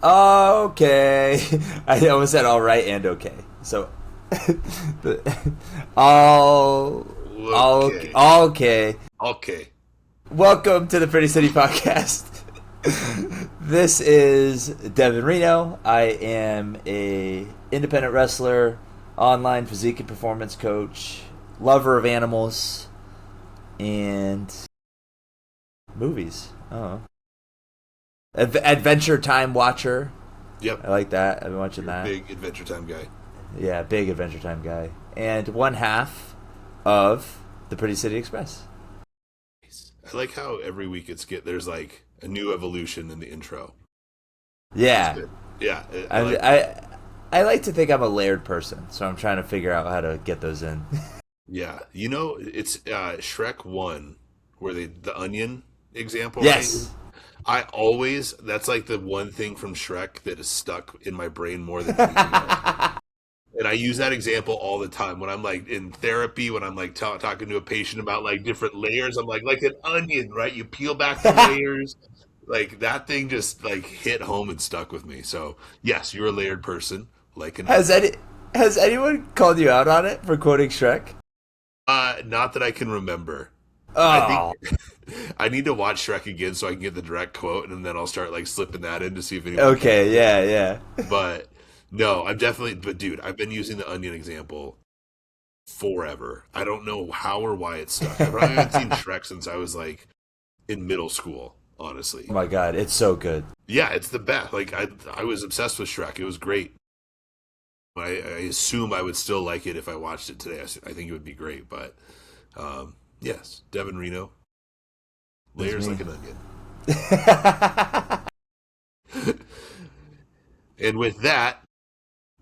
Okay. I almost said all right and okay. So, all, Okay. all okay. Okay. Welcome to the Pretty City Podcast. This is Devin Reno. I am a independent wrestler, online physique and performance coach, lover of animals, and movies. Oh, Adventure Time watcher. Yep. I like that. I've been watching You're a that. big Adventure Time guy. Yeah, big Adventure Time guy. And one half of the Pretty City Express. I like how every week there's like a new evolution in the intro. Yeah. Yeah. I like to think I'm a layered person, so I'm trying to figure out how to get those in. Yeah. It's Shrek 1 where the onion example. Yes. Right? That's like the one thing from Shrek that is stuck in my brain more than anything else. And I use that example all the time when I'm like in therapy, when I'm like talking to a patient about like different layers. I'm like an onion, right? You peel back the layers. Like that thing just like hit home and stuck with me. So yes, you're a layered person, like an Has anyone called you out on it for quoting Shrek? not that I can remember. Oh, I think I need to watch Shrek again so I can get the direct quote, and then I'll start like slipping that in to see if anyone. Okay, yeah. But no, but dude, I've been using the onion example forever. I don't know how or why it's stuck. I probably haven't seen Shrek since I was like in middle school, honestly. Oh my god, it's so good. Yeah, it's the best. Like I was obsessed with Shrek. It was great. I assume I would still like it if I watched it today. I think it would be great. But yes, Devin Reno, layers like an onion. And with that,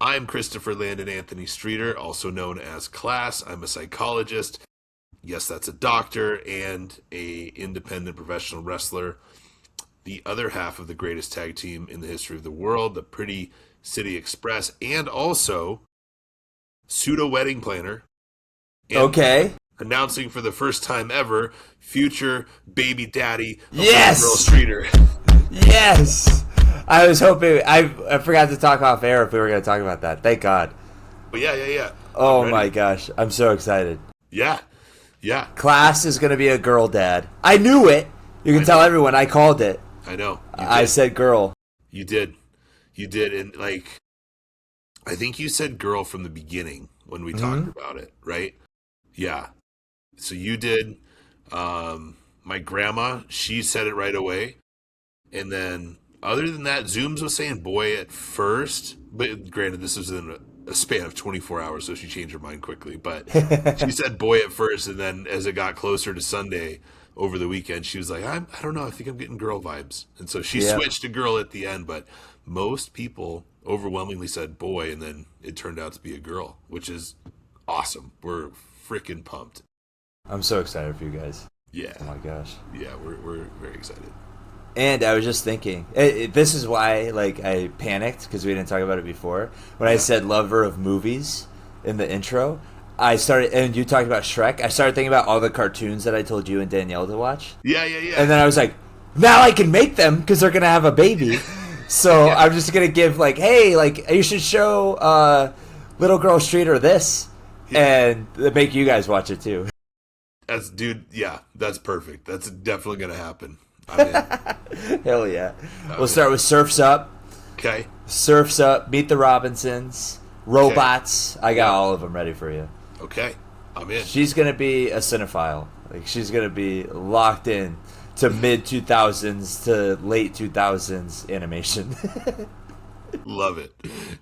I'm Christopher Landon Anthony Streeter, also known as Class. I'm a psychologist. Yes, that's a doctor and a independent professional wrestler. The other half of the greatest tag team in the history of the world, the Pretty City Express, and also pseudo wedding planner. And Okay. announcing for the first time ever, future baby daddy of Yes! Girl Streeter. Yes! I was hoping... I forgot to talk off air if we were going to talk about that. Thank God. But yeah. Oh my gosh. I'm so excited. Yeah. Class is going to be a girl dad. I knew it. You can tell everyone I called it. I know. I said girl. You did. And like, I think you said girl from the beginning when we talked about it, right? Yeah. So you did. My grandma, she said it right away. And then other than that, Zooms was saying boy at first, but granted, this was in a span of 24 hours, so she changed her mind quickly. But she said boy at first, and then as it got closer to Sunday over the weekend, she was like, I don't know, I think I'm getting girl vibes. And so she switched to girl at the end, but most people overwhelmingly said boy, and then it turned out to be a girl, which is awesome. We're freaking pumped. I'm so excited for you guys. Yeah. Oh my gosh. Yeah, we're very excited. And I was just thinking, this is why like I panicked because we didn't talk about it before. When I said lover of movies in the intro, I started, and you talked about Shrek. I started thinking about all the cartoons that I told you and Danielle to watch. Yeah. And then I was like, now I can make them because they're gonna have a baby. So I'm just gonna give like, hey, like you should show Little Girl Streeter this, and make you guys watch it too. That's perfect. That's definitely gonna happen. I'm in. Hell yeah. We'll start with Surf's Up. Okay. Surf's Up, Meet the Robinsons, Robots. I got all of them ready for you. Okay. I'm in. She's going to be a cinephile. Like she's going to be locked in to mid 2000s to late 2000s animation. Love it.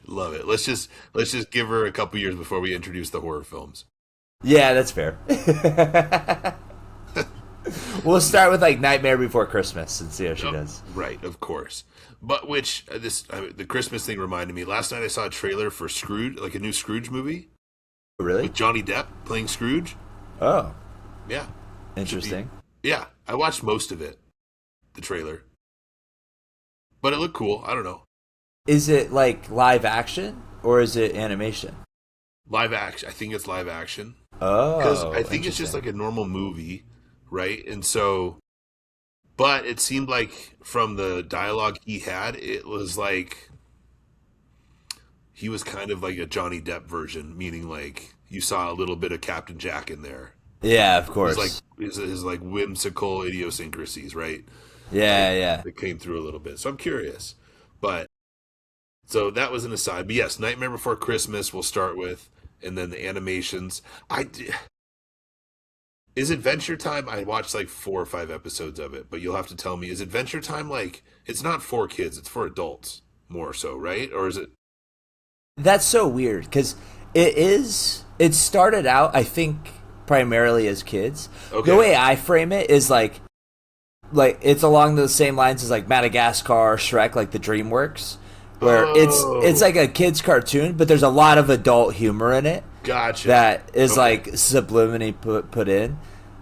Let's just give her a couple years before we introduce the horror films. Yeah, that's fair. We'll start with like Nightmare Before Christmas and see how she does. Right, of course. But the Christmas thing reminded me. Last night I saw a trailer for Scrooge, like a new Scrooge movie. Really? With Johnny Depp playing Scrooge. Oh. Yeah. Interesting. Yeah, I watched most of it, the trailer. But it looked cool. I don't know. Is it like live action or is it animation? Live action. I think it's live action. Oh. Because I think it's just like a normal movie, right? And so But it seemed like from the dialogue he had, it was like he was kind of like a Johnny Depp version, meaning like you saw a little bit of Captain Jack in there. Yeah, of His like course. his like whimsical idiosyncrasies, right? Yeah, yeah. That came through a little bit. So I'm curious. But so that was an aside. But yes, Nightmare Before Christmas we'll start with, and then the animations. Is Adventure Time? I watched like 4 or 5 episodes of it, but you'll have to tell me. Is Adventure Time like it's not for kids? It's for adults more so, right? Or is it? That's so weird because it is. It started out, I think, primarily as kids. Okay. The way I frame it is like it's along the same lines as like Madagascar, Shrek, like the DreamWorks, where it's like a kids cartoon, but there's a lot of adult humor in it. Gotcha. That is like subliminally put in.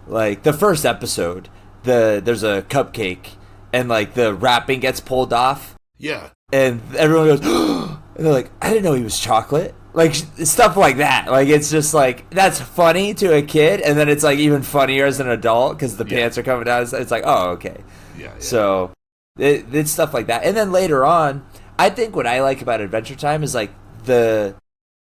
Like the first episode, there's a cupcake and like the wrapping gets pulled off. Yeah. And everyone goes, and they're like, I didn't know he was chocolate. Like stuff like that. Like it's just like that's funny to a kid, and then it's like even funnier as an adult because the pants are coming down. It's like, oh, okay. Yeah. So it's stuff like that, and then later on, I think what I like about Adventure Time is like the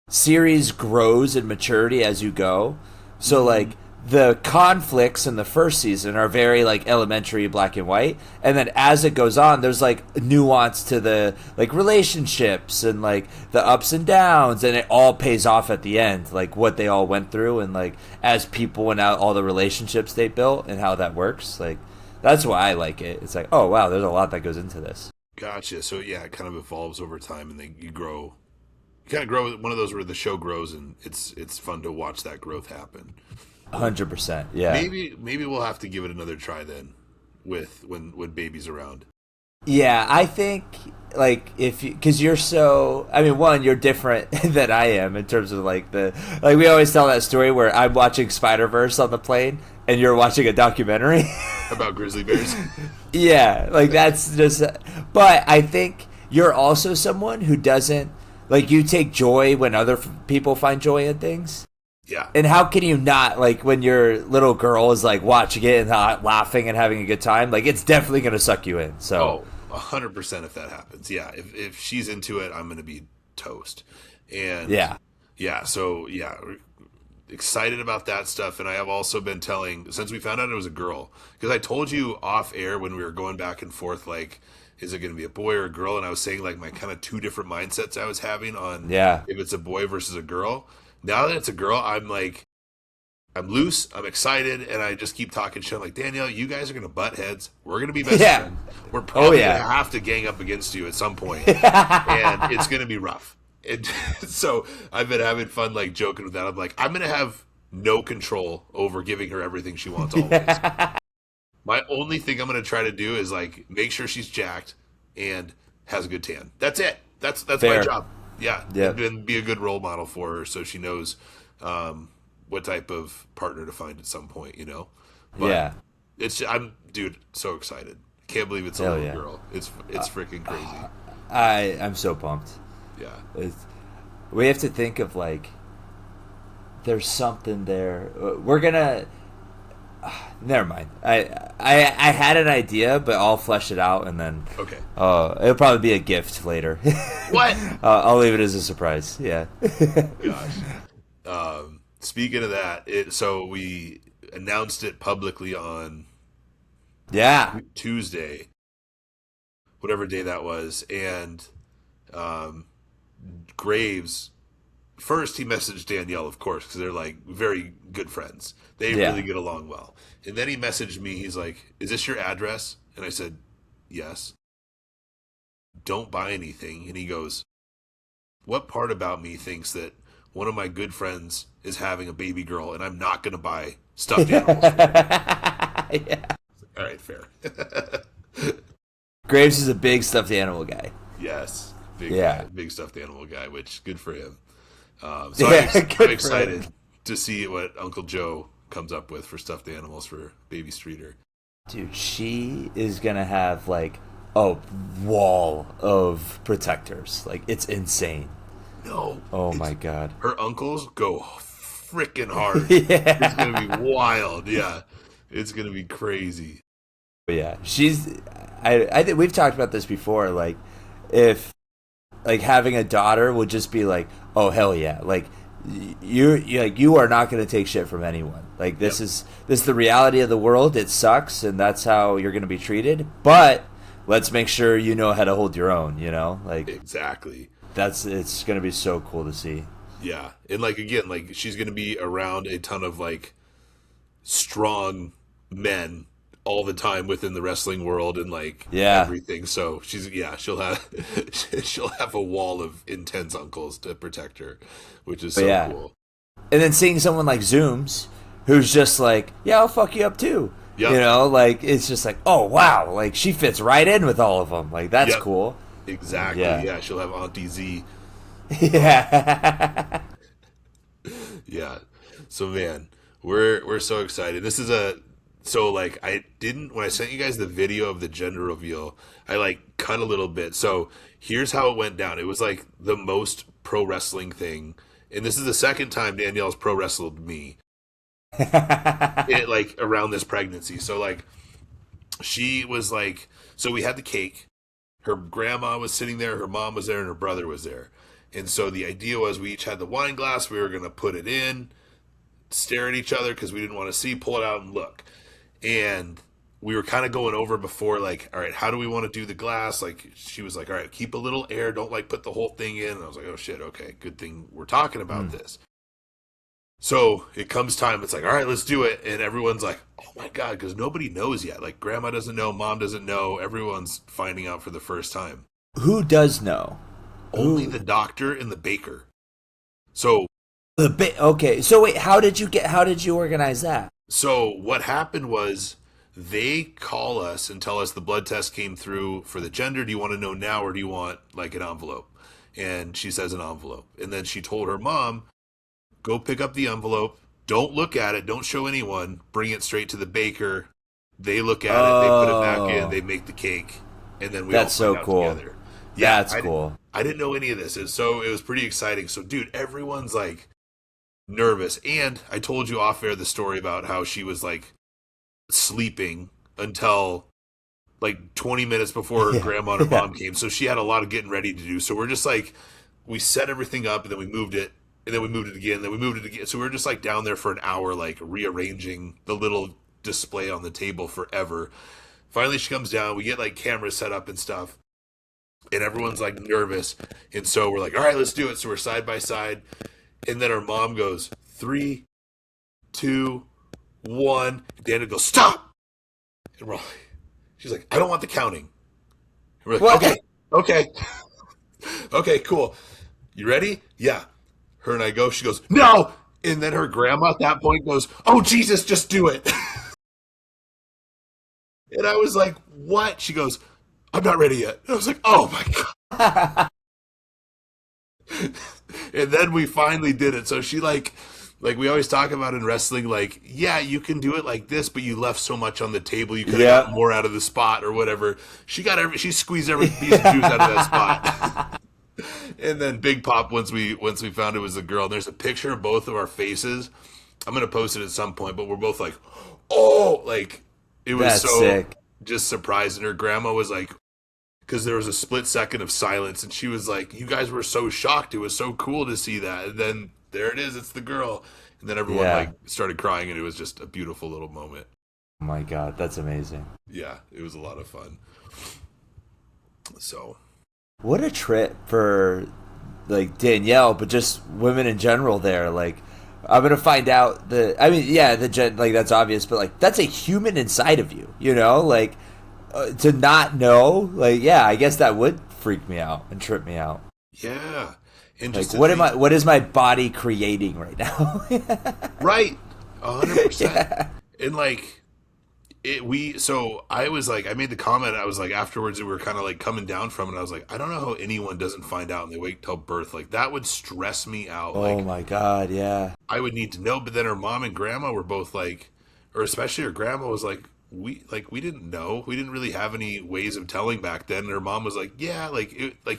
series grows in maturity as you go. So like the conflicts in the first season are very like elementary, black and white, and then as it goes on there's like nuance to the like relationships and like the ups and downs, and it all pays off at the end, like what they all went through and like as people and out all the relationships they built and how that works. Like that's why I like it. It's like, oh wow, there's a lot that goes into this. Gotcha. So yeah, it kind of evolves over time, and then you grow. You kind of grow one of those where the show grows, and it's fun to watch that growth happen. 100%. Yeah. Maybe we'll have to give it another try then, with when baby's around. Yeah, I think like if because you're so, I mean, one, you're different than I am in terms of like we always tell that story where I'm watching Spider-Verse on the plane and you're watching a documentary about grizzly bears. Yeah, like that's just. But I think you're also someone who doesn't like you take joy when other people find joy in things. Yeah. And how can you not, like, when your little girl is, like, watching it and laughing and having a good time? Like, it's definitely going to suck you in. So 100% if that happens. Yeah. If she's into it, I'm going to be toast. And yeah. So, yeah, we're excited about that stuff. And I have also been telling, since we found out it was a girl, because I told you off air when we were going back and forth, like, is it going to be a boy or a girl? And I was saying, like, my kind of two different mindsets I was having on if it's a boy versus a girl. Now that it's a girl, I'm like, I'm loose, I'm excited, and I just keep talking shit. I'm like, Danielle, you guys are going to butt heads. We're going to be best friends. We're probably going to have to gang up against you at some point, and it's going to be rough. So I've been having fun, like, joking with that. I'm like, I'm going to have no control over giving her everything she wants always. My only thing I'm going to try to do is, like, make sure she's jacked and has a good tan. That's it. That's my job. Yeah, and be a good role model for her so she knows what type of partner to find at some point, you know? But I'm so excited. Can't believe it's a little girl. It's freaking crazy. I'm so pumped. Yeah. We have to think of, like, there's something there. We're going to... Never mind. I had an idea, but I'll flesh it out and then. Okay. It'll probably be a gift later. What? I'll leave it as a surprise. Yeah. Gosh. Speaking of that, so we announced it publicly on. Tuesday, whatever day that was, and Graves. First, he messaged Danielle, of course, because they're like very good friends. They really get along well. And then he messaged me. He's like, "Is this your address?" And I said, "Yes." "Don't buy anything." And he goes, "What part about me thinks that one of my good friends is having a baby girl and I'm not going to buy stuffed animals?" Yeah. All right, fair. Graves is a big stuffed animal guy. Yes. Big stuffed animal guy, which good for him. I'm excited to see what Uncle Joe comes up with for stuffed animals for baby Streeter. Dude, she is going to have, like, a wall of protectors. Like, it's insane. No. Oh, my God. Her uncles go freaking hard. It's going to be wild. Yeah. It's going to be crazy. But yeah, I think we've talked about this before. Like, if like having a daughter would just be like, oh hell yeah, like you are not going to take shit from anyone. Like Yep. this is the reality of the world. It sucks, and that's how you're going to be treated. But let's make sure you know how to hold your own. You know, like Exactly. that's it's going to be so cool to see. Yeah. And like again, like she's gonna be around a ton of like strong men all the time within the wrestling world and like Yeah, everything. So she'll have she'll have a wall of intense uncles to protect her, which is but so yeah, cool. and then seeing someone like Zooms, who's just like, yeah, I'll fuck you up too. You Yep. know, like it's just like, oh wow, like she fits right in with all of them. Like that's Yep. cool. Exactly. Yeah, Yeah, she'll have Auntie Z. yeah, Yeah. So man, we're so excited. This is a so like I didn't when I sent you guys the video of the gender reveal, I like cut a little bit. So here's how it went down. It was like the most pro wrestling thing. And this is the second time Danielle's pro wrestled me. It like around this pregnancy. So like she was like so we had the cake. Her grandma was sitting there, her mom was there, and her brother was there. And so the idea was we each had the wine glass, we were gonna put it in, stare at each other because we didn't want to see, pull it out and look. And we were kind of going over before, like, all right, how do we want to do the glass? Like, she was like, all right, keep a little air, don't like put the whole thing in. And I was like, oh shit, okay, good thing we're talking about this. So it comes time, it's like, all right, let's do it. And everyone's like, oh my God, because nobody knows yet. Like, grandma doesn't know, mom doesn't know, everyone's finding out for the first time. Who does know? Only the doctor and the baker. So Okay, so wait, how did you organize that? So what happened was they call us and tell us the blood test came through for the gender. Do you want to know now or do you want like an envelope? And she says an envelope. And then she told her mom, go pick up the envelope. Don't look at it. Don't show anyone. Bring it straight to the baker. They look at it. They put it back in. Oh, They make the cake. And then we that's all so find out cool. together. Yeah, That's cool. I didn't know any of this. And so it was pretty exciting. So, dude, everyone's like nervous. And I told you off air the story about how she was like sleeping until like 20 minutes before her Yeah, grandma and her yeah. mom came. So she had a lot of getting ready to do. So we're just like, we set everything up and then we moved it. And then we moved it again. And then we moved it again. So we were just like down there for an hour, like rearranging the little display on the table forever. Finally, she comes down. We get like cameras set up and stuff. And everyone's like nervous. And so we're like, all right, let's do it. So we're side by side. And then our mom goes, 3, 2, 1. Daniel goes, stop. And we're like, she's like, I don't want the counting. And we're like, What? okay, okay, okay, cool. You ready? Yeah. Her and I go. She goes, no. And then her grandma at that point goes, oh, Jesus, just do it. And I was like, what? She goes, I'm not ready yet. And I was like, oh my God. And then we finally did it. So she like we always talk about in wrestling, like, yeah, you can do it like this, but you left so much on the table. You could have Yeah. gotten more out of the spot or whatever. She squeezed every piece of juice out of that spot. And then Big Pop, once we found it was a girl, and there's a picture of both of our faces. I'm gonna post it at some point, but we're both like, oh, like it was That's so sick. just surprised. And her grandma was like, because there was a split second of silence, and she was like, you guys were so shocked. It was so cool to see that. And then there it is, it's the girl. And then everyone Yeah. like started crying, and it was just a beautiful little moment. Oh my God, that's amazing. Yeah, it was a lot of fun. So What a trip for like Danielle, but just women in general there. Like I'm gonna find out like that's obvious, but like that's a human inside of you, you know? Like to not know, like yeah, I guess that would freak me out and trip me out. yeah, and Like just to what is my body creating right now? right, 100%. Yeah. And like so I was like, I made the comment, I was like, afterwards we were kind of like coming down from it, I was like, I don't know how anyone doesn't find out and they wait till birth. Like that would stress me out. Oh Like my God, yeah. I would need to know. But then her mom and grandma were both like, or especially her grandma was like, we didn't know, we didn't really have any ways of telling back then. And her mom was like, yeah, like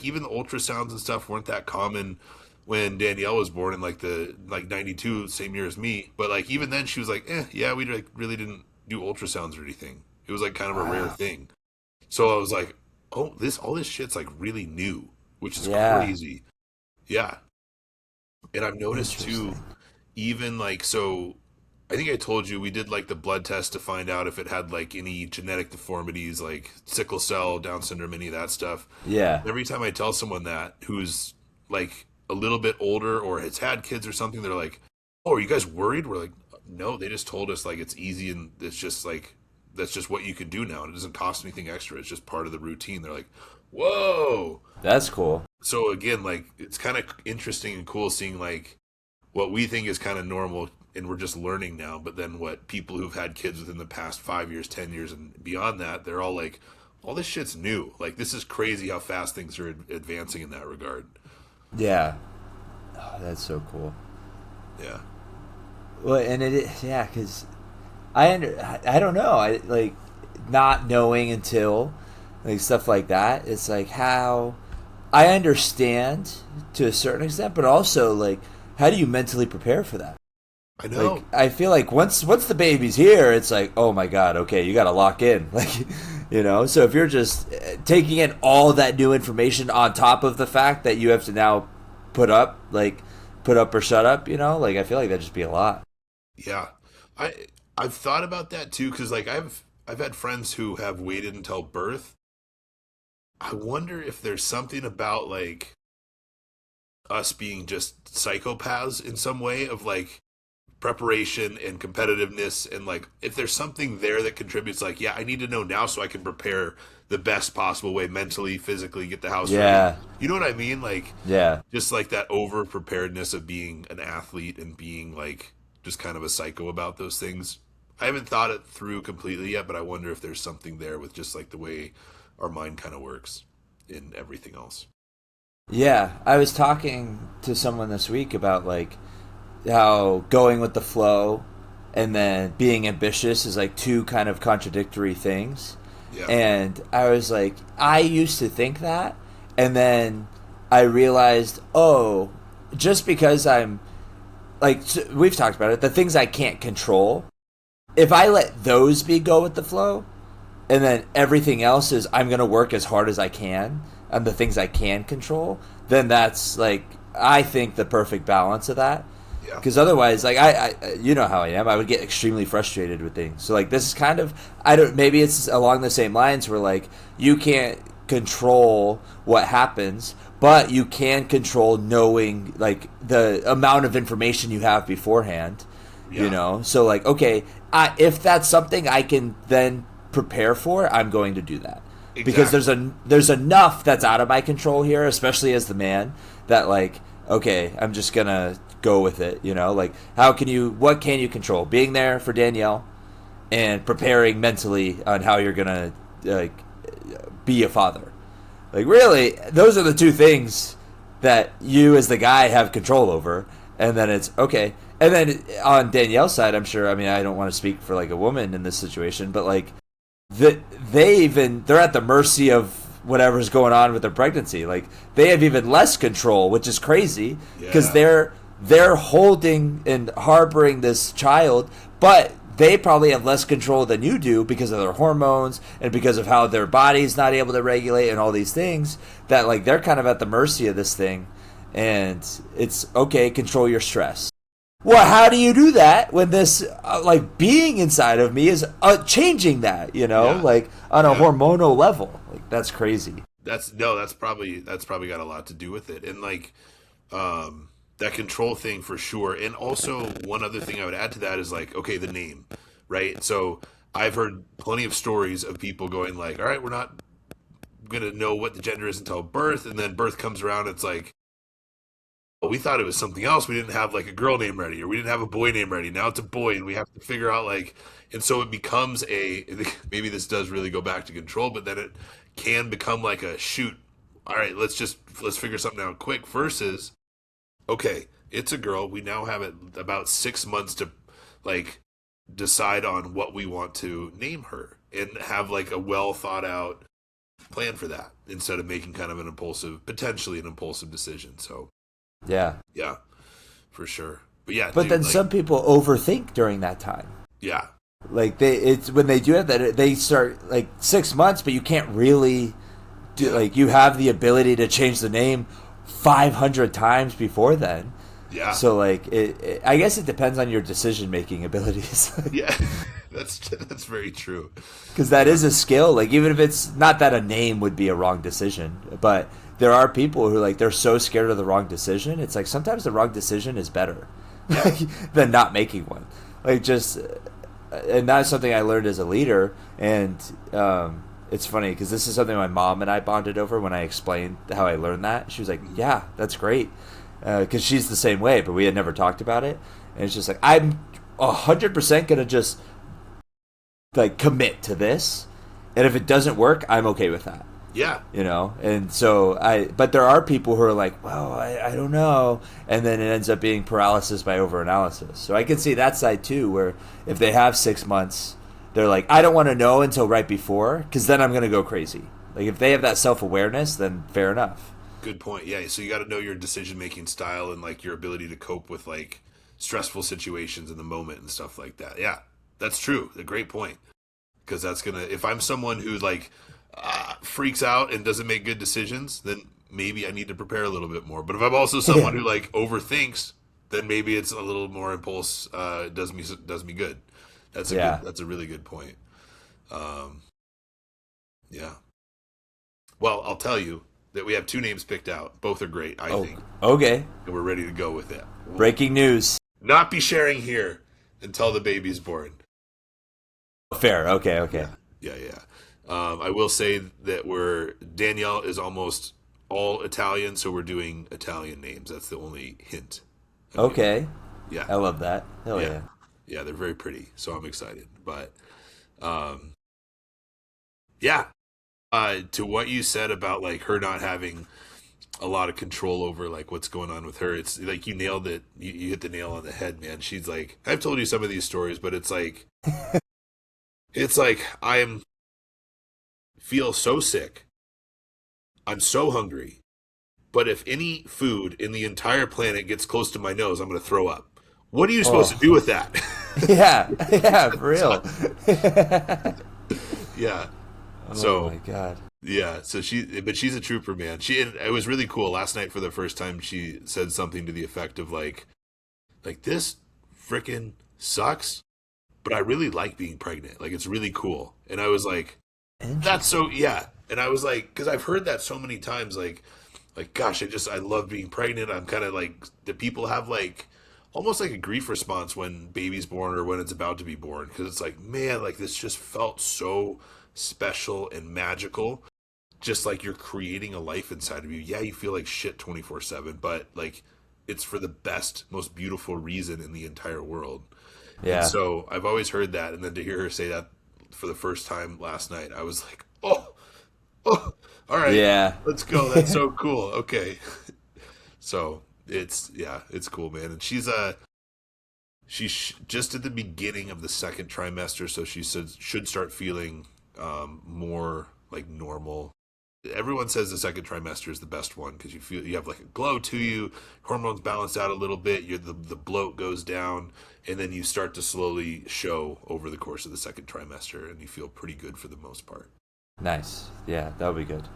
even the ultrasounds and stuff weren't that common when Danielle was born in like the like 92, same year as me. But like even then she was like, yeah, we like really didn't do ultrasounds or anything. It was like kind of a rare Wow. thing. So I was like, oh, all this shit's like really new, which is Yeah. crazy. Yeah. And I've noticed too, Interesting. even like, so I think I told you we did like the blood test to find out if it had like any genetic deformities, like sickle cell, Down syndrome, any of that stuff. Yeah. Every time I tell someone that who's like a little bit older or has had kids or something, they're like, "Oh, are you guys worried?" We're like, "No, they just told us like it's easy and it's just like that's just what you can do now and it doesn't cost anything extra. It's just part of the routine." They're like, "Whoa." That's cool. So again, like it's kind of interesting and cool seeing like what we think is kind of normal and we're just learning now, but then what people who've had kids within the past 5 years, 10 years and beyond that, they're all like, all this shit's new. Like this is crazy how fast things are advancing in that regard. Yeah. Oh, that's so cool. Yeah. Well, and yeah, because I don't know, I like not knowing until like stuff like that. It's like how I understand to a certain extent, but also like how do you mentally prepare for that? I Like know. I feel like once the baby's here, it's like oh my god, okay, you got to lock in, like So if you're just taking in all that new information on top of the fact that you have to now put up, like put up or shut up, like I feel like that'd just be a lot. Yeah. I I've thought about that too cuz like I've had friends who have waited until birth. I wonder if there's something about like us being just psychopaths in some way of like preparation and competitiveness and like if there's something there that contributes like yeah I need to know now so I can prepare the best possible way mentally physically get the house ready, Yeah, you know what I mean, like yeah. just like that over preparedness of being an athlete and being like just kind of a psycho about those things. I haven't thought it through completely yet, but I wonder if there's something there with just like the way our mind kind of works in everything else. Yeah, I was talking to someone this week about like how going with the flow and then being ambitious is like two kind of contradictory things. Yeah. And I was like, I used to think that, and then I realized, oh, just because I'm like we've talked about it, the things I can't control, if I let those be go with the flow, and then everything else is I'm gonna work as hard as I can on the things I can control, then that's like I think the perfect balance of that. Yeah. Because otherwise, like I, you know how I am, I would get extremely frustrated with things. So like this is kind of I don't maybe it's along the same lines where like you can't control what happens, but you can control knowing like the amount of information you have beforehand. Yeah. So like okay, if that's something I can then prepare for, I'm going to do that because Exactly. there's enough that's out of my control here, especially as the man, that like okay, I'm just gonna go with it. Like what can you control? Being there for Danielle and preparing mentally on how you're gonna like be a father. Like really, those are the two things that you as the guy have control over, and then it's okay. And then on Danielle's side, I'm sure. I mean, I don't want to speak for like a woman in this situation, but like they're at the mercy of whatever's going on with their pregnancy. Like they have even less control, which is crazy because Yeah. they're holding and harboring this child, but they probably have less control than you do because of their hormones and because of how their body's not able to regulate and all these things that like they're kind of at the mercy of this thing. And it's okay, control your stress. Well, how do you do that when this like being inside of me is changing that, Yeah. like on a Yeah. hormonal level? Like that's crazy. That's no, that's probably got a lot to do with it. And like that control thing for sure. And also one other thing I would add to that is like, okay, the name, right? So I've heard plenty of stories of people going like, all right, we're not gonna know what the gender is until birth, and then birth comes around, it's like, well, we thought it was something else. We didn't have like a girl name ready, or we didn't have a boy name ready. Now it's a boy, and we have to figure out like, and so it becomes a maybe this does really go back to control, but then it can become like a shoot. All right, let's figure something out quick. Versus, okay, it's a girl. We now have it about 6 months to like decide on what we want to name her and have like a well thought out plan for that instead of making kind of potentially an impulsive decision. So Yeah. yeah, for sure. But yeah, But dude, then like, some people overthink during that time. yeah, Like it's when they do it that they start like 6 months, but you can't really do like you have the ability to change the name 500 times before then. Yeah. So like I guess it depends on your decision making abilities. Yeah. That's very true. Because that is a skill. Like even if it's not that a name would be a wrong decision, but there are people who like they're so scared of the wrong decision. It's like sometimes the wrong decision is better than not making one. Like just, and that's something I learned as a leader. And it's funny because this is something my mom and I bonded over when I explained how I learned that. She was like, "Yeah, that's great," because she's the same way, but we had never talked about it. And it's just like I'm 100% gonna just like commit to this, and if it doesn't work, I'm okay with that. Yeah. And so but there are people who are like, well, I don't know, and then it ends up being paralysis by overanalysis. So I can see that side too, where if they have 6 months, they're like, I don't want to know until right before, because then I'm going to go crazy. Like if they have that self-awareness, then fair enough. Good point. Yeah. So you got to know your decision making style and like your ability to cope with like stressful situations in the moment and stuff like that. Yeah. That's true. A great point. Because that's going to, if I'm someone who like freaks out and doesn't make good decisions, then maybe I need to prepare a little bit more. But if I'm also someone who like overthinks, then maybe it's a little more impulse does me good. That's a really good point. Yeah. Well, I'll tell you that we have two names picked out. Both are great, I think. Okay. And we're ready to go with it. Breaking news. Not be sharing here until the baby's born. Fair. Okay. Yeah. I will say that Danielle is almost all Italian, so we're doing Italian names. That's the only hint. Okay. Yeah. I love that. Hell yeah. Yeah, they're very pretty, so I'm excited. But, yeah. To what you said about like her not having a lot of control over like what's going on with her, it's like you nailed it. You hit the nail on the head, man. She's like, I've told you some of these stories, but it's like I feel so sick. I'm so hungry. But if any food in the entire planet gets close to my nose, I'm going to throw up. What are you supposed to do with that? Yeah, for real. Yeah. Oh my god. Yeah, so she's a trooper, man. It was really cool. Last night for the first time she said something to the effect of like this freaking sucks, but I really like being pregnant. Like it's really cool. And I was like, that's so yeah. And I was like, because I've heard that so many times, like gosh, I love being pregnant. I'm kind of like, the people have like almost like a grief response when baby's born or when it's about to be born, because it's like, man, like this just felt so special and magical, just like you're creating a life inside of you. Yeah, you feel like shit 24/7, but like it's for the best, most beautiful reason in the entire world. Yeah. And so I've always heard that, and then to hear her say that for the first time last night, I was like, oh, all right, yeah, let's go. That's so cool. Okay, so it's cool, man. And she's just at the beginning of the second trimester, so she should start feeling more like normal. Everyone says the second trimester is the best one because you have like a glow to you, hormones balance out a little bit, the bloat goes down, and then you start to slowly show over the course of the second trimester, and you feel pretty good for the most part. Nice. Yeah, that'll be good.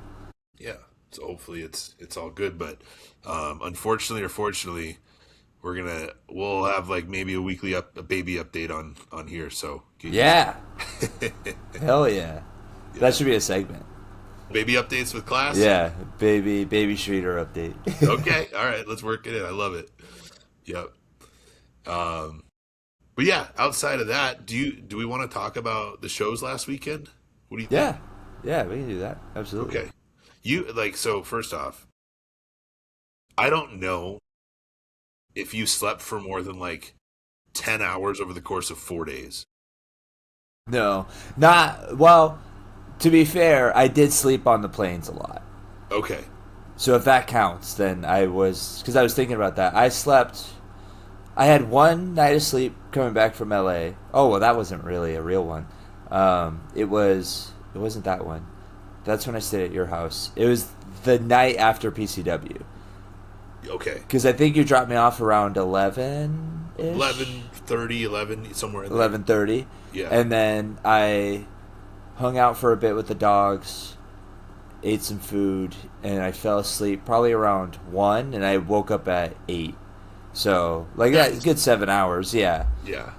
Yeah. So hopefully it's all good, but unfortunately or fortunately, we'll have like maybe a weekly a baby update on here. So yeah, hell yeah, that should be a segment. Baby updates with class. Yeah, baby Streeter update. Okay, all right, let's work it in. I love it. Yep. But yeah, outside of that, do we want to talk about the shows last weekend? What do you think? Yeah, we can do that. Absolutely. Okay. So first off, I don't know if you slept for more than like 10 hours over the course of 4 days. No, not well. To be fair, I did sleep on the planes a lot. Okay. So if that counts, then because I was thinking about that. I had one night of sleep coming back from LA. Oh, well, that wasn't really a real one. It wasn't that one. That's when I stayed at your house. It was the night after PCW. Okay. Because I think you dropped me off around 11-ish? 11, 30, 11, somewhere in there. 11:30. Yeah. And then I hung out for a bit with the dogs, ate some food, and I fell asleep probably around 1, and I woke up at 8. So, like, that good 7 hours, yeah. Yeah.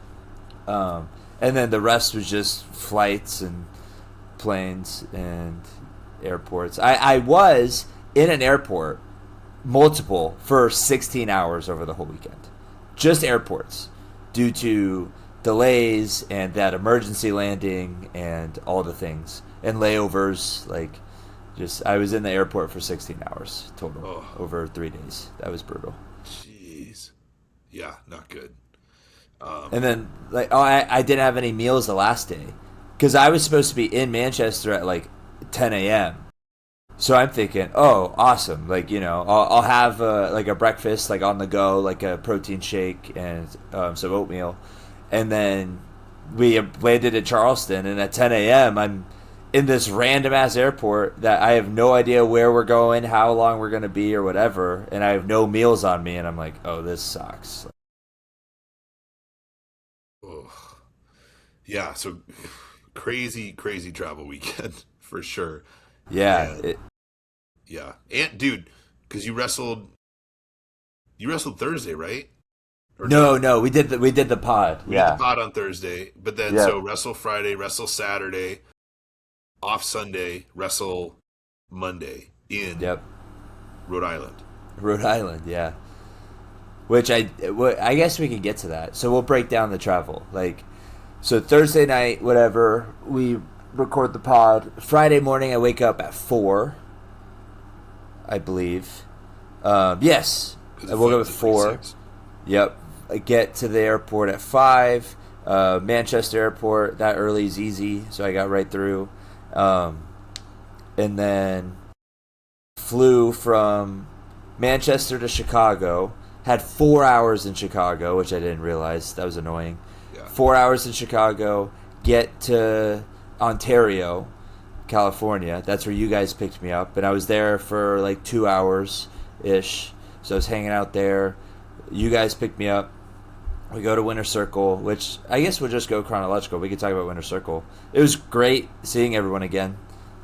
And then the rest was just flights and planes and airports. I was in an airport, multiple, for 16 hours over the whole weekend. Just airports, due to delays and that emergency landing and all the things. And layovers, like, just, I was in the airport for 16 hours total over 3 days. That was brutal. Jeez. Yeah, not good. And then, like, I didn't have any meals the last day because I was supposed to be in Manchester at like 10 a.m. So I'm thinking, oh, awesome! Like, you know, I'll have like a breakfast, like on the go, like a protein shake and some oatmeal, and then we landed at Charleston, and at 10 a.m. I'm in this random ass airport that I have no idea where we're going, how long we're gonna be, or whatever, and I have no meals on me, and I'm like, oh, this sucks. Oh. Yeah, so crazy travel weekend for sure. Yeah. Yeah. And dude, because you wrestled Thursday, right? Or No, we did the pod. we did the pod on Thursday, but then so wrestle Friday, wrestle Saturday, off Sunday, wrestle Monday in Rhode Island. Rhode Island, yeah. Which I guess we can get to that. So we'll break down the travel. Like, so Thursday night, whatever, we record the pod. Friday morning, I wake up at 4, I believe. Yes, I woke up at 4. Yep. I get to the airport at 5. Manchester Airport, that early is easy, so I got right through. And then flew from Manchester to Chicago. Had 4 hours in Chicago, which I didn't realize. That was annoying. Yeah. 4 hours in Chicago. Get to Ontario, California. That's where you guys picked me up. And I was there for like 2 hours-ish. So I was hanging out there. You guys picked me up. We go to Winter Circle, which I guess we'll just go chronological. We could talk about Winter Circle. It was great seeing everyone again.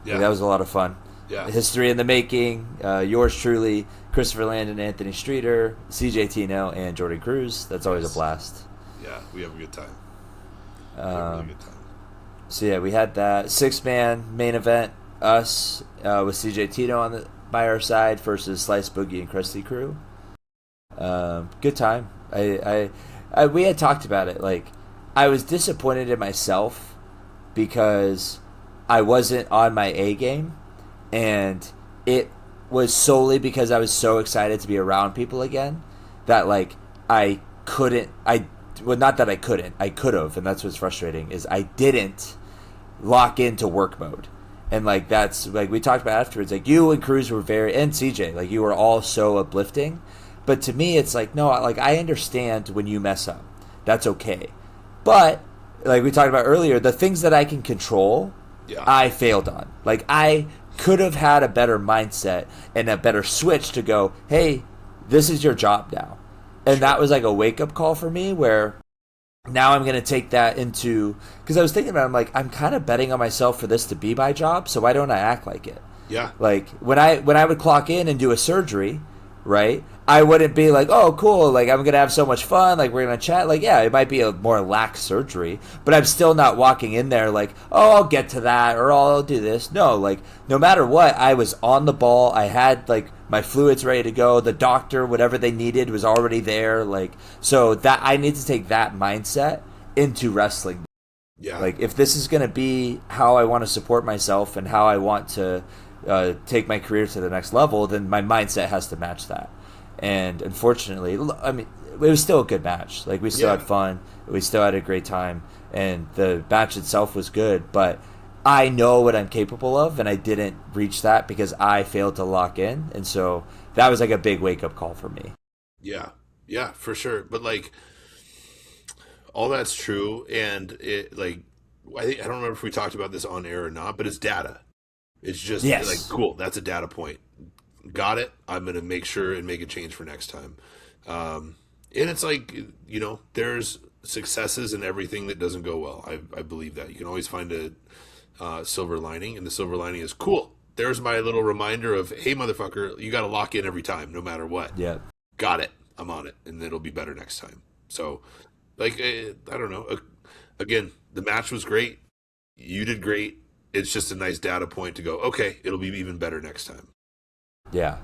Yeah. Like, that was a lot of fun. Yeah. History in the making. Yours truly, Christopher Landon, Anthony Streeter, CJ Tino, and Jordan Cruz. That's always a blast. Yeah, we have a good time. So yeah, we had that 6-man main event. Us with CJ Tino by our side versus Slice Boogie and Krusty Crew. Good time. We had talked about it. Like, I was disappointed in myself because I wasn't on my A game. And it was solely because I was so excited to be around people again that, like, I could have, and that's what's frustrating, is I didn't lock into work mode. And, like, that's, like, we talked about afterwards, like, you and Cruz were and CJ, like, you were all so uplifting. But to me, it's like, no, like, I understand when you mess up. That's okay. But, like we talked about earlier, the things that I can control, I failed on. Like, I could have had a better mindset and a better switch to go, hey, this is your job now. And that was like a wake-up call for me where now I'm going to take that into, because I was thinking about it, I'm like, I'm kind of betting on myself for this to be my job, so why don't I act like it? Yeah. Like, when I would clock in and do a surgery, right, I wouldn't be like, oh, cool, like, I'm going to have so much fun, like, we're going to chat. Like, yeah, it might be a more lax surgery, but I'm still not walking in there like, oh, I'll get to that, or I'll do this. No, like, no matter what, I was on the ball. I had, like, my fluids ready to go. The doctor, whatever they needed, was already there. Like, so that I need to take that mindset into wrestling. Yeah. Like, if this is going to be how I want to support myself and how I want to take my career to the next level, then my mindset has to match that. And unfortunately, I mean, it was still a good match. Like, we still had fun. We still had a great time. And the match itself was good. But I know what I'm capable of, and I didn't reach that because I failed to lock in. And so that was like a big wake-up call for me. Yeah. Yeah, for sure. But, like, all that's true. And, it, like, I don't remember if we talked about this on air or not, but it's data. It's just, like, cool. That's a data point. Got it. I'm going to make sure and make a change for next time. And it's like, you know, there's successes in everything that doesn't go well. I believe that you can always find a silver lining, and the silver lining is cool. There's my little reminder of, hey, motherfucker, you got to lock in every time, no matter what. Yeah. Got it. I'm on it, and it'll be better next time. So, like, I don't know. Again, the match was great. You did great. It's just a nice data point to go, okay, it'll be even better next time. Yeah.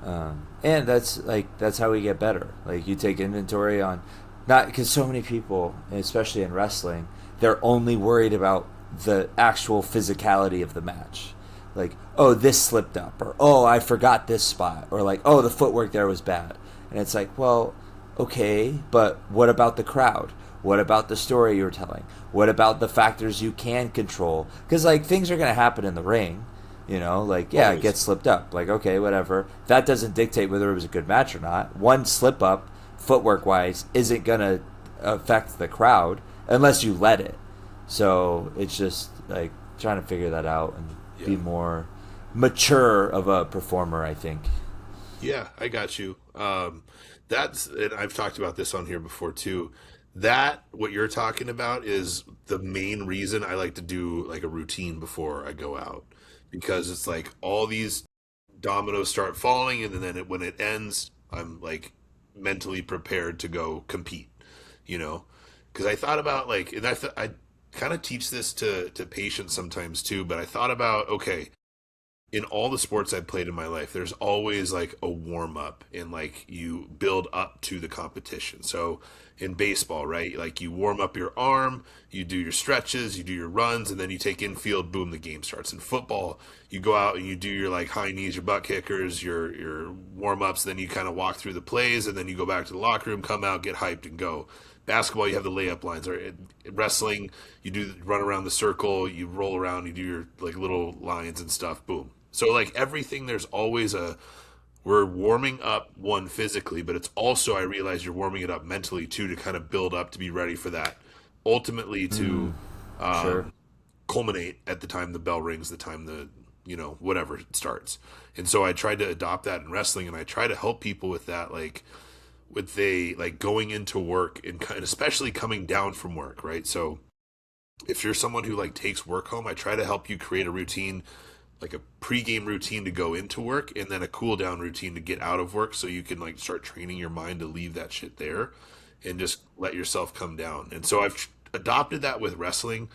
And that's how we get better. Like, you take inventory on, not because so many people, especially in wrestling, they're only worried about the actual physicality of the match. Like, oh, this slipped up, or oh, I forgot this spot, or like, oh, the footwork there was bad. And it's like, well, okay, but what about the crowd? What about the story you're telling? What about the factors you can control? Because, like, things are going to happen in the ring. You know, like, yeah, it gets slipped up. Like, okay, whatever. That doesn't dictate whether it was a good match or not. One slip up, footwork wise, isn't going to affect the crowd unless you let it. So it's just like trying to figure that out and be more mature of a performer, I think. Yeah, I got you. That's, and I've talked about this on here before too. That, what you're talking about, is the main reason I like to do like a routine before I go out, because it's like all these dominoes start falling, and then when it ends, I'm like mentally prepared to go compete, you know? Because I thought about, like, and I kind of teach this to patients sometimes too, but I thought about, okay, in all the sports I've played in my life, there's always like a warm up, and like you build up to the competition. So in baseball, right? Like you warm up your arm, you do your stretches, you do your runs, and then you take infield, boom, the game starts. In football, you go out and you do your like high knees, your butt kickers, your warm ups, then you kind of walk through the plays, and then you go back to the locker room, come out, get hyped, and go. Basketball, you have the layup lines. Or wrestling, you do run around the circle, you roll around, you do your like little lines and stuff, boom. So like everything, there's always we're warming up one physically, but it's also, I realize you're warming it up mentally too, to kind of build up to be ready for that. Ultimately to Sure. culminate at the time the bell rings, the time whatever it starts. And so I tried to adopt that in wrestling, and I try to help people with that, like with like going into work and kind of, especially coming down from work, right? So if you're someone who like takes work home, I try to help you create a routine, like a pregame routine to go into work, and then a cool down routine to get out of work, so you can like start training your mind to leave that shit there and just let yourself come down. And so I've adopted that with wrestling,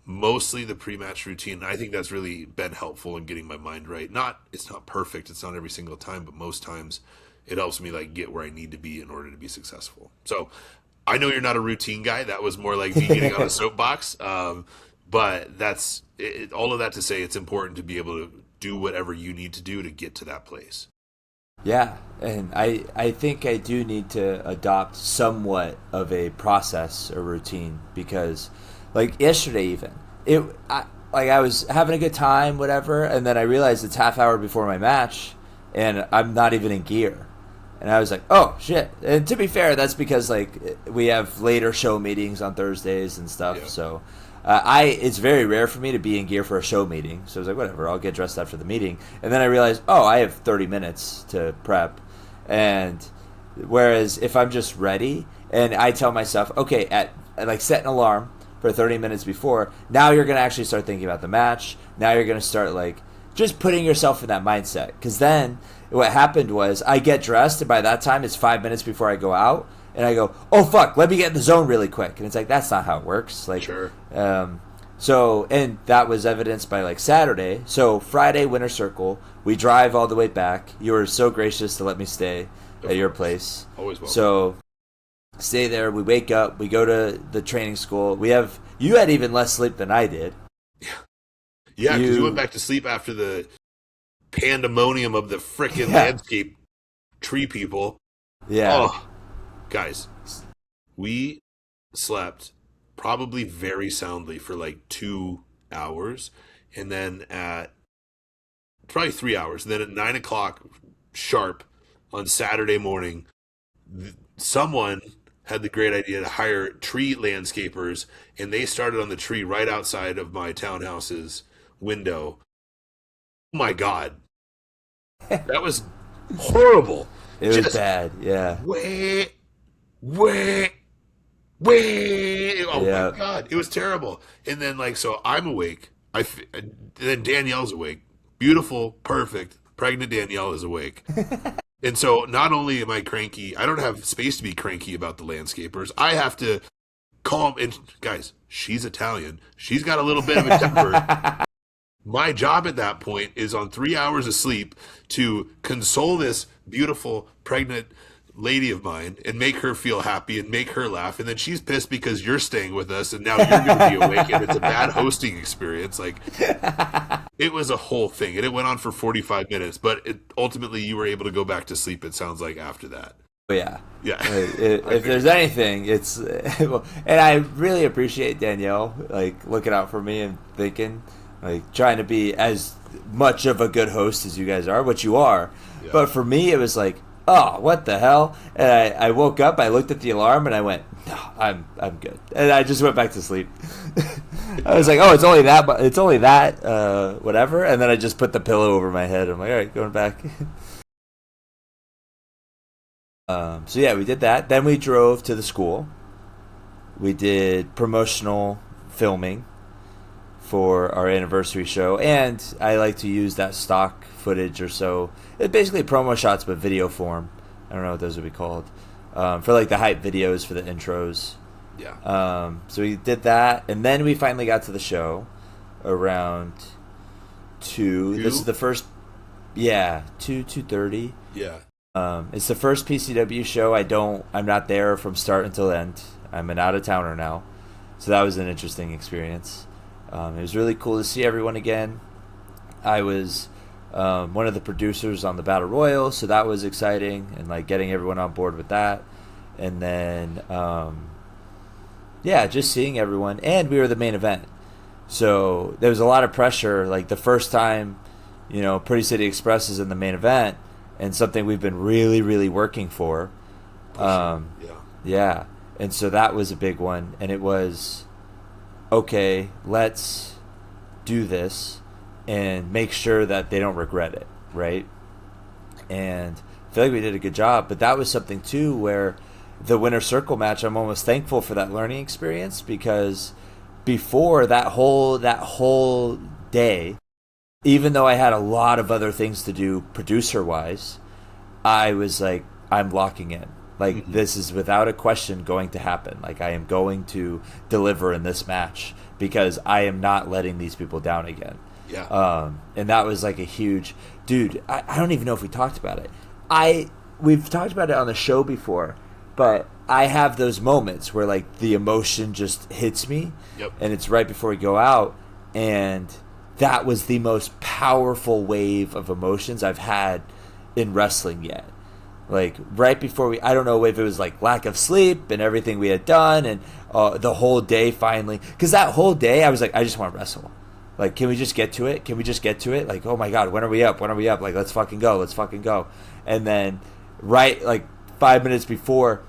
mostly the pre-match routine. I think that's really been helpful in getting my mind right. It's not perfect, it's not every single time, but most times it helps me like get where I need to be in order to be successful. So I know you're not a routine guy. That was more like me getting on a soapbox. But that's it, all of that to say, it's important to be able to do whatever you need to do to get to that place. Yeah, and I think I do need to adopt somewhat of a process or routine, because, like yesterday even, I was having a good time, whatever, and then I realized it's half hour before my match, and I'm not even in gear. And I was like, oh, shit. And to be fair, that's because, like, we have later show meetings on Thursdays and stuff. Yeah. So it's very rare for me to be in gear for a show meeting. So I was like, whatever, I'll get dressed after the meeting. And then I realized, oh, I have 30 minutes to prep. And whereas if I'm just ready and I tell myself, okay, like set an alarm for 30 minutes before, now you're going to actually start thinking about the match. Now you're going to start, like, just putting yourself in that mindset. Because then what happened was I get dressed, and by that time it's 5 minutes before I go out, and I go, oh fuck, let me get in the zone really quick. And it's like, that's not how it works. Like, Sure. So, and that was evidenced by like Saturday. So Friday, Winter Circle, we drive all the way back. You were so gracious to let me stay at your place. Always welcome. So stay there. We wake up. We go to the training school. You had even less sleep than I did. Yeah, because you went back to sleep after the pandemonium of the frickin' Yeah. landscape tree people. Yeah. Oh, guys, we slept probably very soundly for like 2 hours, and then at probably 3 hours, and then at 9 o'clock sharp on Saturday morning, someone had the great idea to hire tree landscapers, and they started on the tree right outside of my townhouse's window. Oh my God. That was horrible. It was bad, yeah. Wah, wah, Wait! Oh my Yeah. god, it was terrible. And then like, so I'm awake. And then Danielle's awake. Beautiful, perfect, pregnant Danielle is awake. And so not only am I cranky, I don't have space to be cranky about the landscapers. I have to calm. And guys, she's Italian. She's got a little bit of a temper. My job at that point is on 3 hours of sleep to console this beautiful pregnant lady of mine and make her feel happy and make her laugh. And then she's pissed because you're staying with us and now you're going to be awake and it's a bad hosting experience. Like, it was a whole thing and it went on for 45 minutes, but ultimately you were able to go back to sleep, it sounds like, after that. Oh, yeah. Yeah. If there's anything, it's and I really appreciate Danielle like looking out for me and thinking, like trying to be as much of a good host as you guys are, which you are. Yeah. But for me, it was like, oh, what the hell? And I woke up, I looked at the alarm, and I went, no, I'm good, and I just went back to sleep. I was like, oh, it's only that, whatever. And then I just put the pillow over my head. I'm like, all right, going back. So yeah, we did that. Then we drove to the school. We did promotional filming for our anniversary show, and I like to use that stock footage or so. It's basically promo shots, but video form. I don't know what those would be called. For like the hype videos for the intros. Yeah. So we did that, and then we finally got to the show around 2. This is the first, 2:30. Yeah. It's the first PCW show. I'm not there from start until end. I'm an out of towner now, so that was an interesting experience. It was really cool to see everyone again. I was one of the producers on the Battle Royal, so that was exciting, and like getting everyone on board with that. And then, just seeing everyone, and we were the main event, so there was a lot of pressure. Like the first time, Pretty City Express is in the main event, and something we've been really, really working for. Yeah, and so that was a big one, and it was, okay, let's do this and make sure that they don't regret it, right? And I feel like we did a good job, but that was something too where the winner circle match, I'm almost thankful for that learning experience, because before that whole day, even though I had a lot of other things to do producer wise, I was like, I'm locking in. Like, this is without a question going to happen. Like, I am going to deliver in this match because I am not letting these people down again. Yeah. And that was like a huge... Dude, I don't even know if we talked about it. We've talked about it on the show before, but I have those moments where, like, the emotion just hits me. Yep. And it's right before we go out. And that was the most powerful wave of emotions I've had in wrestling yet. Like, right before I don't know if it was like lack of sleep and everything we had done and the whole day finally. Because that whole day, I was like, I just want to wrestle. Like, can we just get to it? Can we just get to it? Like, oh my God, when are we up? When are we up? Like, let's fucking go. Let's fucking go. And then, right, like 5 minutes before,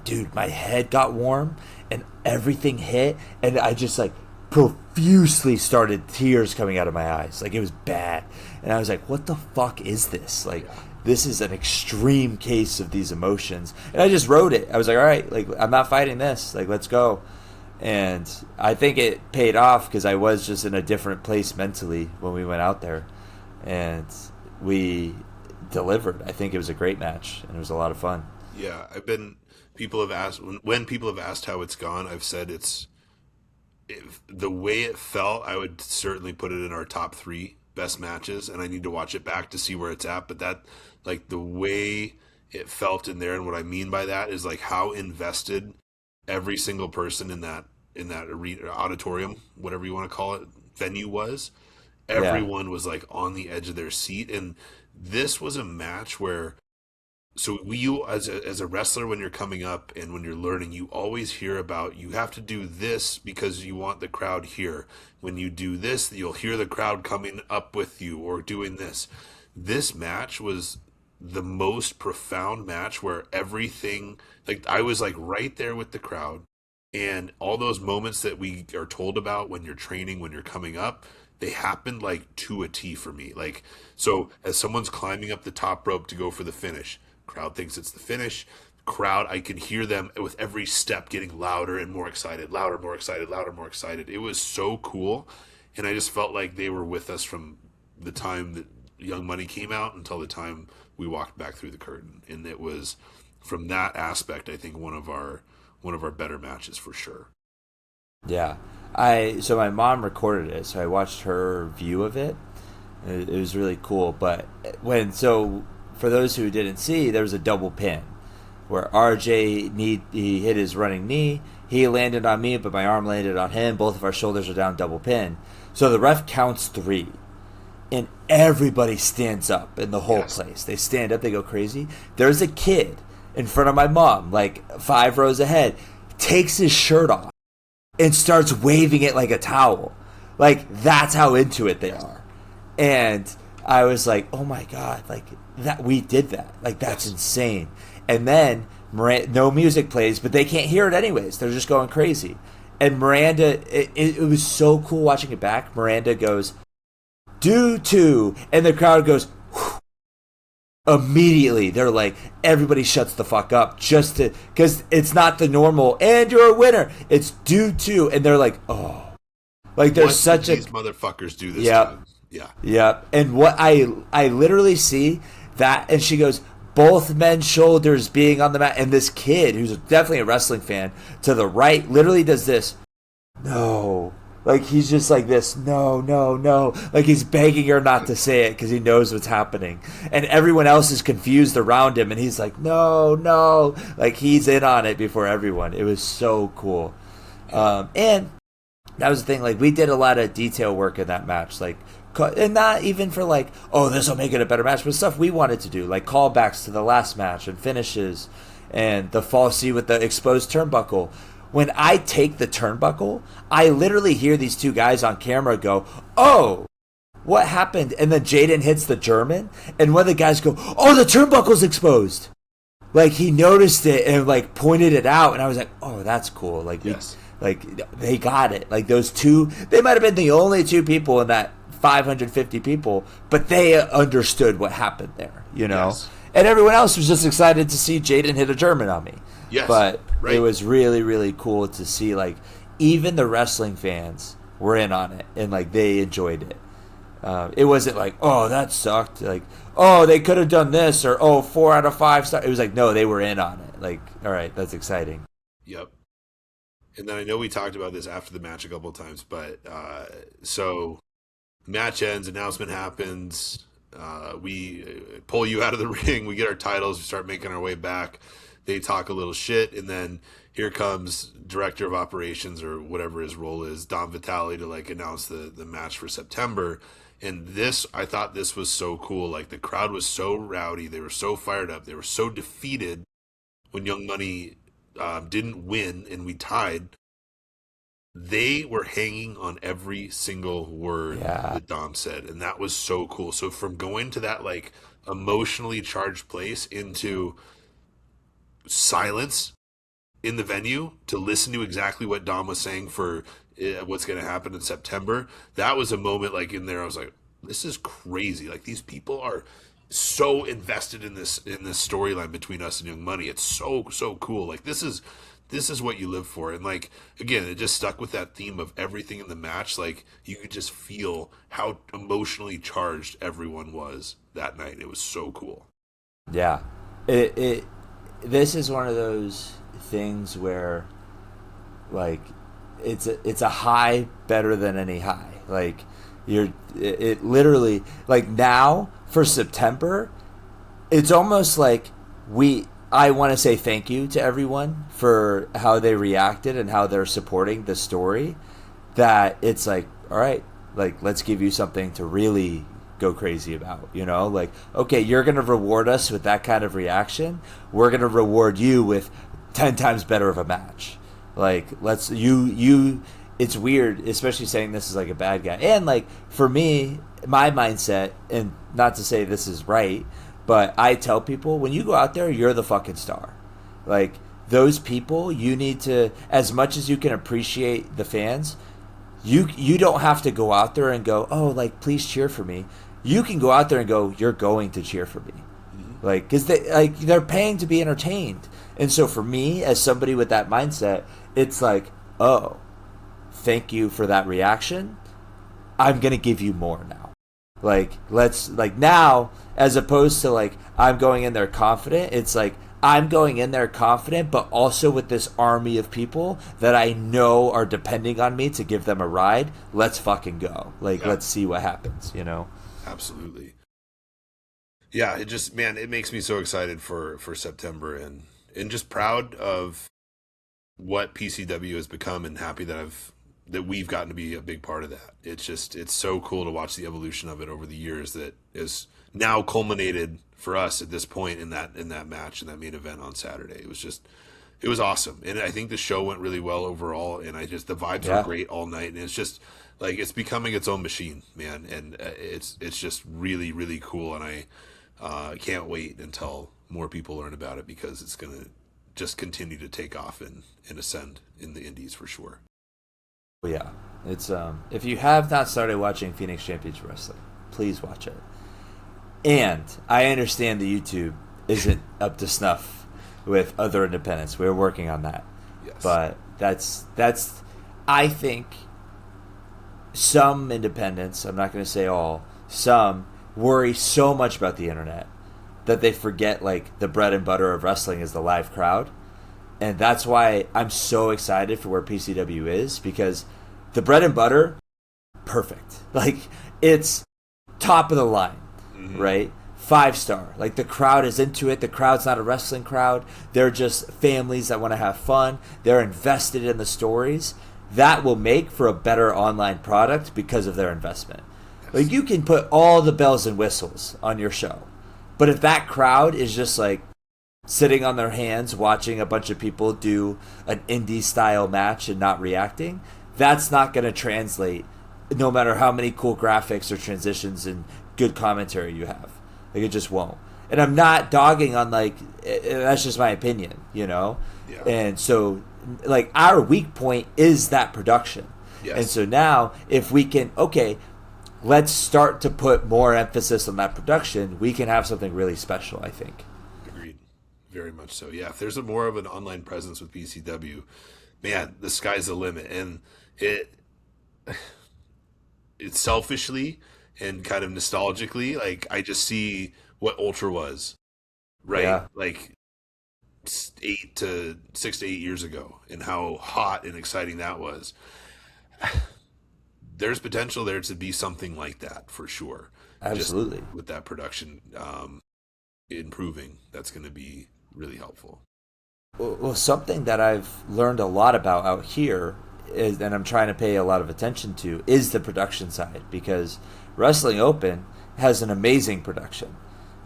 dude, my head got warm and everything hit. And I just, like, profusely started tears coming out of my eyes. Like, it was bad. And I was like, what the fuck is this? Like, this is an extreme case of these emotions. And I just wrote it. I was like, all right, like, I'm not fighting this. Like, let's go. And I think it paid off because I was just in a different place mentally when we went out there. And we delivered. I think it was a great match, and it was a lot of fun. Yeah, people have asked, when people have asked how it's gone, I've said the way it felt, I would certainly put it in our top 3 best matches, and I need to watch it back to see where it's at. But that, like, the way it felt in there, and what I mean by that is like how invested every single person in that arena, auditorium, whatever you want to call it, venue was. Everyone was like on the edge of their seat, and this was a match where, so you as a wrestler, when you're coming up and when you're learning, you always hear about, you have to do this because you want the crowd here. When you do this, you'll hear the crowd coming up with you or doing this. This match was the most profound match where everything, like, I was like right there with the crowd, and all those moments that we are told about when you're training, when you're coming up, they happened like to a T for me. Like, so as someone's climbing up the top rope to go for the finish, crowd thinks it's the finish. crowd, I could hear them with every step getting louder and more excited, louder, more excited, louder, more excited. It was so cool. And I just felt like they were with us from the time that Young Money came out until the time we walked back through the curtain. And it was, from that aspect, I think one of our better matches for sure. Yeah. So my mom recorded it, so I watched her view of it. It was really cool. But for those who didn't see, there was a double pin where he hit his running knee. He landed on me, but my arm landed on him. Both of our shoulders are down, double pin. So the ref counts 3, and everybody stands up in the whole place. They stand up, they go crazy. There's a kid in front of my mom, like 5 rows ahead, takes his shirt off and starts waving it like a towel. Like, that's how into it they are. And I was like, oh my God, like, that we did that. Like, that's insane. And then no music plays, but they can't hear it anyways. They're just going crazy. And Miranda, it was so cool watching it back. Miranda goes, "Due to," and the crowd goes, whew. Immediately. They're like, everybody shuts the fuck up because it's not the normal, and you're a winner. It's due to, and they're like, oh. Like, there's such these motherfuckers do this. Yep. Yeah. Yep. And what I literally see that, and she goes, both men's shoulders being on the mat, and this kid who's definitely a wrestling fan to the right literally does this. No. Like, he's just like this. No, no, no. Like, he's begging her not to say it because he knows what's happening. And everyone else is confused around him, and he's like, no, no. Like, he's in on it before everyone. It was so cool. And that was the thing. Like, we did a lot of detail work in that match. Like, and not even for like, oh, this will make it a better match, but stuff we wanted to do, like callbacks to the last match and finishes and the falsie with the exposed turnbuckle. When I take the turnbuckle, I literally hear these two guys on camera go, oh, what happened? And then Jaden hits the German, and one of the guys go, oh, the turnbuckle's exposed. Like, he noticed it and like pointed it out, and I was like, oh, that's cool. Like, yes. Like, they got it. Like, those two, they might have been the only 2 people in that 550 people, but they understood what happened there, you know? Yes. And everyone else was just excited to see Jaden hit a German on me. Yes. But right. It was really, really cool to see, like, even the wrestling fans were in on it, and, like, they enjoyed it. It wasn't like, oh, that sucked. Like, oh, they could have done this, or, oh, 4 out of 5 stars. It was like, no, they were in on it. Like, all right, that's exciting. Yep. And then I know we talked about this after the match a couple of times, but so match ends, announcement happens, we pull you out of the ring, we get our titles, we start making our way back, they talk a little shit, and then here comes director of operations or whatever his role is, Dom Vitale, to like announce the match for September. And this, I thought this was so cool. Like, the crowd was so rowdy, they were so fired up, they were so defeated when Young Money didn't win and we tied. They were hanging on every single word that Dom said, and that was so cool. So from going to that like emotionally charged place into silence in the venue to listen to exactly what Dom was saying for what's going to happen in September, that was a moment like in there I was like, this is crazy. Like, these people are so invested in this storyline between us and Young Money. It's so cool. Like, this is what you live for. And like, again, it just stuck with that theme of everything in the match. Like, you could just feel how emotionally charged everyone was that night. It was so cool. Yeah. This is one of those things where, like, it's a high better than any high. Like, it literally, like, now for September, it's almost like I want to say thank you to everyone for how they reacted and how they're supporting the story. That it's like, all right, like, let's give you something to really go crazy about, you know? Like, okay, you're going to reward us with that kind of reaction. We're going to reward you with 10 times better of a match. Like, it's weird, especially saying this is like a bad guy. And like, for me, my mindset, and not to say this is right, but I tell people, when you go out there, you're the fucking star. Like, those people, you need to, as much as you can appreciate the fans, you don't have to go out there and go, oh, like, please cheer for me. You can go out there and go, you're going to cheer for me. Like, because they're paying to be entertained. And so for me, as somebody with that mindset, it's like, oh, thank you for that reaction. I'm going to give you more now. Like, let's, like, now, as opposed to, like, I'm going in there confident, it's like, I'm going in there confident, but also with this army of people that I know are depending on me to give them a ride. Let's fucking go. Like, let's see what happens, you know? Absolutely. Yeah, it just, man, it makes me so excited for September and just proud of what PCW has become and happy that we've gotten to be a big part of that. It's so cool to watch the evolution of it over the years that is now culminated for us at this point in that match, in that main event on Saturday. It was awesome. And I think the show went really well overall. And the vibes were great all night. And it's just like, it's becoming its own machine, man. And it's just really, really cool. And I can't wait until more people learn about it, because it's going to just continue to take off and ascend in the indies for sure. Yeah. It's, if you have not started watching Phoenix Championship Wrestling, please watch it. And I understand the YouTube isn't up to snuff with other independents. We're working on that. Yes. But that's I think some independents, I'm not going to say all, some worry so much about the internet that they forget, like, the bread and butter of wrestling is the live crowd. And that's why I'm so excited for where PCW is, because the bread and butter, perfect. Like, it's top of the line. Right? 5-star. Like, the crowd is into it. The crowd's not a wrestling crowd. They're just families that want to have fun. They're invested in the stories. That will make for a better online product because of their investment. Yes. Like, you can put all the bells and whistles on your show, but if that crowd is just like sitting on their hands watching a bunch of people do an indie style match and not reacting, that's not going to translate no matter how many cool graphics or transitions and good commentary you have. Like, it just won't. And I'm not dogging on, like, that's just my opinion, you know? Yeah. And so, like, our weak point is that production. Yes. And so now, if we can, okay, let's start to put more emphasis on that production, we can have something really special, I think. Agreed. Very much so. Yeah, if there's more of an online presence with PCW, man, the sky's the limit. And it's selfishly and kind of nostalgically, like, I just see what Ultra was, right? Yeah. Like 6 to 8 years ago, and how hot and exciting that was. There's potential there to be something like that for sure. Absolutely. Just with that production improving, that's going to be really helpful. Well, something that I've learned a lot about out here is, and I'm trying to pay a lot of attention to, is the production side, because Wrestling Open has an amazing production.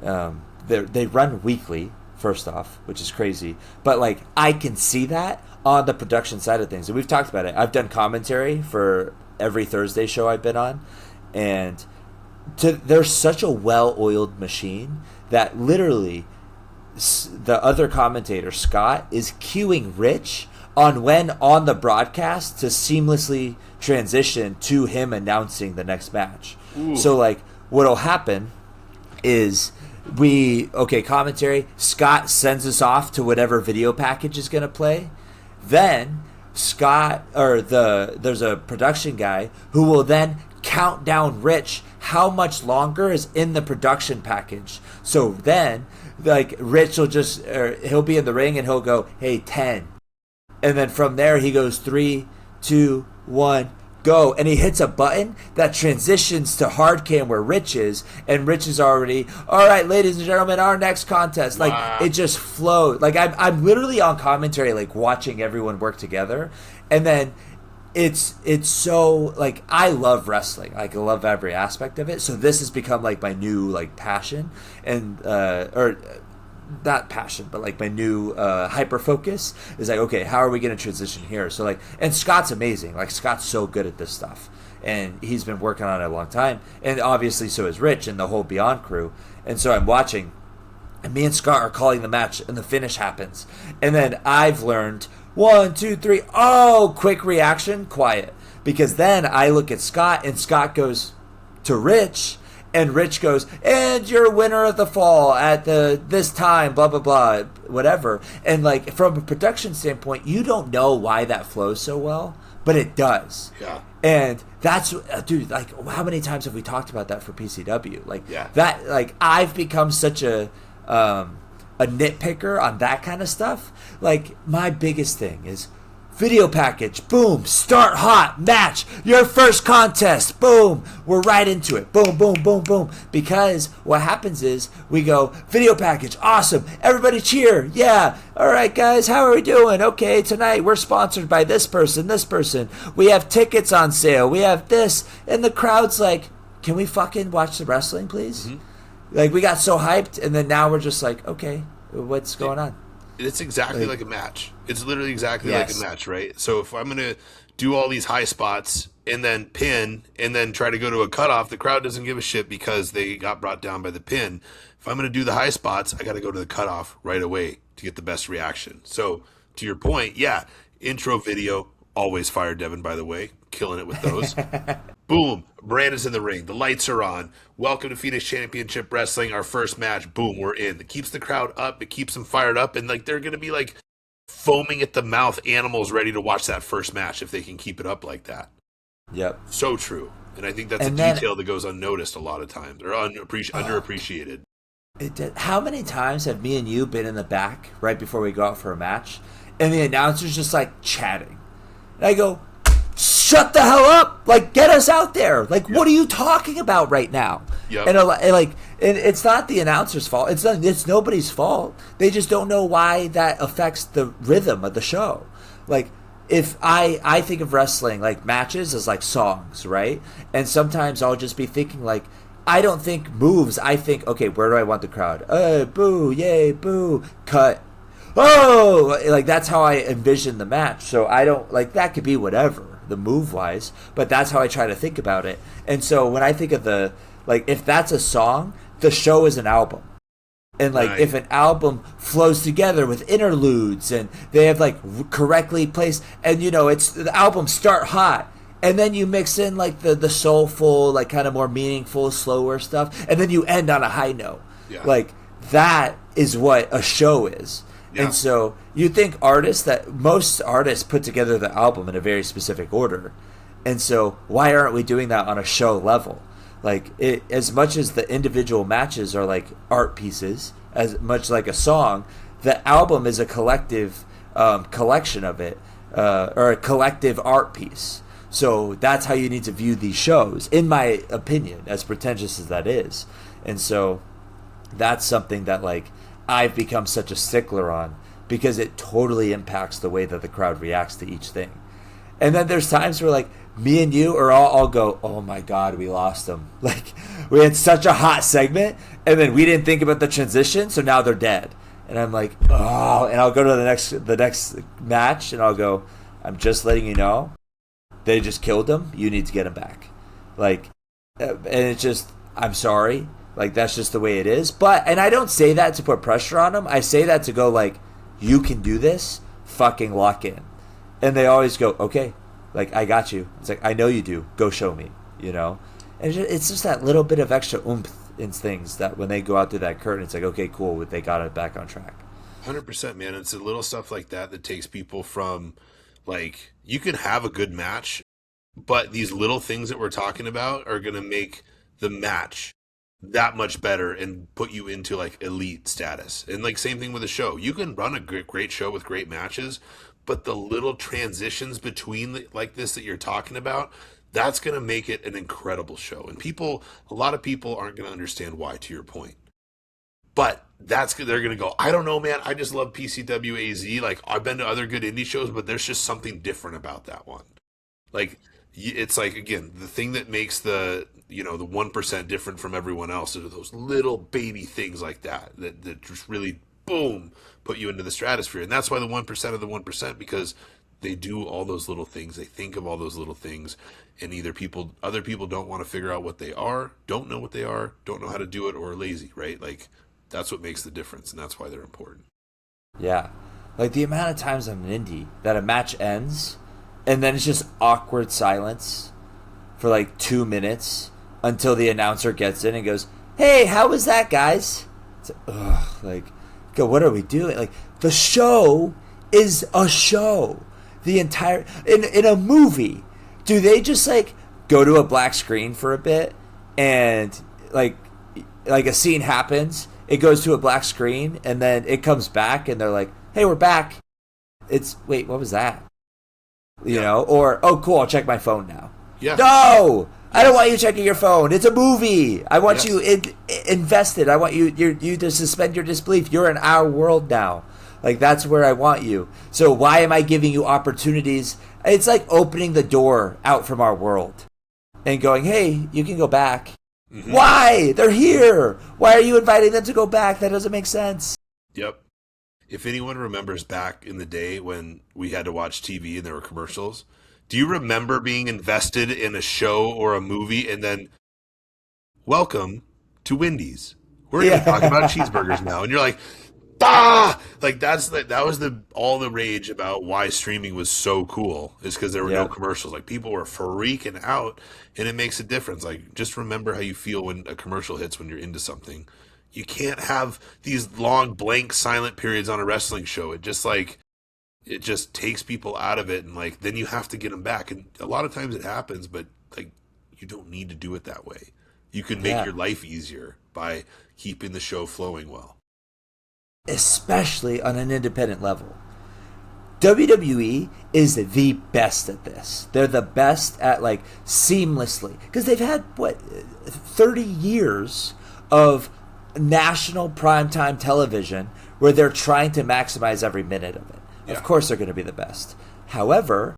They run weekly, first off, which is crazy. But, like, I can see that on the production side of things. And we've talked about it. I've done commentary for every Thursday show I've been on. And there's such a well-oiled machine that literally the other commentator, Scott, is cueing Rich on when on the broadcast to seamlessly transition to him announcing the next match. Ooh. So, like, what'll happen is commentary, Scott sends us off to whatever video package is going to play. Then there's a production guy who will then count down Rich how much longer is in the production package. So then, like, Rich he'll be in the ring and he'll go, hey, 10. And then from there he goes 3, 2, 1, go. And he hits a button that transitions to hard cam where Rich is, and Rich is already, all right, ladies and gentlemen, our next contest. Like, wow. It just flowed. Like, I'm literally on commentary, like, watching everyone work together. And then it's so, like, I love wrestling. Like, I love every aspect of it. So this has become, like, my new, like, passion, and not passion, but, like, my new hyper focus is like, okay, how are we going to transition here? So, like, and Scott's amazing. Like, Scott's so good at this stuff, and he's been working on it a long time, and obviously so is Rich and the whole Beyond crew. And so I'm watching, and me and Scott are calling the match, and the finish happens, and then I've learned 1, 2, 3, oh, quick reaction, quiet, because then I look at Scott, and Scott goes to Rich, and Rich goes, and you're winner of the fall at this time, blah blah blah, whatever. And like from a production standpoint, you don't know why that flows so well, but it does. Yeah. And that's, dude, like, how many times have we talked about that for PCW? Like, Yeah. that, like, I've become such a nitpicker on that kind of stuff. Like, my biggest thing is video package, boom, start hot, match, your first contest, boom, we're right into it, boom, boom, boom, boom. Because what happens is we go, video package, awesome, everybody cheer, yeah, all right, guys, how are we doing? Okay, tonight we're sponsored by this person, we have tickets on sale, we have this, and the crowd's like, can we fucking watch the wrestling, please? Mm-hmm. Like, we got so hyped, and then now we're just like, okay, what's going on? It's exactly like a match. It's literally exactly like a match, right? So if I'm going to do all these high spots and then pin and then try to go to a cutoff, the crowd doesn't give a shit because they got brought down by the pin. If I'm going to do the high spots, I got to go to the cutoff right away to get the best reaction. So to your point, yeah, intro video, always fire Devin, by the way, killing it with those. Boom, Brandon's in the ring. The lights are on. Welcome to Phoenix Championship Wrestling. Our first match. Boom, we're in. It keeps the crowd up. It keeps them fired up. And like they're going to be like foaming at the mouth animals ready to watch that first match if they can keep it up like that. Yep. So true. And I think that's a detail that goes unnoticed a lot of times or underappreciated. How many times have me and you been in the back right before we go out for a match and the announcer's just like chatting? And I go, shut the hell up! Like, get us out there! Like, what are you talking about right now? Yep. And it's not the announcer's fault. It's nobody's fault. They just don't know why that affects the rhythm of the show. Like, if I think of wrestling like matches as like songs, right? And sometimes I'll just be thinking like, I don't think moves. I think, okay, where do I want the crowd? Boo, yay, boo, cut. Oh, like that's how I envision the match. So I don't like that could be whatever the move wise, but that's how I try to think about it. And so when I think of if that's a song, the show is an album. And like if an album flows together with interludes and they have like correctly placed, and it's the album start hot, and then you mix in like the soulful, like kind of more meaningful, slower stuff, and then you end on a high note. Yeah. Like that is what a show is. Yeah. And so you think most artists put together the album in a very specific order. And so why aren't we doing that on a show level? Like as much as the individual matches are like art pieces, as much like a song, the album is a collective collection of it, or a collective art piece. So that's how you need to view these shows, in my opinion, as pretentious as that is. And so that's something that like I've become such a stickler on, because it totally impacts the way that the crowd reacts to each thing. And then there's times where like me and you are all go, oh my God, we lost them. Like we had such a hot segment and then we didn't think about the transition, so now they're dead. And I'm like, oh, and I'll go to the next match and I'll go, I'm just letting you know, they just killed them. You need to get them back. Like, and it's just, I'm sorry. Like, that's just the way it is. And I don't say that to put pressure on them. I say that to go, like, you can do this. Fucking lock in. And they always go, okay. Like, I got you. It's like, I know you do. Go show me, And it's just that little bit of extra oomph in things that when they go out through that curtain, it's like, okay, cool. They got it back on track. 100%, man. It's the little stuff like that takes people from, like, you can have a good match, but these little things that we're talking about are going to make the match that much better and put you into like elite status. And like same thing with a show. You can run a great show with great matches, but the little transitions between like this that you're talking about, that's going to make it an incredible show. And a lot of people aren't going to understand why, to your point. But they're going to go, I don't know, man. I just love PCW AZ. Like I've been to other good indie shows, but there's just something different about that one. Like it's like, again, the thing that makes the 1% different from everyone else are those little baby things like that just really, boom, put you into the stratosphere. And that's why the 1% of the 1%, because they do all those little things. They think of all those little things. And either other people don't want to figure out what they are, don't know what they are, don't know how to do it, or are lazy, right? Like that's what makes the difference. And that's why they're important. Yeah. Like the amount of times on an indie that a match ends and then it's just awkward silence for like 2 minutes until the announcer gets in and goes, "Hey, how was that, guys?" It's like, go, what are we doing? Like, the show is a show. The entire in a movie, do they just like go to a black screen for a bit and like a scene happens, it goes to a black screen and then it comes back and they're like, "Hey, we're back." It's, wait, what was that? You know, or, "Oh, cool, I'll check my phone now." Yeah. No, I don't want you checking your phone. It's a movie. I want you invested. I want you to suspend your disbelief. You're in our world now. Like, that's where I want you. So why am I giving you opportunities? It's like opening the door out from our world and going, "Hey, you can go back." Mm-hmm. Why? They're here. Why are you inviting them to go back? That doesn't make sense. Yep. If anyone remembers back in the day when we had to watch TV and there were commercials, do you remember being invested in a show or a movie and then, "Welcome to Wendy's. We're going to talk about cheeseburgers now." And you're like, "Ah!" Like, that was all the rage about why streaming was so cool, is because there were no commercials. Like, people were freaking out, and it makes a difference. Like, just remember how you feel when a commercial hits when you're into something. You can't have these long blank silent periods on a wrestling show. It just takes people out of it, and like then you have to get them back. And a lot of times it happens, but like you don't need to do it that way. You can make your life easier by keeping the show flowing well. Especially on an independent level. WWE is the best at this. They're the best at like seamlessly, because they've had 30 years of national primetime television where they're trying to maximize every minute of it. Yeah. Of course they're going to be the best. However,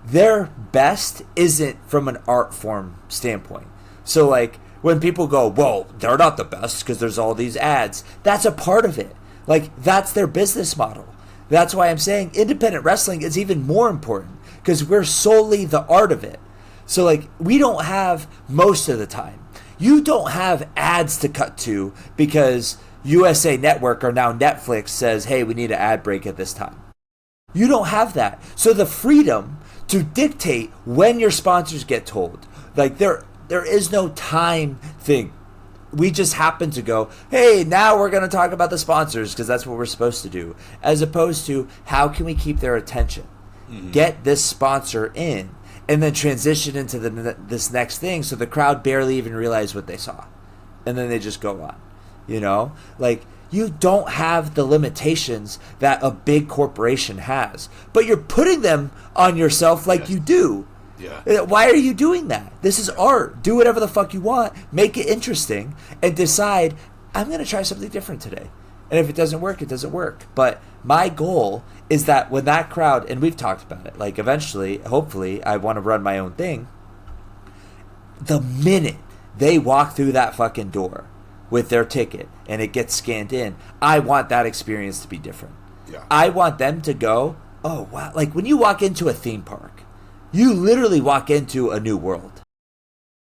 their best isn't from an art form standpoint. So like when people go, "Well, they're not the best because there's all these ads," that's a part of it. Like, that's their business model. That's why I'm saying independent wrestling is even more important, because we're solely the art of it. So like, we don't have, most of the time, you don't have ads to cut to because USA Network or now Netflix says, "Hey, we need an ad break at this time." You don't have that. So the freedom to dictate when your sponsors get told, like there is no time thing. We just happen to go, "Hey, now we're going to talk about the sponsors because that's what we're supposed to do," as opposed to how can we keep their attention, get this sponsor in, and then transition into this next thing so the crowd barely even realize what they saw, and then they just go on. You know, like, you don't have the limitations that a big corporation has, but you're putting them on yourself like you do. Yeah. Why are you doing that? This is art. Do whatever the fuck you want. Make it interesting and decide, "I'm going to try something different today." And if it doesn't work, it doesn't work. But my goal is that when that crowd, and we've talked about it, like eventually, hopefully, I want to run my own thing. The minute they walk through that fucking door with their ticket and it gets scanned in, I want that experience to be different. Yeah. I want them to go, "Oh, wow." Like when you walk into a theme park, you literally walk into a new world.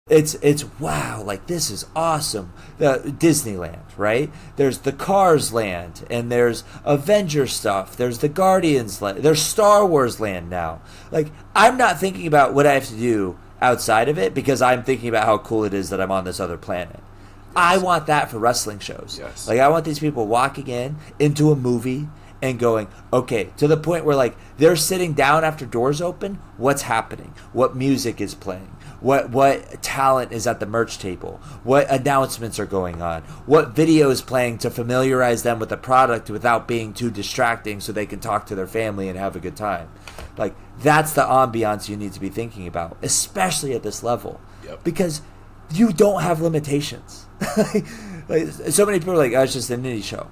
It's wow, like this is awesome. Disneyland, right? There's the Cars land, and there's Avenger stuff. There's the Guardians land. There's Star Wars land now. Like, I'm not thinking about what I have to do outside of it because I'm thinking about how cool it is that I'm on this other planet. Yes. I want that for wrestling shows. Yes. Like, I want these people walking into a movie and going, okay, to the point where like they're sitting down after doors open, what's happening? What music is playing? What talent is at the merch table? What announcements are going on? What video is playing to familiarize them with the product without being too distracting so they can talk to their family and have a good time? Like, that's the ambiance you need to be thinking about, especially at this level. Yep. Because you don't have limitations. Like, so many people are like, "Oh, it's just an indie show."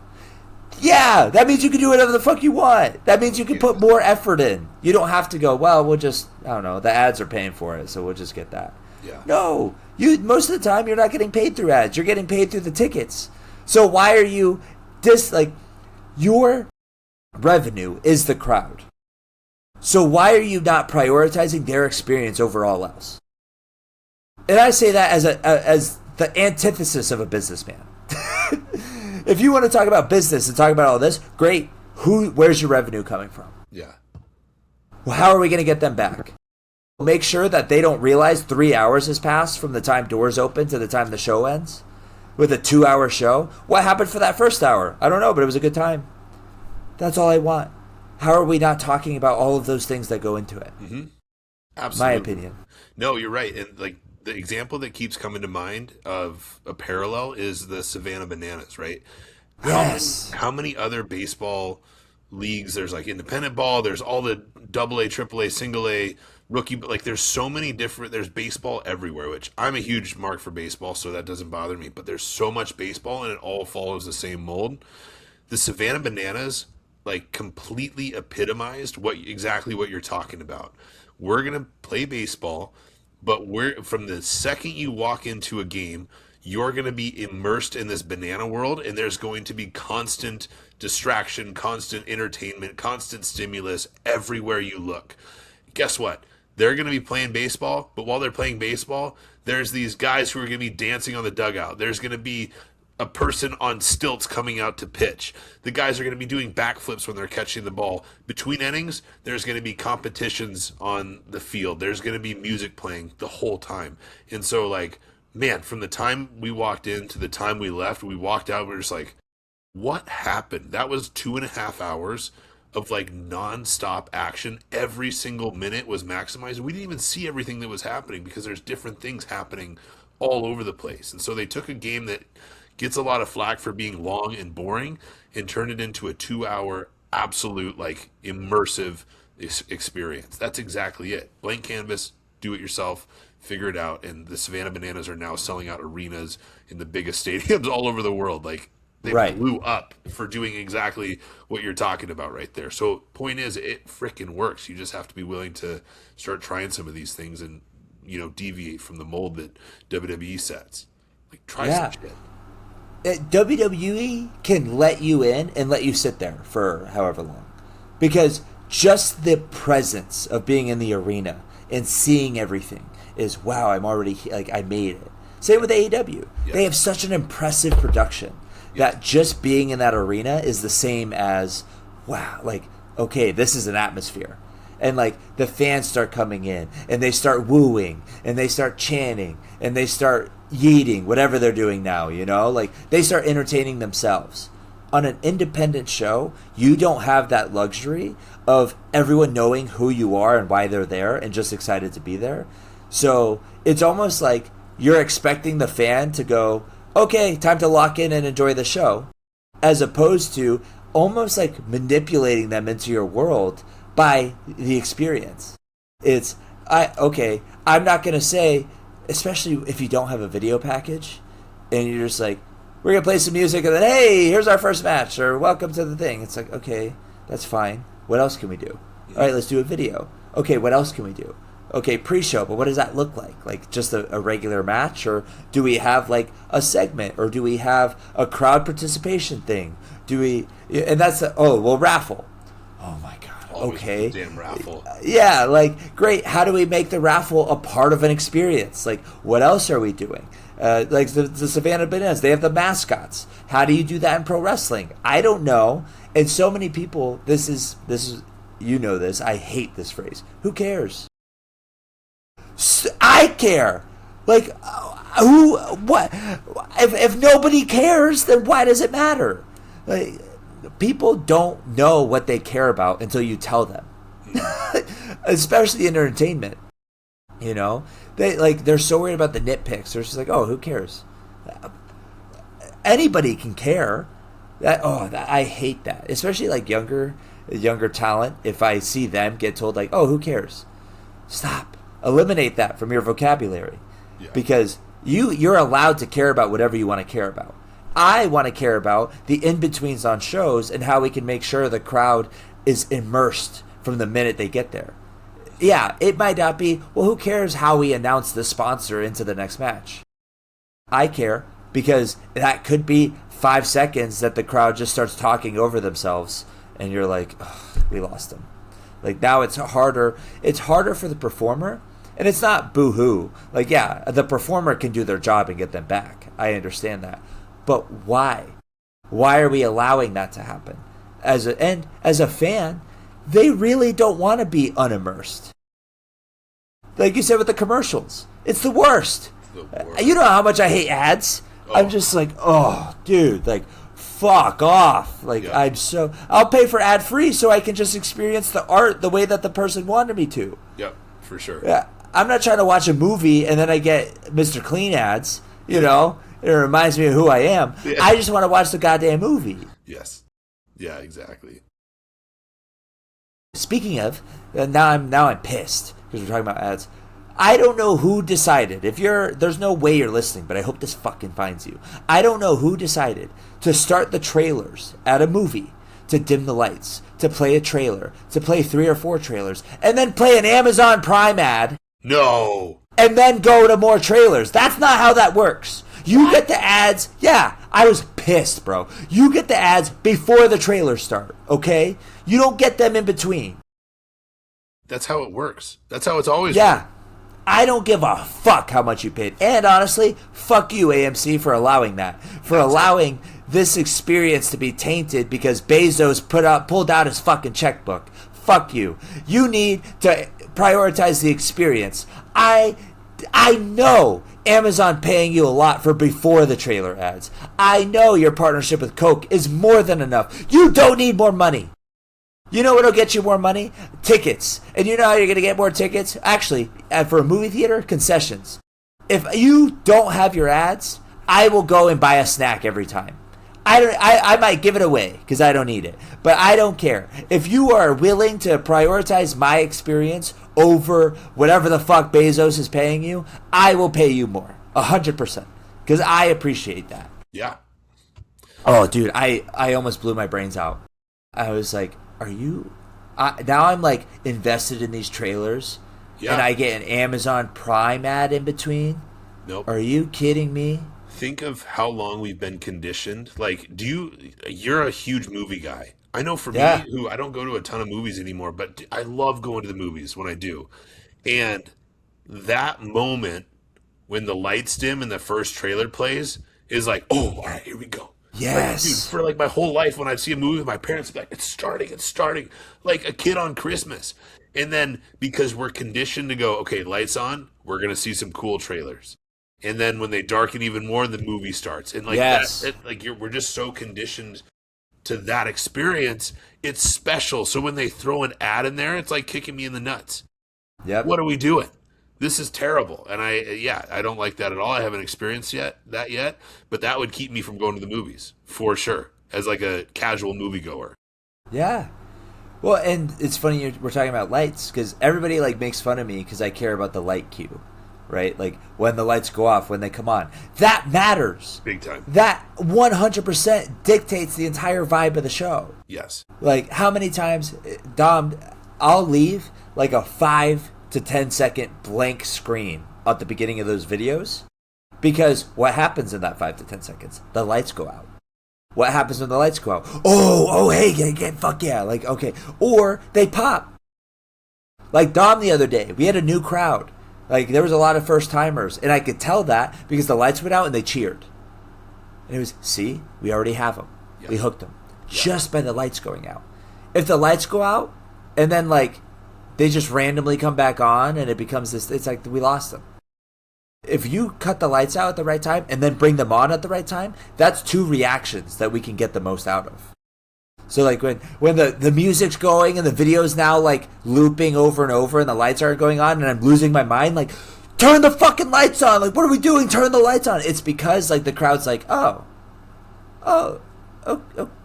Yeah, that means you can do whatever the fuck you want. That means you can put more effort in. You don't have to go, "Well, we'll just, I don't know, the ads are paying for it, so we'll just get that." Yeah. No, most of the time you're not getting paid through ads. You're getting paid through the tickets. So why are you your revenue is the crowd. So why are you not prioritizing their experience over all else? And I say that as the antithesis of a businessman. If you want to talk about business and talk about all this, great. Where's your revenue coming from? Yeah. Well, how are we going to get them back? make sure that they don't realize 3 hours has passed from the time doors open to the time the show ends with a 2-hour show. What happened for that first hour? I don't know, but it was a good time. That's all I want. How are we not talking about all of those things that go into it? Mm-hmm. Absolutely. My opinion. No, you're right. And like the example that keeps coming to mind of a parallel is the Savannah Bananas, right? Yes. How many other baseball leagues? There's like independent ball. There's all the AA, AAA, single A, rookie. Like there's so many different. There's baseball everywhere. Which I'm a huge mark for baseball, so that doesn't bother me. But there's so much baseball, and it all follows the same mold. The Savannah Bananas like completely epitomized exactly what you're talking about. We're gonna play baseball, but from the second you walk into a game, you're going to be immersed in this banana world, and there's going to be constant distraction, constant entertainment, constant stimulus everywhere you look. Guess what? They're going to be playing baseball, but while they're playing baseball, there's these guys who are going to be dancing on the dugout. There's going to be a person on stilts coming out to pitch. The guys are going to be doing backflips when they're catching the ball. Between innings, there's going to be competitions on the field. There's going to be music playing the whole time. And so, like, man, from the time we walked in to the time we left, we walked out, we were just like, what happened? That was 2.5 hours of, like, nonstop action. Every single minute was maximized. We didn't even see everything that was happening because there's different things happening all over the place. And so they took a game that gets a lot of flack for being long and boring and turned it into a 2-hour absolute like immersive experience. That's exactly it. Blank canvas, do it yourself, figure it out. And the Savannah Bananas are now selling out arenas in the biggest stadiums all over the world. Like they blew up for doing exactly what you're talking about right there. So point is, it freaking works. You just have to be willing to start trying some of these things and, you know, deviate from the mold that WWE sets. Like try some shit. WWE can let you in and let you sit there for however long. Because just the presence of being in the arena and seeing everything is, wow, I'm already, like, I made it. Same with AEW. Yeah. They have such an impressive production that just being in that arena is the same as, wow, like, okay, this is an atmosphere. And, like, the fans start coming in, and they start wooing, and they start chanting, and they start yeeting, whatever they're doing now, you know? Like, they start entertaining themselves. On an independent show, you don't have that luxury of everyone knowing who you are and why they're there and just excited to be there. So it's almost like you're expecting the fan to go, okay, time to lock in and enjoy the show, as opposed to almost like manipulating them into your world by the experience. It's, I'm not going to say, especially if you don't have a video package and you're just like, we're going to play some music and then, hey, here's our first match or welcome to the thing. It's like, okay, that's fine. What else can we do? All right, let's do a video. Okay, what else can we do? Okay, pre-show, but what does that look like? Like just a regular match? Or do we have like a segment? Or do we have a crowd participation thing? And that's, raffle. Oh my God. Okay. Damn raffle. Yeah, like, great. How do we make the raffle a part of an experience? Like, what else are we doing? Like the Savannah Bananas, they have the mascots. How do you do that in pro wrestling? I don't know. And so many people, this is you know this. I hate this phrase. Who cares? I care. Like, who? What? If nobody cares, then why does it matter? Like, people don't know what they care about until you tell them. Especially in entertainment. You know? They're so worried about the nitpicks. They're just like, oh, who cares? Anybody can care. I hate that. Especially like younger talent. If I see them get told like, oh, who cares? Stop. Eliminate that from your vocabulary. Yeah. Because you're allowed to care about whatever you want to care about. I want to care about the in-betweens on shows and how we can make sure the crowd is immersed from the minute they get there. Yeah, it might not be, well, who cares how we announce the sponsor into the next match? I care because that could be 5 seconds that the crowd just starts talking over themselves and you're like, oh, we lost them. Like now it's harder. It's harder for the performer. And it's not boo-hoo. Like, yeah, the performer can do their job and get them back. I understand that. But why? Why are we allowing that to happen? As a fan, they really don't want to be unimmersed. Like you said with the commercials. It's the worst. The worst. You know how much I hate ads? Oh. I'm just like, oh, dude, like, fuck off. Like, yeah. I'll pay for ad free so I can just experience the art the way that the person wanted me to. Yep, for sure. Yeah. I'm not trying to watch a movie and then I get Mr. Clean ads, you know? It reminds me of who I am. Yeah. I just want to watch the goddamn movie. Yes. Yeah, exactly. Speaking of, now I'm pissed because we're talking about ads. I don't know who decided. There's no way you're listening, but I hope this fucking finds you. I don't know who decided to start the trailers at a movie, to dim the lights, to play a trailer, to play 3 or 4 trailers, and then play an Amazon Prime ad. No. And then go to more trailers. That's not how that works. You get the ads. Yeah, I was pissed, bro. You get the ads before the trailers start, okay? You don't get them in between. That's how it works. That's how it's always worked. I don't give a fuck how much you paid. And honestly, fuck you, AMC, for allowing that. For allowing this experience to be tainted because Bezos pulled out his fucking checkbook. Fuck you. You need to prioritize the experience. I know Amazon paying you a lot for before the trailer ads. I know your partnership with Coke is more than enough. You don't need more money. You know what'll get you more money? Tickets. And you know how you're going to get more tickets? Actually, for a movie theater, concessions. If you don't have your ads, I will go and buy a snack every time. I might give it away because I don't need it. But I don't care. If you are willing to prioritize my experience over whatever the fuck Bezos is paying you, I will pay you more. 100%. Because I appreciate that. Yeah. Oh, dude, I almost blew my brains out. I was like, are you... now I'm like invested in these trailers, and I get an Amazon Prime ad in between. Nope. Are you kidding me? Think of how long we've been conditioned. Like, you're a huge movie guy. I know for me, who I don't go to a ton of movies anymore, but I love going to the movies when I do. And that moment when the lights dim and the first trailer plays is like, oh, all right, here we go. Yes. Like, dude, for like my whole life, when I'd see a movie with my parents, I'd be like, it's starting. Like a kid on Christmas. And then because we're conditioned to go, okay, lights on, we're going to see some cool trailers. And then when they darken even more, the movie starts. And like we're just so conditioned to that experience. It's special. So when they throw an ad in there, it's like kicking me in the nuts. Yep. What are we doing? This is terrible. And I don't like that at all. I haven't experienced that yet, but that would keep me from going to the movies for sure as like a casual moviegoer. Yeah. Well, and it's funny we're talking about lights because everybody like makes fun of me because I care about the light cue, right? Like when the lights go off, when they come on, that matters. Big time. That 100% dictates the entire vibe of the show. Yes. Like how many times, Dom, I'll leave like a 5 to 10 second blank screen at the beginning of those videos because what happens in that 5 to 10 seconds? The lights go out. What happens when the lights go out? Oh, hey, fuck yeah. Like, okay. Or they pop. Like Dom the other day, we had a new crowd. Like, there was a lot of first timers. And I could tell that because the lights went out and they cheered. And it was, see, we already have them. Yeah. We hooked them. Yeah. Just by the lights going out. If the lights go out and then, like, they just randomly come back on and it becomes this, it's like we lost them. If you cut the lights out at the right time and then bring them on at the right time, that's 2 reactions that we can get the most out of. So like when the music's going and the video's now like looping over and over and the lights aren't going on and I'm losing my mind, like, turn the fucking lights on. Like, what are we doing? Turn the lights on. It's because like the crowd's like, oh,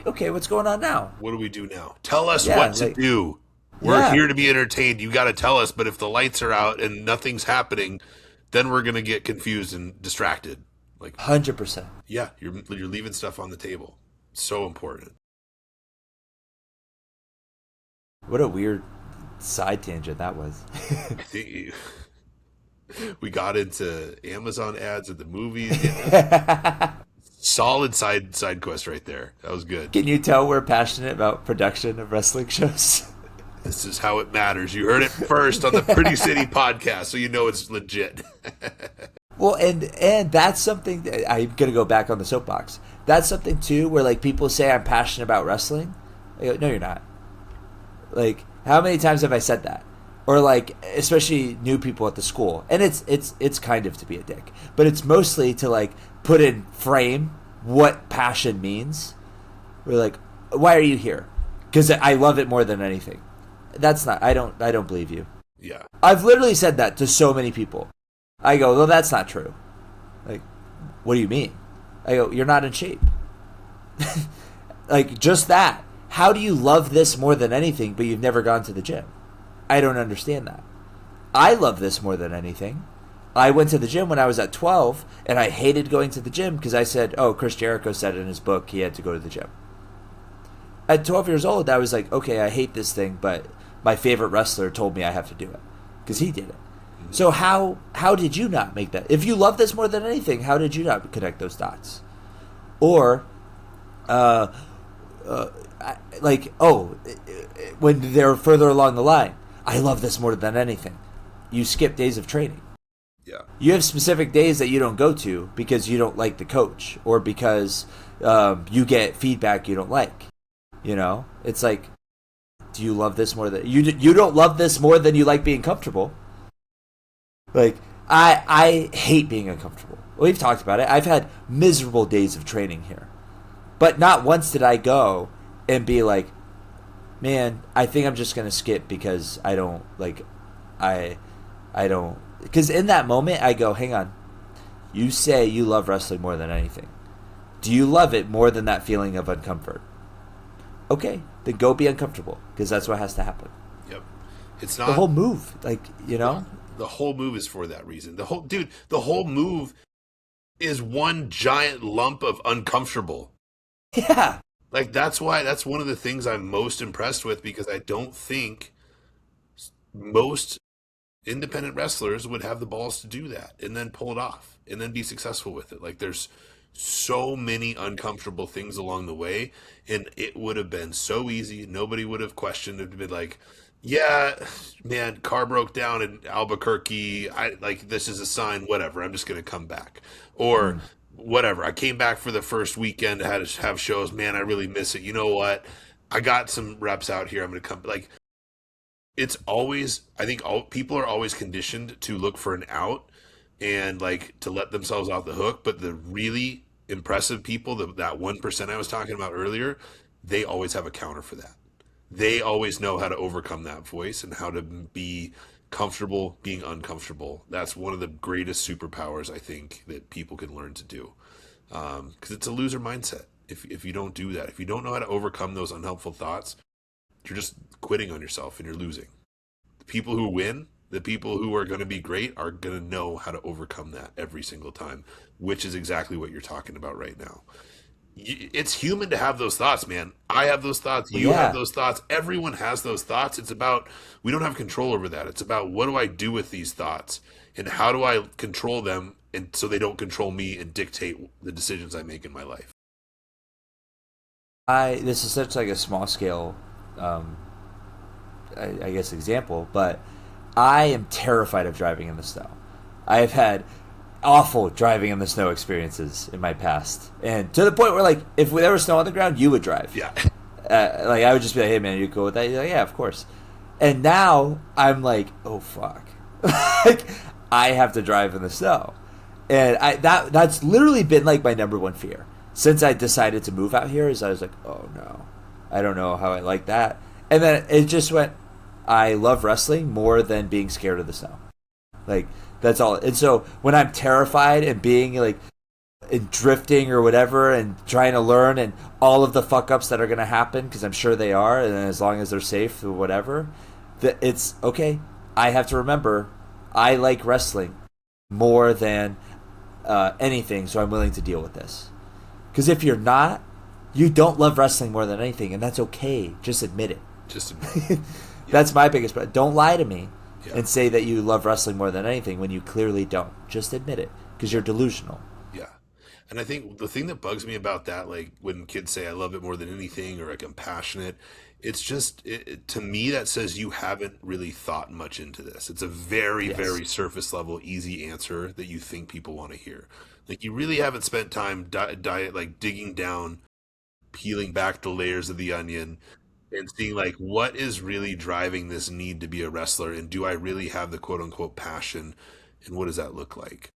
okay, what's going on now? What do we do now? Tell us what to do. We're here to be entertained. You got to tell us. But if the lights are out and nothing's happening, then we're going to get confused and distracted. Like 100%. Yeah, you're leaving stuff on the table. So important. What a weird side tangent that was. We got into Amazon ads at the movies. Solid side quest right there. That was good. Can you tell we're passionate about production of wrestling shows? This is how it matters. You heard it first on the Pretty City podcast, so you know it's legit. Well, and that's something that I'm going to go back on the soapbox. That's something, too, where, like, people say I'm passionate about wrestling. I go, no, you're not. Like, how many times have I said that? or like especially new people at the school, and it's kind of to be a dick, but it's mostly to like put in frame what passion means. We're like, why are you here? Because I love it more than anything. That's not. I don't believe you. Yeah. I've literally said that to so many people. I go, well, that's not true. Like, what do you mean? I go, you're not in shape. Like, just that. How do you love this more than anything, but you've never gone to the gym? I don't understand that. I love this more than anything. I went to the gym when I was at 12, and I hated going to the gym because I said, oh, Chris Jericho said in his book he had to go to the gym. At 12 years old, I was like, okay, I hate this thing, but my favorite wrestler told me I have to do it because he did it. So how did you not make that? If you love this more than anything, how did you not connect those dots? Or, when they're further along the line, I love this more than anything. You skip days of training. Yeah. You have specific days that you don't go to because you don't like the coach or because you get feedback you don't like. You know, it's like, do you love this more than you don't love this more than you like being comfortable? Like, I hate being uncomfortable. We've talked about it. I've had miserable days of training here. But not once did I go and be like, man, I think I'm just going to skip because I don't, like, I don't. Because in that moment, I go, hang on. You say you love wrestling more than anything. Do you love it more than that feeling of uncomfort? Okay, then go be uncomfortable because that's what has to happen. Yep. It's not the whole move, like, you know? The whole move is for that reason. The whole move is one giant lump of uncomfortable. Yeah. Like, that's one of the things I'm most impressed with, because I don't think most independent wrestlers would have the balls to do that and then pull it off and then be successful with it. Like, there's so many uncomfortable things along the way, and it would have been so easy. Nobody would have questioned it. Been like, yeah, man, car broke down in Albuquerque. This is a sign, whatever. I'm just going to come back. Or whatever. I came back for the first weekend, had to have shows. Man, I really miss it. You know what? I got some reps out here. I'm going to come. Like, it's always, I think people are always conditioned to look for an out and like to let themselves off the hook. But the really impressive people, that 1% I was talking about earlier, they always have a counter for that. They always know how to overcome that voice and how to be comfortable being uncomfortable. That's one of the greatest superpowers I think that people can learn to do. Because it's a loser mindset. If you don't do that, if you don't know how to overcome those unhelpful thoughts, you're just quitting on yourself and you're losing. The people who win, the people who are going to be great, are going to know how to overcome that every single time, which is exactly what you're talking about right now. It's human to have those thoughts, man. I have those thoughts. You have those thoughts. Everyone has those thoughts. It's about, we don't have control over that. It's about, what do I do with these thoughts and how do I control them, and so they don't control me and dictate the decisions I make in my life. This is such like a small scale, I guess, example, but I am terrified of driving in the snow. I have had awful driving in the snow experiences in my past, and to the point where, like, if there was snow on the ground, you would drive. Yeah. Like, I would just be like, hey man, you go with that? You're like, yeah, of course. And now I'm like, oh fuck. Like, I have to drive in the snow. And that's literally been like my number one fear since I decided to move out here. Is I was like, oh no, I don't know how I like that. And then it just went, I love wrestling more than being scared of the snow. Like, that's all. And so when I'm terrified and being like and drifting or whatever and trying to learn and all of the fuck ups that are going to happen, because I'm sure they are, and as long as they're safe or whatever, that it's okay. I have to remember I like wrestling more than anything, so I'm willing to deal with this. Because if you're not, you don't love wrestling more than anything, and that's okay. Just admit it. Just admit it. That's my biggest problem. Don't lie to me and say that you love wrestling more than anything when you clearly don't. Just admit it, because you're delusional. Yeah. And I think the thing that bugs me about that, like when kids say I love it more than anything, or like I'm passionate, it's just, to me, that says you haven't really thought much into this. It's a very, very surface level, easy answer that you think people want to hear. Like, you really haven't spent time like digging down, peeling back the layers of the onion, and seeing like what is really driving this need to be a wrestler, and do I really have the quote unquote passion, and what does that look like?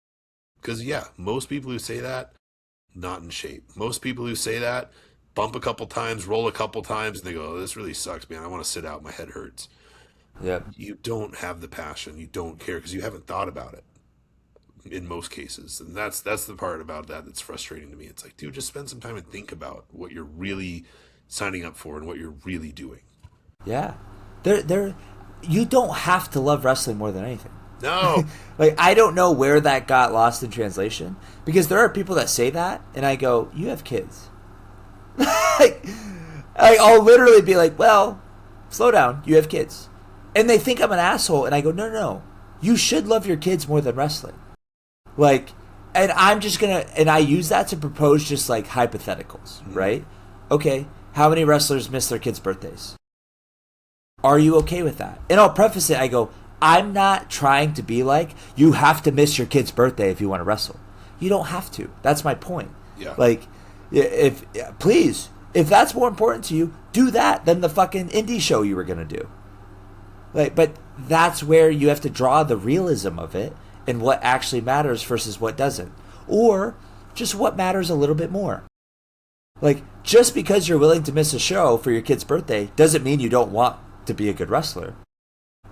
Because yeah, most people who say that, not in shape. Most people who say that bump a couple times, roll a couple times, and they go, oh, this really sucks, man. I want to sit out. My head hurts. Yep. You don't have the passion. You don't care because you haven't thought about it in most cases. And that's the part about that that's frustrating to me. It's like, dude, just spend some time and think about what you're really signing up for and what you're really doing. Yeah. There you don't have to love wrestling more than anything. No. Like, I don't know where that got lost in translation, because there are people that say that and I go, you have kids. like, I'll literally be like, well, slow down, you have kids. And they think I'm an asshole, and I go, no, no, no. You should love your kids more than wrestling. Like, and I'm just gonna, and I use that to propose just like hypotheticals, right? Okay, how many wrestlers miss their kids' birthdays? Are you okay with that? And I'll preface it, I go, I'm not trying to be like, you have to miss your kid's birthday if you want to wrestle. You don't have to. That's my point. Yeah. Like, if please, if that's more important to you, do that than the fucking indie show you were gonna do. Like, but that's where you have to draw the realism of it and what actually matters versus what doesn't, or just what matters a little bit more. Like, just because you're willing to miss a show for your kid's birthday doesn't mean you don't want to be a good wrestler.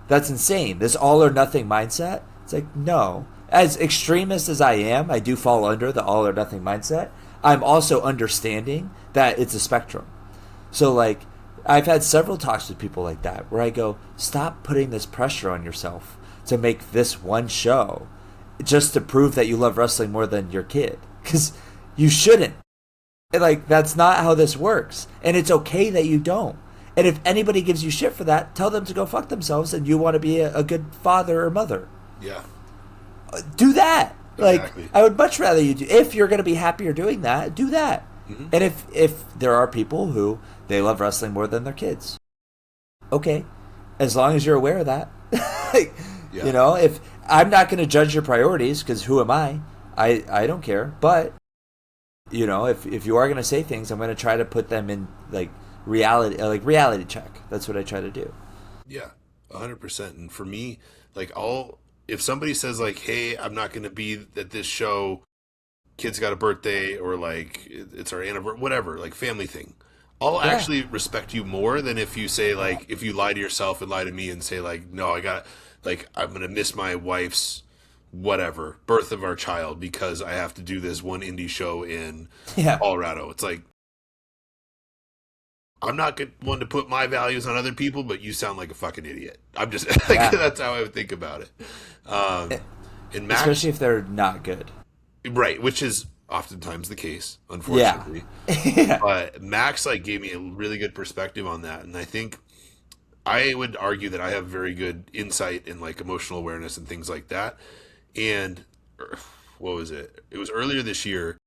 That's insane. This all or nothing mindset. It's like, no. As extremist as I am, I do fall under the all or nothing mindset. I'm also understanding that it's a spectrum. So, like, I've had several talks with people like that where I go, stop putting this pressure on yourself to make this one show just to prove that you love wrestling more than your kid. Because you shouldn't. And, like, that's not how this works. And it's okay that you don't. And if anybody gives you shit for that, tell them to go fuck themselves, and you want to be a good father or mother. Yeah. Do that. Exactly. Like, I would much rather you do, if you're going to be happier doing that, do that. Mm-hmm. And if there are people who they love wrestling more than their kids, okay, as long as you're aware of that. Like, yeah. You know, if I'm not going to judge your priorities, because who am I? I don't care. But, you know, if you are going to say things, I'm going to try to put them in reality check. That's what I try to do. Yeah, 100%. And for me, like, if somebody says like, hey, I'm not going to be at this show, kid's got a birthday, or like it's our anniversary, whatever, like family thing, I'll actually respect you more than if you say like, if you lie to yourself and lie to me and say like, no, I'm going to miss my wife's whatever birth of our child because I have to do this one indie show in Colorado. It's like, I'm not one to put my values on other people, but you sound like a fucking idiot. I'm just like, that's how I would think about it. And Max, especially if they're not good, right? Which is oftentimes the case, unfortunately. Yeah. But Max like gave me a really good perspective on that, and I think I would argue that I have very good insight in like emotional awareness and things like that. And what was it? It was earlier this year.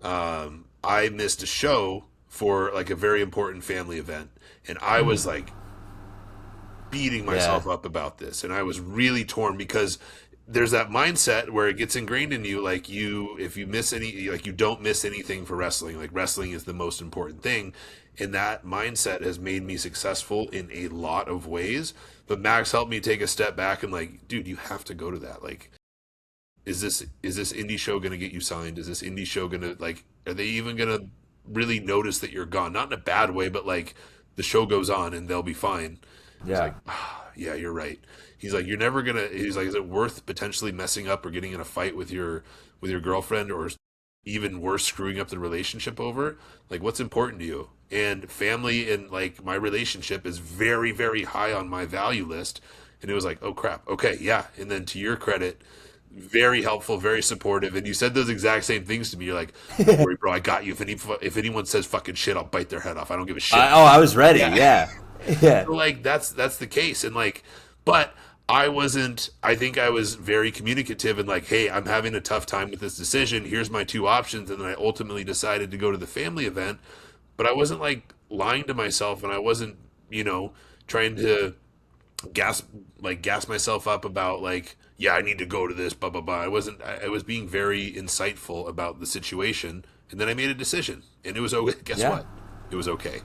I missed a show for like a very important family event, and I was like beating myself up about this, and I was really torn because there's that mindset where it gets ingrained in you, like if you miss any, like you don't miss anything for wrestling, like wrestling is the most important thing, and that mindset has made me successful in a lot of ways. But Max helped me take a step back and like, dude, you have to go to that. Like, is this indie show gonna get you signed? Is this indie show gonna, like, are they even gonna really notice that you're gone? Not in a bad way, but like the show goes on and they'll be fine. Yeah. Like, yeah, you're right. He's like, you're never gonna. He's like, is it worth potentially messing up or getting in a fight with your girlfriend, or even worse, screwing up the relationship over? Like, what's important to you? And family and like my relationship is very, very high on my value list. And it was like, oh crap, okay, yeah. And then to your credit, very helpful, very supportive, and you said those exact same things to me. You're like, don't worry, bro, I got you. If anyone says fucking shit, I'll bite their head off. I don't give a shit. I was ready. Yeah. So like that's the case, and like, but I wasn't. I think I was very communicative and like, hey, I'm having a tough time with this decision. Here's my two options, and then I ultimately decided to go to the family event. But I wasn't like lying to myself, and I wasn't, trying to gas myself up about like, yeah, I need to go to this, blah, blah, blah. I was being very insightful about the situation, and then I made a decision, and it was okay. Guess what? It was okay.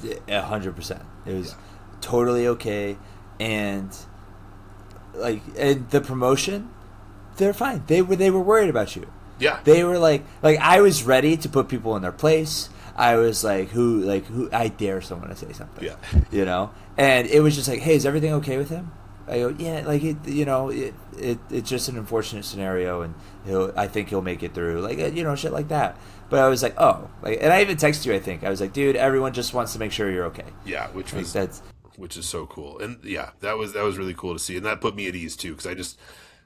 100%. It was Yeah. totally okay, and and the promotion, they're fine. They were worried about you. Yeah. They were like I was ready to put people in their place. I was who I dare someone to say something, Yeah. and it was just like, hey, is everything okay with him? I go, yeah, it's just an unfortunate scenario, and I think he'll make it through, shit like that. But I was like, oh, and I even texted you. I think I was like, dude, everyone just wants to make sure you're okay. Yeah, which is so cool. And yeah, that was really cool to see, and that put me at ease too, because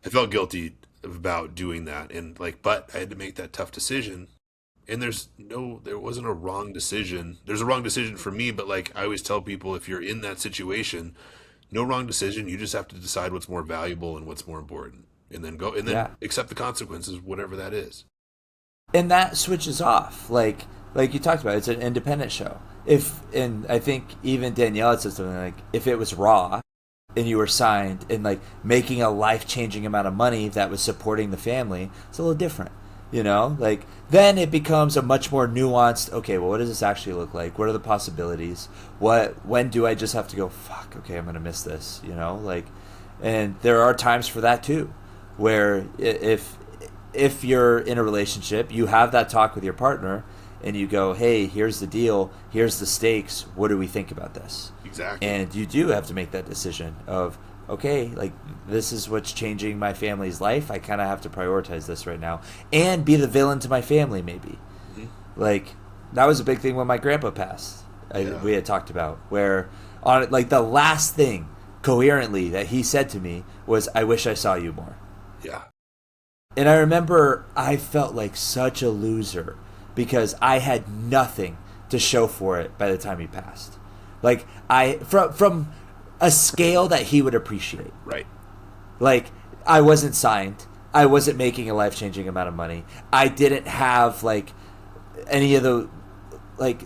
I felt guilty about doing that, and but I had to make that tough decision. And there wasn't a wrong decision. There's a wrong decision for me, but I always tell people, if you're in that situation, no wrong decision. You just have to decide what's more valuable and what's more important, and then go and then Yeah. accept the consequences, whatever that is. And that switches off, like you talked about. It's an independent show. And I think even Danielle had said something like, if it was Raw, and you were signed and making a life changing amount of money that was supporting the family, it's a little different. Then it becomes a much more nuanced, okay, well, what does this actually look like? What are the possibilities? When do I just have to go, fuck, okay, I'm going to miss this, and there are times for that too, where if you're in a relationship, you have that talk with your partner and you go, hey, here's the deal, here's the stakes, what do we think about this? Exactly. And you do have to make that decision of, okay, this is what's changing my family's life. I kind of have to prioritize this right now and be the villain to my family, maybe. Mm-hmm. That was a big thing when my grandpa passed. We had talked about, where on the last thing coherently that he said to me was, I wish I saw you more. Yeah. And I remember I felt like such a loser because I had nothing to show for it by the time he passed. From a scale that he would appreciate. Right. I wasn't signed. I wasn't making a life-changing amount of money. I didn't have any of the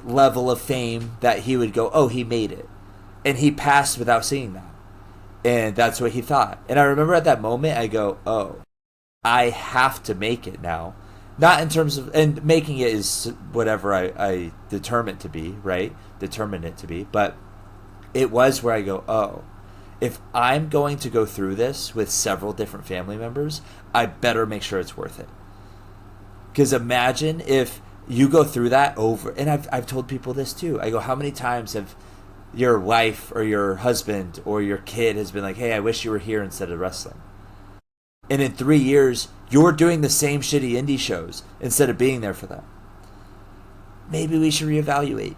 level of fame that he would go, oh, he made it. And he passed without seeing that. And that's what he thought. And I remember at that moment I go, oh, I have to make it now. Not in terms of, and making it is whatever I determine it to be, right? Determine it to be. But it was where I go, oh, if I'm going to go through this with several different family members, I better make sure it's worth it. Because imagine if you go through that over, and I've told people this too. I go, how many times have your wife or your husband or your kid has been like, hey, I wish you were here instead of wrestling. And in 3 years, you're doing the same shitty indie shows instead of being there for them. Maybe we should reevaluate.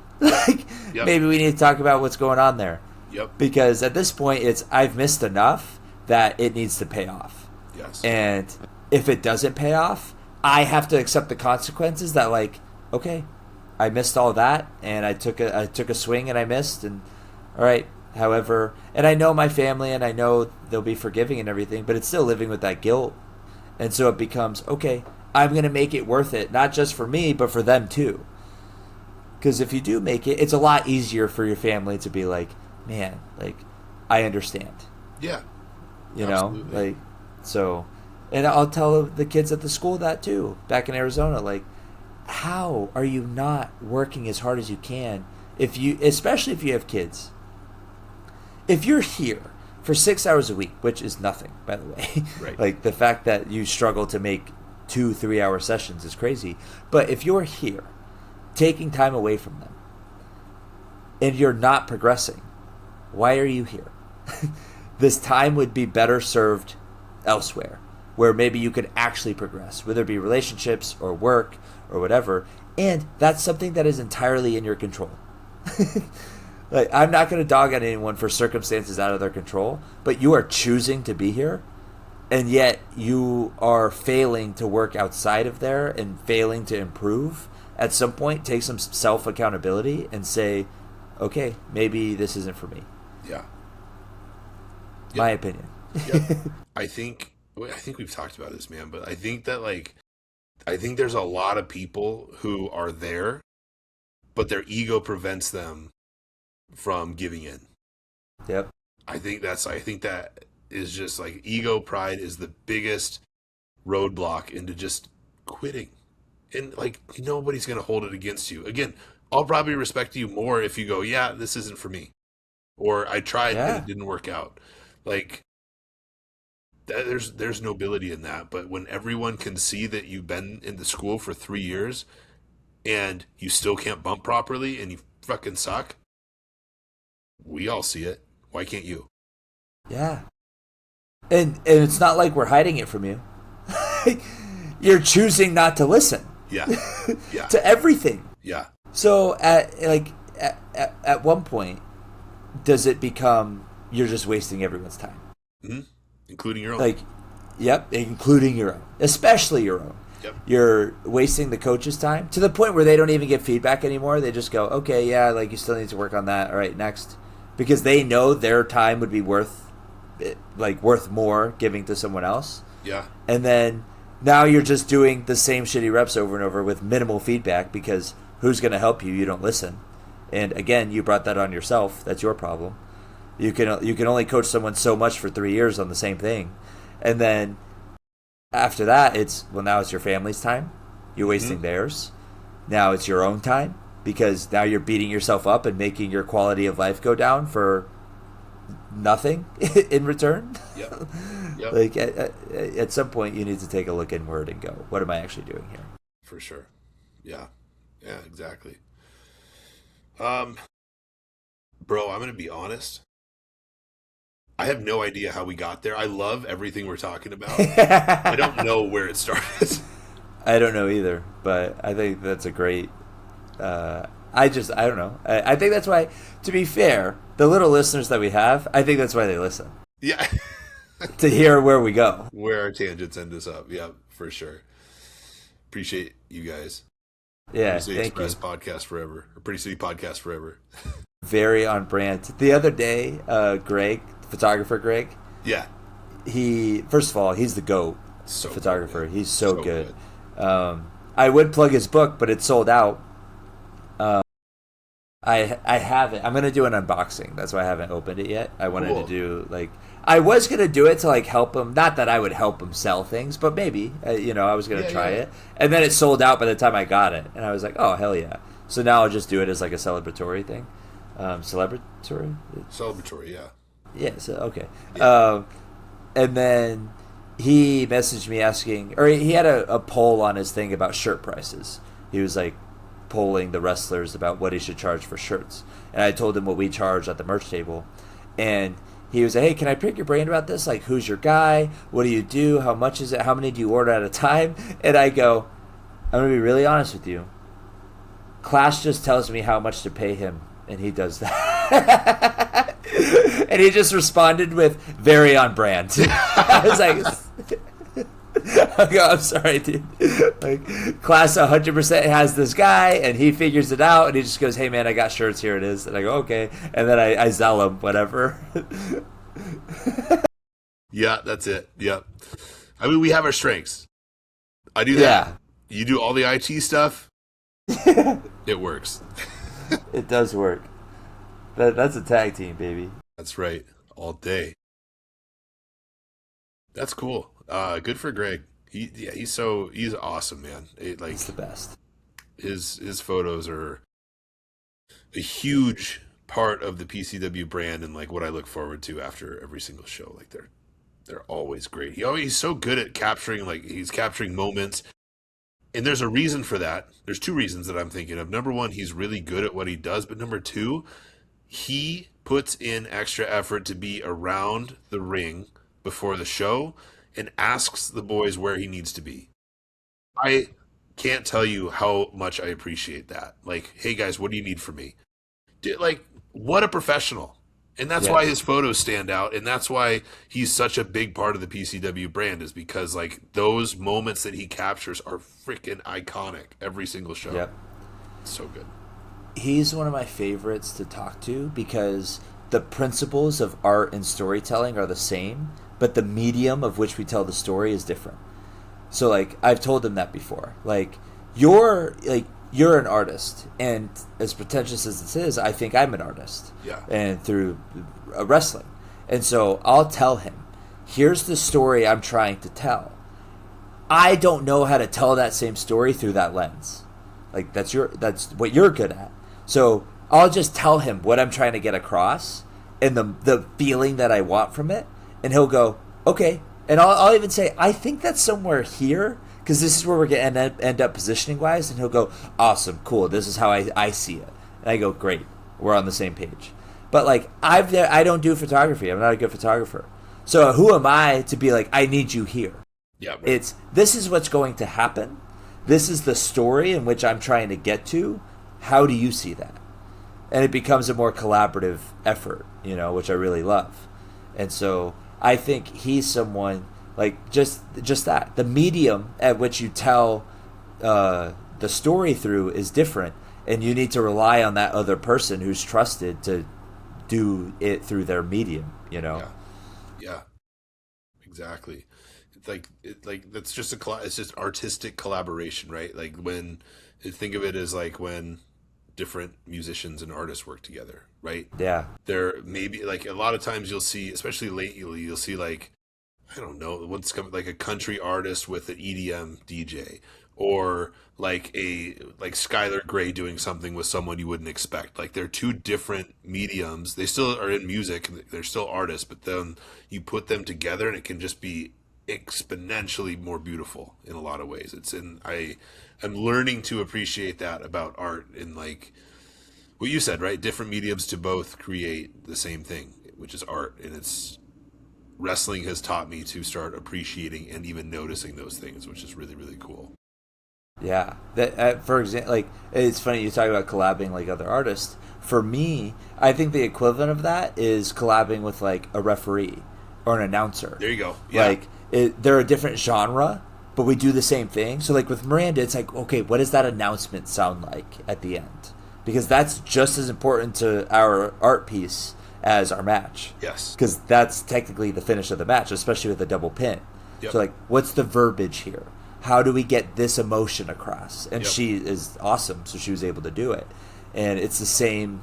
Maybe we need to talk about what's going on there. Yep. Because at this point, I've missed enough that it needs to pay off. Yes. And if it doesn't pay off, I have to accept the consequences that okay, I missed all that and I took a swing and I missed, and all right, however, and I know my family and I know they'll be forgiving and everything, but it's still living with that guilt. And so it becomes, okay, I'm going to make it worth it, not just for me, but for them too. Because if you do make it, it's a lot easier for your family to be like, man, I understand. Yeah. You Absolutely. know? So, and I'll tell the kids at the school that too, back in Arizona, how are you not working as hard as you can especially if you have kids? If you're here for 6 hours a week, which is nothing, by the way. Right. The fact that you struggle to make 2-3 hour sessions is crazy. But if you're here, taking time away from them, and you're not progressing, why are you here? This time would be better served elsewhere, where maybe you could actually progress, whether it be relationships or work or whatever. And that's something that is entirely in your control. I'm not going to dog on anyone for circumstances out of their control, but you are choosing to be here, and yet you are failing to work outside of there and failing to improve. At some point, take some self-accountability and say, okay, maybe this isn't for me. Yeah. My opinion. Yeah. I think we've talked about this, man, but I think that I think there's a lot of people who are there, but their ego prevents them from giving in. Yep. I think that is just ego, pride is the biggest roadblock into just quitting. And nobody's going to hold it against you. Again, I'll probably respect you more if you go, yeah, this isn't for me, or I tried and Yeah. it didn't work out. Like there's nobility in that. But when everyone can see that you've been in the school for 3 years and you still can't bump properly and you fucking suck, we all see it. Why can't you? Yeah. And it's not like we're hiding it from you. You're choosing not to listen Yeah, yeah, to everything. yeah. So at one point, does it become you're just wasting everyone's time? Hmm. Including your own. Like, yep, including your own, especially your own. Yep. You're wasting the coach's time to the point where they don't even get feedback anymore. They just go, okay, yeah, like you still need to work on that. All right, next, because they know their time would be worth more giving to someone else. Yeah. And then now you're just doing the same shitty reps over and over with minimal feedback because who's going to help you? You don't listen. And again, you brought that on yourself. That's your problem. You can only coach someone so much for 3 years on the same thing. And then after that, now it's your family's time. You're wasting theirs. Now it's your own time because now you're beating yourself up and making your quality of life go down for nothing in return. Yep. Yep. Like at some point you need to take a look inward and go, what am I actually doing here? For sure. Yeah. Yeah, exactly. Bro, I'm going to be honest. I have no idea how we got there. I love everything we're talking about. I don't know where it started. I don't know either, but I think that's a great I don't know. I think that's why, to be fair, the little listeners that we have, I think that's why they listen. Yeah. To hear where we go. Where our tangents end us up. Yeah, for sure. Appreciate you guys. Yeah, Pretty City thank Express you. podcast forever. Or Pretty City podcast forever. Very on brand. The other day, Greg, photographer Greg, Yeah. First of all, he's the GOAT So photographer. good. He's so good. I would plug his book, but it's sold out. I have it. I'm gonna do an unboxing. That's why I haven't opened it yet. I wanted Cool. to do I was gonna do it to help him. Not that I would help him sell things, but maybe I was gonna try it. And then it sold out by the time I got it, and I was like, oh hell yeah! So now I'll just do it as like a celebratory thing. Celebratory. Celebratory, yeah. Yeah. So okay. Yeah. And then he messaged me asking, or he had a poll on his thing about shirt prices. He was like polling the wrestlers about what he should charge for shirts, and I told him what we charge at the merch table, and he was like, hey, can I pick your brain about this? Like, who's your guy? What do you do? How much is it? How many do you order at a time? And I go, I'm gonna be really honest with you. Class just tells me how much to pay him, and he does that. And he just responded with, very on brand. I was like, I go, I'm sorry, dude. Like, class 100% has this guy, and he figures it out, and he just goes, hey, man, I got shirts, here it is. And I go, okay. And then I sell him, whatever. Yeah, that's it. Yep. I mean, we have our strengths. I do that. Yeah. You do all the IT stuff. It works. It does work. That's a tag team, baby. That's right. All day. That's cool. Good for Greg. He's awesome, man. It's the best. His photos are a huge part of the PCW brand and like what I look forward to after every single show. Like they're always great. He's so good at capturing he's capturing moments. And there's a reason for that. There's two reasons that I'm thinking of. Number one, he's really good at what he does, but number two, he puts in extra effort to be around the ring before the show and asks the boys where he needs to be. I can't tell you how much I appreciate that. Like, hey guys, what do you need from me? What a professional. And that's why his photos stand out, and that's why he's such a big part of the PCW brand, is because those moments that he captures are freaking iconic every single show. Yep. So good. He's one of my favorites to talk to because the principles of art and storytelling are the same, but the medium of which we tell the story is different. So I've told him that before. You're an artist, and as pretentious as this is, I think I'm an artist. Yeah. And through wrestling. And so I'll tell him, here's the story I'm trying to tell. I don't know how to tell that same story through that lens. That's what you're good at. So I'll just tell him what I'm trying to get across and the feeling that I want from it, and he'll go, okay. And I'll even say, I think that's somewhere here, because this is where we're going to end up positioning wise. And he'll go, awesome, cool. This is how I see it. And I go, great. We're on the same page. But like I don't do photography. I'm not a good photographer. So who am I to be like, I need you here? Yeah, right. It's this is what's going to happen. This is the story in which I'm trying to get to. How do you see that? And it becomes a more collaborative effort, which I really love. And so I think he's someone like just that. The medium at which you tell the story through is different, and you need to rely on that other person who's trusted to do it through their medium. Yeah, exactly. Like that's just it's just artistic collaboration, right? Like think of it as like when different musicians and artists work together, right? Yeah. There maybe like a lot of times you'll see, especially lately, you'll see like, I don't know, what's coming, like a country artist with an EDM DJ, or like Skylar Grey doing something with someone you wouldn't expect. Like they're two different mediums. They still are in music. They're still artists, but then you put them together and it can just be exponentially more beautiful in a lot of ways. I'm learning to appreciate that about art, in like what you said, right? Different mediums to both create the same thing, which is art. And wrestling has taught me to start appreciating and even noticing those things, which is really, really cool. Yeah. That for example, like it's funny you talk about collabing like other artists. For me, I think the equivalent of that is collabing with like a referee or an announcer. There you go. Yeah. Like they're a different genre, but we do the same thing. So like with Miranda, it's like, okay, what does that announcement sound like at the end? Because that's just as important to our art piece as our match. Yes. Because that's technically the finish of the match, especially with a double pin. Yep. So like, what's the verbiage here? How do we get this emotion across? And Yep. she is awesome, so she was able to do it. And it's the same,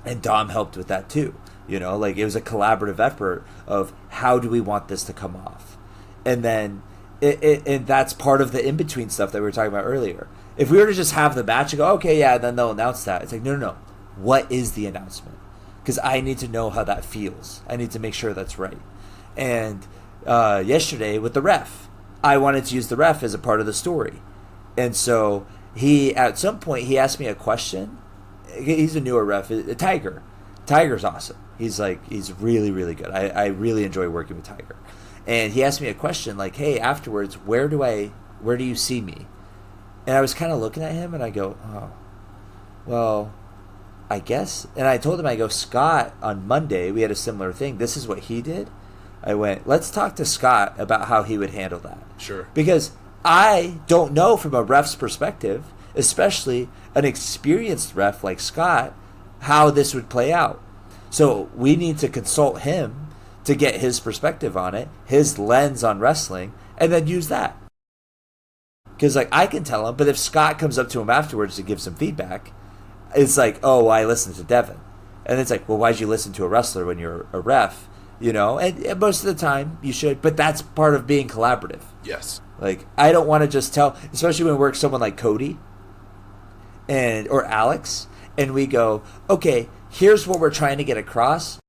and Dom helped with that too. Like it was a collaborative effort of how do we want this to come off? And then and that's part of the in-between stuff that we were talking about earlier. If we were to just have the match and go, okay, yeah, then they'll announce that. It's like, no. What is the announcement? Because I need to know how that feels. I need to make sure that's right. And yesterday with the ref, I wanted to use the ref as a part of the story. And so at some point, he asked me a question. He's a newer ref, Tiger. Tiger's awesome. He's really, really good. I really enjoy working with Tiger. And he asked me a question like, hey, afterwards, where do you see me? And I was kind of looking at him and I go, oh, well, I guess. And I told him, I go, Scott, on Monday, we had a similar thing. This is what he did. I went, let's talk to Scott about how he would handle that. Sure. Because I don't know from a ref's perspective, especially an experienced ref like Scott, how this would play out. So we need to consult him to get his perspective on it, his lens on wrestling, and then use that. Because like I can tell him, but if Scott comes up to him afterwards to give some feedback, it's like, oh, I listened to Devin. And it's like, well, why'd you listen to a wrestler when you're a ref? And most of the time you should, but that's part of being collaborative. Yes. Like I don't want to just tell, especially when we work someone like Cody or Alex, and we go, okay, here's what we're trying to get across.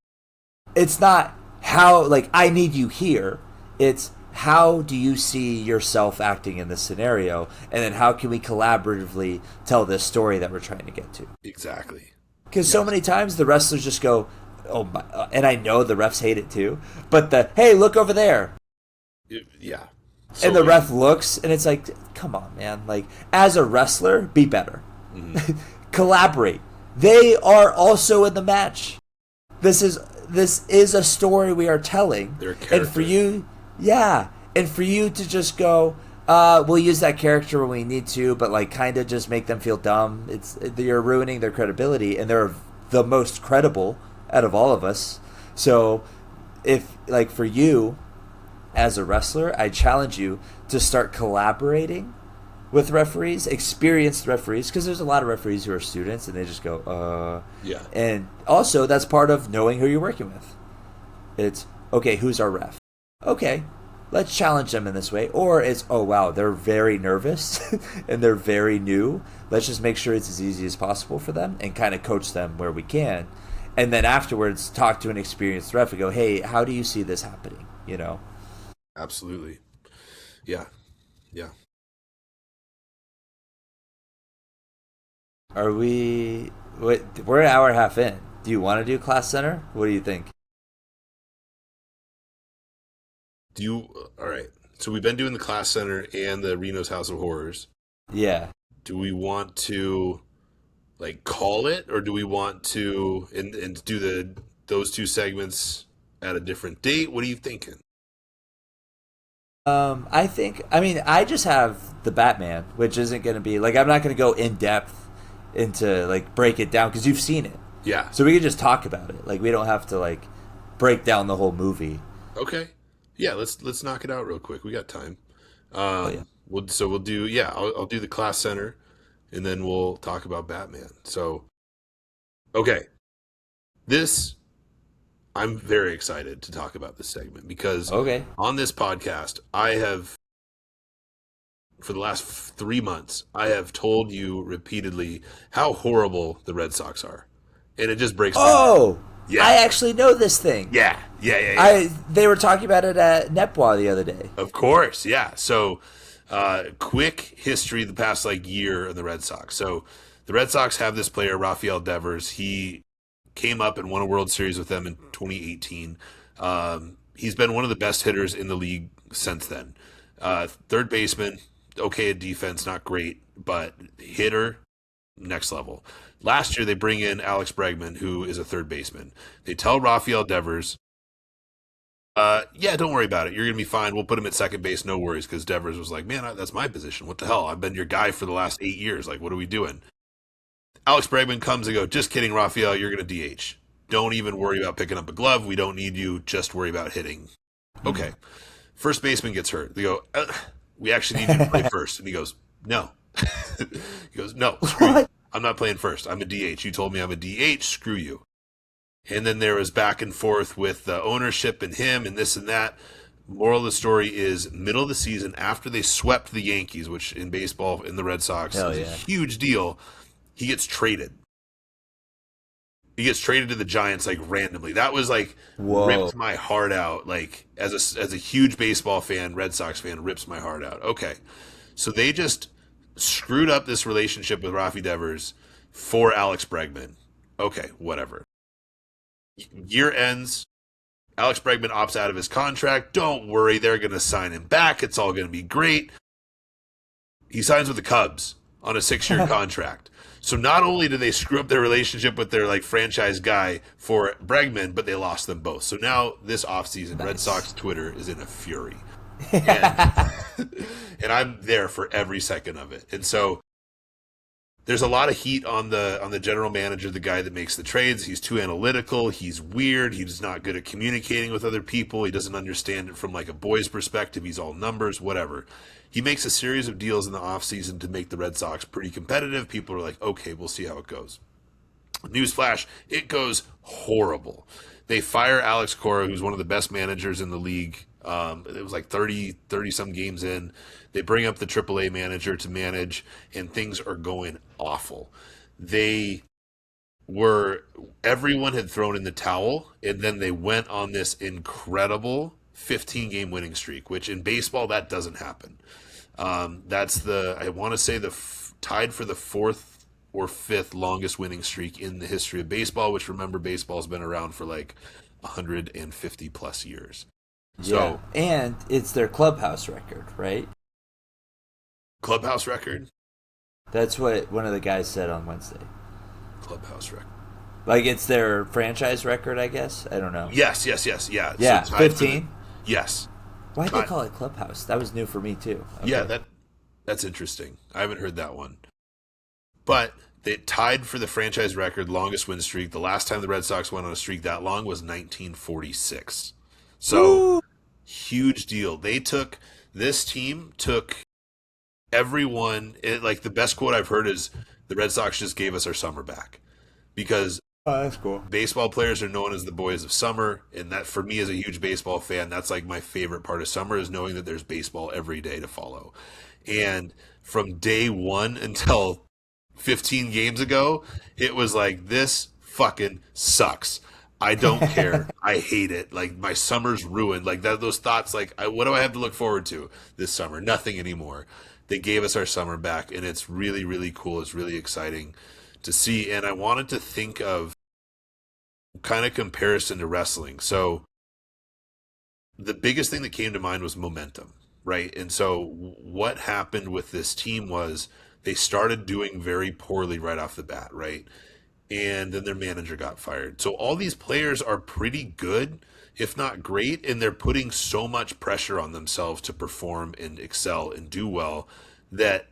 It's not how, like, I need you here. It's how do you see yourself acting in this scenario, and then how can we collaboratively tell this story that we're trying to get to? Exactly. Because so many times the wrestlers just go, oh my, and I know the refs hate it too, but hey, look over there. Yeah. So and the ref looks, and it's like, come on, man. Like, as a wrestler, be better. Mm-hmm. Collaborate. They are also in the match. This is a story we are telling. And for you, and for you to just go, we'll use that character when we need to, but like kind of just make them feel dumb. You're ruining their credibility, and they're the most credible out of all of us. So if like for you as a wrestler, I challenge you to start collaborating with referees, experienced referees, because there's a lot of referees who are students and they just go, yeah. And also that's part of knowing who you're working with. It's, okay, who's our ref? Okay, let's challenge them in this way. Or it's, oh wow, they're very nervous and they're very new. Let's just make sure it's as easy as possible for them and kind of coach them where we can. And then afterwards, talk to an experienced ref and go, hey, how do you see this happening? You know? Absolutely. Yeah. Yeah. Are we? We're an hour and a half in. Do you want to do class center? What do you think? Do you, all right. So we've been doing the class center and the Reno's House of Horrors. Yeah. Do we want to like call it, or do we want to and do those two segments at a different date? What are you thinking? I think. I mean, I just have the Batman, which isn't going to be like I'm not going to go in depth into like break it down because you've seen it, Yeah. so we can just talk about it. Like we don't have to like break down the whole movie. Okay. Yeah, let's knock it out real quick. We got time. Oh yeah. We'll do, yeah, I'll do the class center and then we'll talk about Batman. So, okay. This I'm very excited to talk about this segment because Okay. on this podcast, I have, for the last 3 months, I have told you repeatedly how horrible the Red Sox are. And it just breaks my heart. Oh, Yeah. I actually know this thing. Yeah. They were talking about it at Nepwa the other day. Of course, yeah. So, quick history the past like year of the Red Sox. So, the Red Sox have this player, Rafael Devers. He came up and won a World Series with them in 2018. He's been one of the best hitters in the league since then. Third baseman, okay at defense, not great, but hitter, next level. Last year, they bring in Alex Bregman, who is a third baseman. They tell Rafael Devers, yeah, don't worry about it. You're going to be fine. We'll put him at second base. No worries. Because Devers was like, man, that's my position. What the hell? I've been your guy for the last 8 years. Like, what are we doing? Alex Bregman comes and goes, just kidding, Rafael. You're going to DH. Don't even worry about picking up a glove. We don't need you. Just worry about hitting. Okay. First baseman gets hurt. They go, we actually need you to play first. And he goes, no. He goes, no, screw you. I'm not playing first. I'm a DH. You told me I'm a DH. Screw you. And then there was back and forth with the ownership and him and this and that. Moral of the story is middle of the season after they swept the Yankees, which in baseball in the Red Sox Hell is yeah. a huge deal. He gets traded. He gets traded to the Giants like randomly. That was like Whoa. ripped my heart out. Like as a huge baseball fan, Red Sox fan, rips my heart out. Okay, so they just screwed up this relationship with Rafi Devers for Alex Bregman. Okay, whatever. Year ends. Alex Bregman opts out of his contract. Don't worry, they're going to sign him back. It's all going to be great. He signs with the Cubs on a 6-year contract. So not only did they screw up their relationship with their like franchise guy for Bregman, but they lost them both. So now this offseason, Nice. Red Sox Twitter is in a fury. And, and I'm there for every second of it. And so there's a lot of heat on the general manager, the guy that makes the trades. He's too analytical. He's weird. He's not good at communicating with other people. He doesn't understand it from like a boy's perspective. He's all numbers, whatever. He makes a series of deals in the offseason to make the Red Sox pretty competitive. People are like, okay, we'll see how it goes. Newsflash, it goes horrible. They fire Alex Cora, who's one of the best managers in the league. It was like 30 some games in. They bring up the AAA manager to manage, and things are going awful. Everyone had thrown in the towel, and then they went on this incredible 15-game winning streak, which in baseball, that doesn't happen. That's I want to say tied for the fourth or fifth longest winning streak in the history of baseball, which remember, baseball's been around for like 150 plus years. So, yeah. And it's their clubhouse record, right? Clubhouse record? That's what one of the guys said on Wednesday. Clubhouse record. Like it's their franchise record, I guess. I don't know. Yes, yeah. Yeah, So tied 15. Yes. Why'd they call it clubhouse? That was new for me too. Okay. Yeah, that's interesting. I haven't heard that one. But they tied for the franchise record longest win streak. The last time the Red Sox went on a streak that long was 1946. So, Woo! Huge deal. This team took everyone, like the best quote I've heard is the Red Sox just gave us our summer back. Because Oh, that's cool. Baseball players are known as the boys of summer, and that for me as a huge baseball fan, that's like my favorite part of summer is knowing that there's baseball every day to follow. And from day one until 15 games ago, it was like this fucking sucks. I don't care. I hate it. Like my summer's ruined. Like that, those thoughts. Like, what do I have to look forward to this summer? Nothing anymore. They gave us our summer back, and it's really, really cool. It's really exciting to see. And I wanted to think of kind of comparison to wrestling. So the biggest thing that came to mind was momentum, right? And so what happened with this team was they started doing very poorly right off the bat, right? And then their manager got fired. So all these players are pretty good, if not great, and they're putting so much pressure on themselves to perform and excel and do well that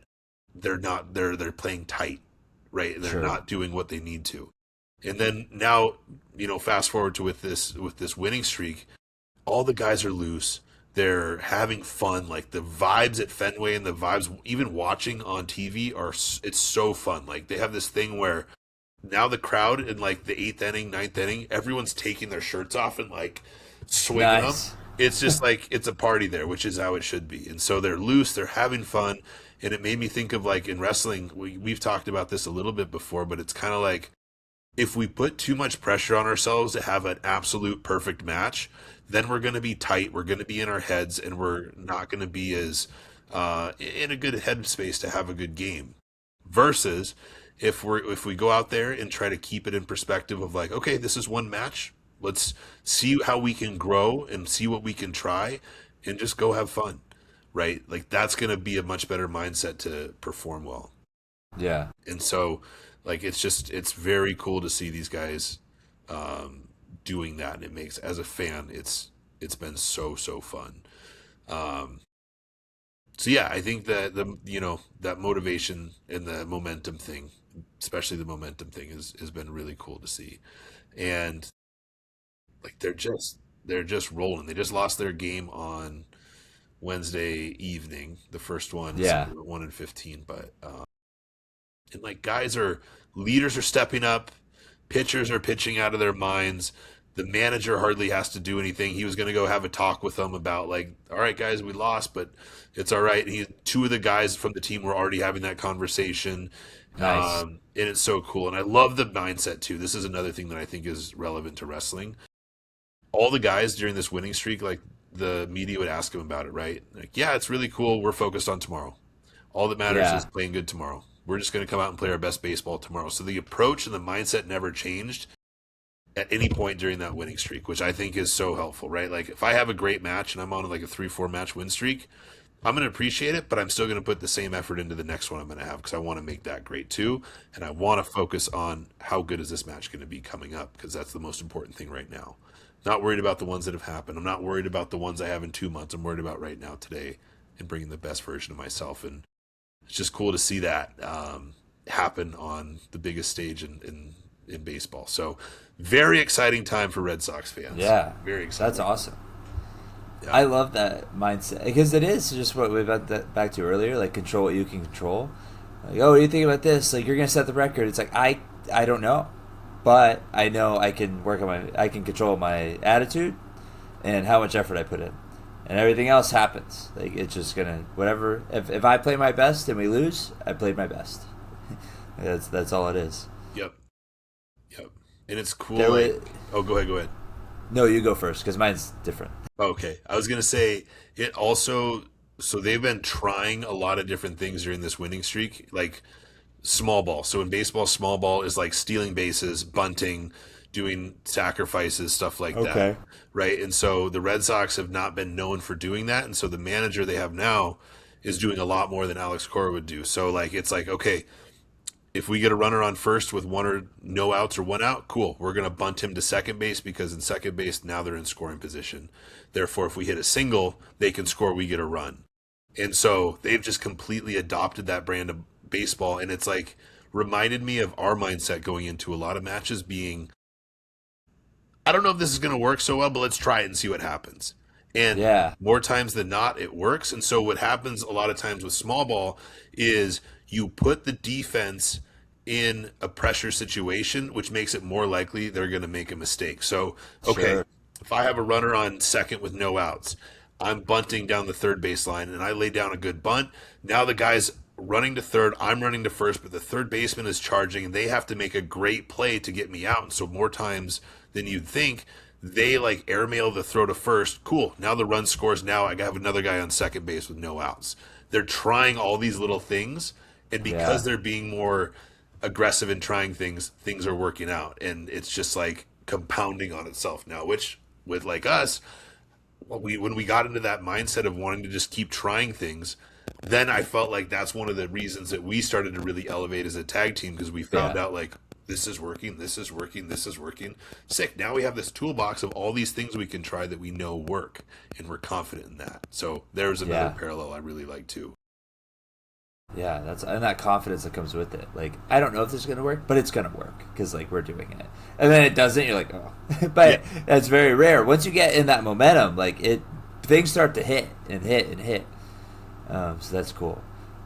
they're playing tight, right? And they're Sure. not doing what they need to. And then now, fast forward to with this winning streak, all the guys are loose. They're having fun. Like the vibes at Fenway and the vibes, even watching on TV, it's so fun. Like they have this thing where now the crowd in like the eighth inning, ninth inning, everyone's taking their shirts off and like swinging them. Nice. It's just like it's a party there, which is how it should be. And so they're loose, they're having fun, and it made me think of like in wrestling. We've talked about this a little bit before, but it's kind of like if we put too much pressure on ourselves to have an absolute perfect match, then we're going to be tight. We're going to be in our heads, and we're not going to be as in a good headspace to have a good game. Versus if we go out there and try to keep it in perspective of like, okay, this is one match. Let's see how we can grow and see what we can try, and just go have fun, right? Like that's going to be a much better mindset to perform well. Yeah. And so like it's very cool to see these guys doing that, and it makes as a fan it's been so fun. um so yeah, I think that that motivation and the momentum thing, especially the momentum thing, has been really cool to see. And like they're just rolling. They just lost their game on Wednesday evening, the first one, so Yeah. they were 1-15. But and like guys are leaders are stepping up, pitchers are pitching out of their minds. The manager hardly has to do anything. He was going to go have a talk with them about like, all right, guys, we lost, but it's all right. Two of the guys from the team were already having that conversation, Nice. and it's so cool. And I love the mindset too. This is another thing that I think is relevant to wrestling. All the guys during this winning streak, like the media would ask them about it, right? Like, yeah, it's really cool. We're focused on tomorrow. All that matters is Yeah. playing good tomorrow. We're just going to come out and play our best baseball tomorrow. So the approach and the mindset never changed at any point during that winning streak, which I think is so helpful, right? Like if I have a great match and I'm on like a 3-4 match win streak, I'm going to appreciate it, but I'm still going to put the same effort into the next one I'm going to have because I want to make that great too. And I want to focus on how good is this match going to be coming up because that's the most important thing right now. Not worried about the ones that have happened. I'm not worried about the ones I have in 2 months. I'm worried about right now, today, and bringing the best version of myself. And it's just cool to see that happen on the biggest stage in baseball. So, very exciting time for Red Sox fans. Yeah. Very That's exciting. awesome. Yeah. I love that mindset because it is just what we went back to earlier, like control what you can control. Like, oh, what do you think about this? Like, you're gonna set the record. It's like I don't know, but I know I can I can control my attitude and how much effort I put in, and everything else happens. Like, it's just gonna whatever. If I play my best and we lose, I played my best. That's all it is. Yep. Yep. And it's cool. There Like, was, oh, go ahead. Go ahead. no, you go first because mine's different. Okay. I was gonna say it also. So they've been trying a lot of different things during this winning streak, like small ball. So in baseball, small ball is like stealing bases, bunting, doing sacrifices, stuff like that, Okay. right? And so the Red Sox have not been known for doing that, and so the manager they have now is doing a lot more than Alex Cora would do. So like it's like, okay, if we get a runner on first with one or no outs or one out, cool. We're going to bunt him to second base because in second base now they're in scoring position. Therefore, if we hit a single, they can score, we get a run. And so they've just completely adopted that brand of baseball. And it's like reminded me of our mindset going into a lot of matches being, I don't know if this is going to work so well, but let's try it and see what happens. And Yeah. more times than not, it works. And so what happens a lot of times with small ball is you put the defense in a pressure situation, which makes it more likely they're going to make a mistake. So, okay, Sure. if I have a runner on second with no outs, I'm bunting down the third baseline and I lay down a good bunt. Now the guy's running to third, I'm running to first, but the third baseman is charging and they have to make a great play to get me out. And so more times than you'd think, they like airmail the throw to first. Cool. Now the run scores. Now I have another guy on second base with no outs. They're trying all these little things, and because Yeah. they're being more aggressive in trying things, things are working out, and it's just like compounding on itself now. Which with like us, when we got into that mindset of wanting to just keep trying things, then I felt like that's one of the reasons that we started to really elevate as a tag team, because we found Yeah. out like this is working, this is working, this is working. Sick. Now we have this toolbox of all these things we can try that we know work, and we're confident in that. So there's another Yeah. parallel I really like too. Yeah, that's and that confidence that comes with it. Like, I don't know if this is gonna work, but it's gonna work because like we're doing it. And then it doesn't. You're like, oh, but that's very rare. Once you get in that momentum, like things start to hit and hit and hit. So that's cool.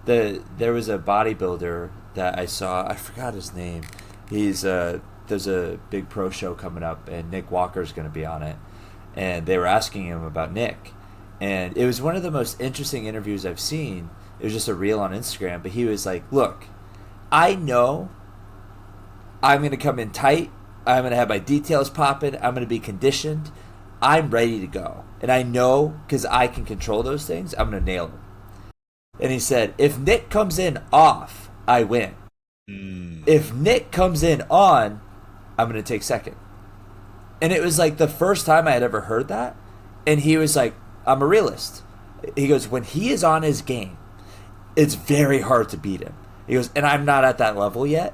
There was a bodybuilder that I saw. I forgot his name. There's a big pro show coming up, and Nick Walker's gonna be on it. And they were asking him about Nick, and it was one of the most interesting interviews I've seen. It was just a reel on Instagram, but he was like, look, I know I'm going to come in tight. I'm going to have my details popping. I'm going to be conditioned. I'm ready to go. And I know because I can control those things, I'm going to nail them. And he said, if Nick comes in off, I win. If Nick comes in on, I'm going to take second. And it was like the first time I had ever heard that. And he was like, I'm a realist. He goes, when he is on his game, it's very hard to beat him. He goes, and I'm not at that level yet.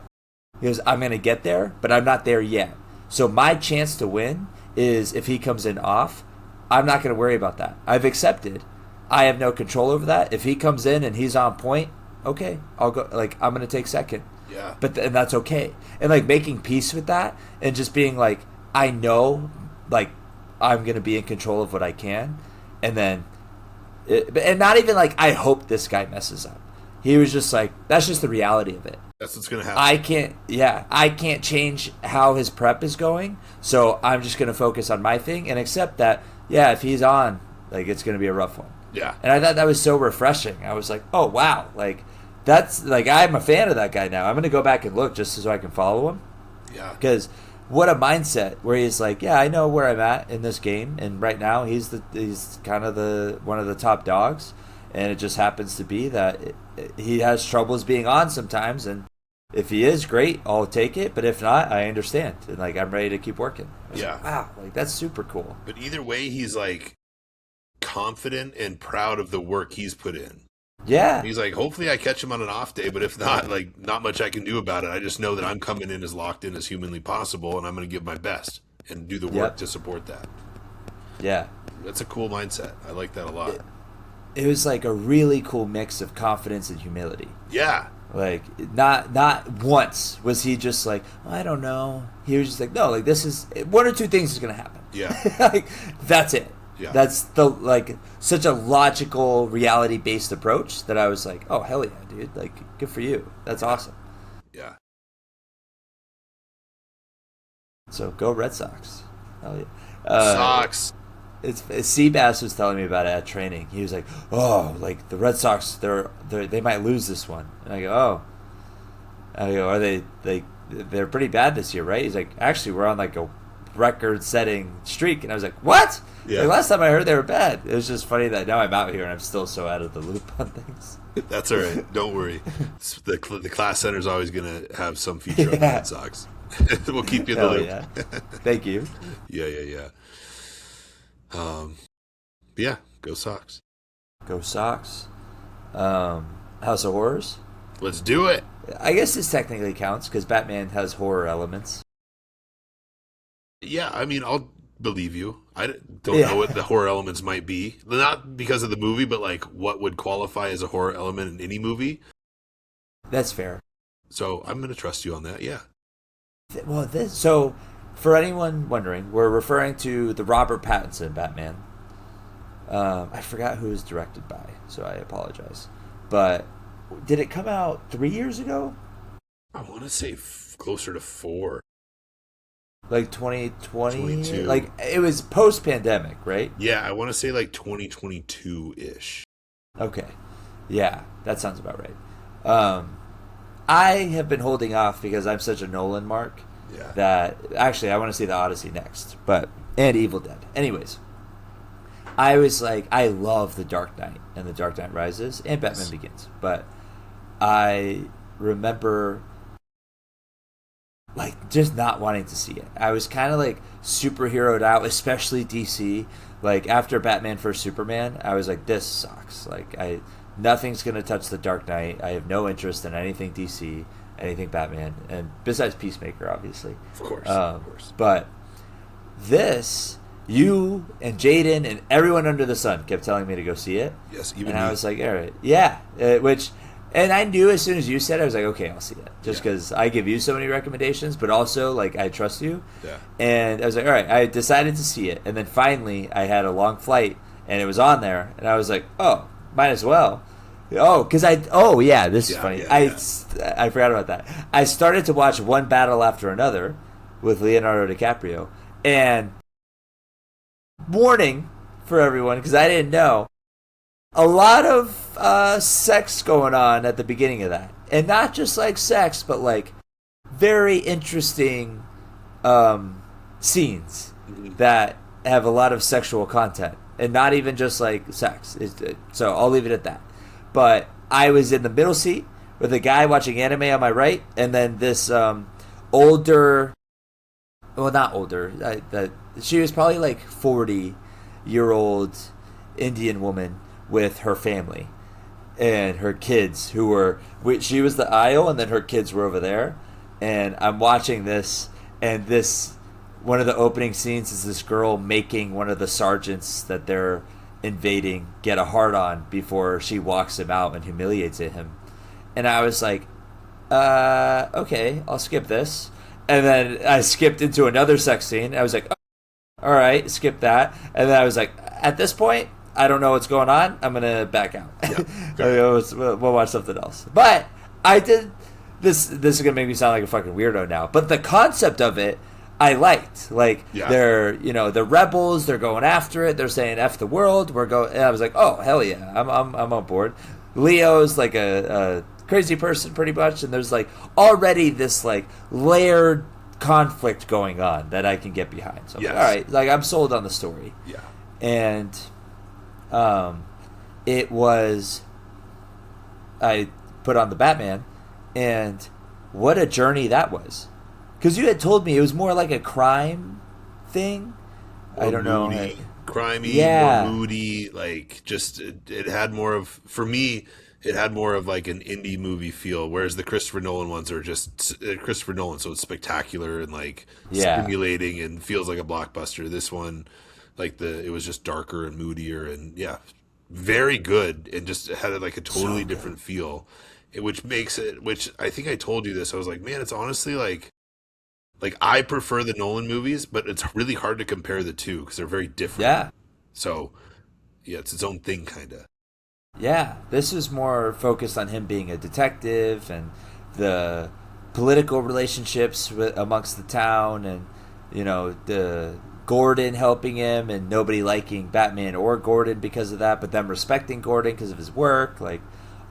He goes, I'm going to get there, but I'm not there yet. So my chance to win is if he comes in off, I'm not going to worry about that. I've accepted. I have no control over that. If he comes in and he's on point, okay, I'll go. Like, I'm going to take second. Yeah. And that's okay. And like making peace with that and just being like, I know, like, I'm going to be in control of what I can. And then, and not even like, I hope this guy messes up. He was just like, that's just the reality of it. That's what's going to happen. I can't change how his prep is going. So I'm just going to focus on my thing and accept that, yeah, if he's on, like, it's going to be a rough one. Yeah. And I thought that was so refreshing. I was like, oh, wow. Like, that's, like, I'm a fan of that guy now. I'm going to go back and look just so I can follow him. Yeah. Because what a mindset where he's like, yeah, I know where I'm at in this game, and right now he's kind of one of the top dogs, and it just happens to be that he has troubles being on sometimes, and if he is great, I'll take it, but if not, I understand, and like I'm ready to keep working. Yeah. Like, wow, like that's super cool. But either way, he's like confident and proud of the work he's put in. Yeah. He's like, hopefully I catch him on an off day, but if not, like, not much I can do about it. I just know that I'm coming in as locked in as humanly possible, and I'm going to give my best and do the work to support that. Yeah. That's a cool mindset. I like that a lot. It was like a really cool mix of confidence and humility. Yeah. Like, not once was he just like, I don't know. He was just like, no, like, this is one or two things is going to happen. Yeah. Like, that's it. Yeah. That's such a logical, reality-based approach that I was like, oh, hell yeah, dude. Like, good for you. That's awesome. Yeah. So, go Red Sox. Hell yeah. Sox. It's Seabass was telling me about it at training. He was like, oh, like, the Red Sox, they might lose this one. And I go, oh. I go, are they're pretty bad this year, right? He's like, actually, we're on, like, a record-setting streak. And I was like, what? Yeah. Like, last time I heard they were bad. It was just funny that now I'm out here and I'm still so out of the loop on things. That's all right. Don't worry. The class center is always going to have some feature on the Red Sox. We'll keep you in the loop. Yeah. Thank you. Yeah. Yeah, go Sox. Go Sox. House of Horrors. Let's do it. I guess this technically counts because Batman has horror elements. Yeah, I mean, I'll believe you. I don't know what the horror elements might be. Not because of the movie, but like what would qualify as a horror element in any movie. That's fair. So I'm going to trust you on that, yeah. Well, so for anyone wondering, we're referring to the Robert Pattinson Batman. I forgot who it was directed by, so I apologize. But did it come out 3 years ago? I want to say closer to 4. Like 2020? 22. Like, it was post-pandemic, right? Yeah, I want to say like 2022 ish. Okay. Yeah, that sounds about right. I have been holding off because I'm such a Nolan mark Yeah. that actually I want to see the Odyssey next, but and Evil Dead. Anyways, I was like, I love The Dark Knight and The Dark Knight Rises and Batman Begins, but I remember like just not wanting to see it. I was kind of like superheroed out, especially DC. Like after Batman vs Superman, I was like, this sucks. Like nothing's gonna touch the Dark Knight. I have no interest in anything DC, anything Batman, and besides Peacemaker, obviously. Of course. Of course. But this, you and Jaden and everyone under the sun kept telling me to go see it. Yes, even and me. I was like, all right, yeah. And I knew as soon as you said it, I was like, okay, I'll see it. Just because I give you so many recommendations, but also, like, I trust you. Yeah. And I was like, all right, I decided to see it. And then finally, I had a long flight, and it was on there. And I was like, oh, might as well. This is funny. I forgot about that. I started to watch one battle after another with Leonardo DiCaprio. And warning for everyone, because I didn't know, a lot of sex going on at the beginning of that. And not just like sex, but like very interesting scenes that have a lot of sexual content. And not even just like sex. So I'll leave it at that. But I was in the middle seat with a guy watching anime on my right, and then this older, well, not older, she was probably like 40-year-old Indian woman with her family and her kids she was the aisle, and then her kids were over there, and I'm watching this, and one of the opening scenes is this girl making one of the sergeants that they're invading get a hard on before she walks him out and humiliates him. And I was like, okay, I'll skip this. And then I skipped into another sex scene. I was like, oh, all right, skip that. And then I was like, at this point, I don't know what's going on. I'm going to back out. Yeah. We'll watch something else. But I did this. This is going to make me sound like a fucking weirdo now. But the concept of it, I liked. Like, they're, the rebels, they're going after it. They're saying F the world. And I was like, oh, hell yeah. I'm on board. Leo's like a crazy person pretty much. And there's like already this like layered conflict going on that I can get behind. So I'm like, all right, like I'm sold on the story. Yeah. And it was, I put on the Batman, and what a journey that was. Because you had told me it was more like a crime thing. More I don't moody, know. Crimey, more moody. Like, just, it had more of, for me, it had more of like an indie movie feel, whereas the Christopher Nolan ones are just Christopher Nolan, so it's spectacular and like stimulating and feels like a blockbuster. This one, like it was just darker and moodier and very good, and just had like a totally different feel, which makes it. Which I think I told you this. I was like, man, it's honestly like I prefer the Nolan movies, but it's really hard to compare the two because they're very different. Yeah. So it's its own thing, kind of. Yeah, this is more focused on him being a detective and the political relationships amongst the town, and the Gordon helping him and nobody liking Batman or Gordon because of that, but them respecting Gordon because of his work, like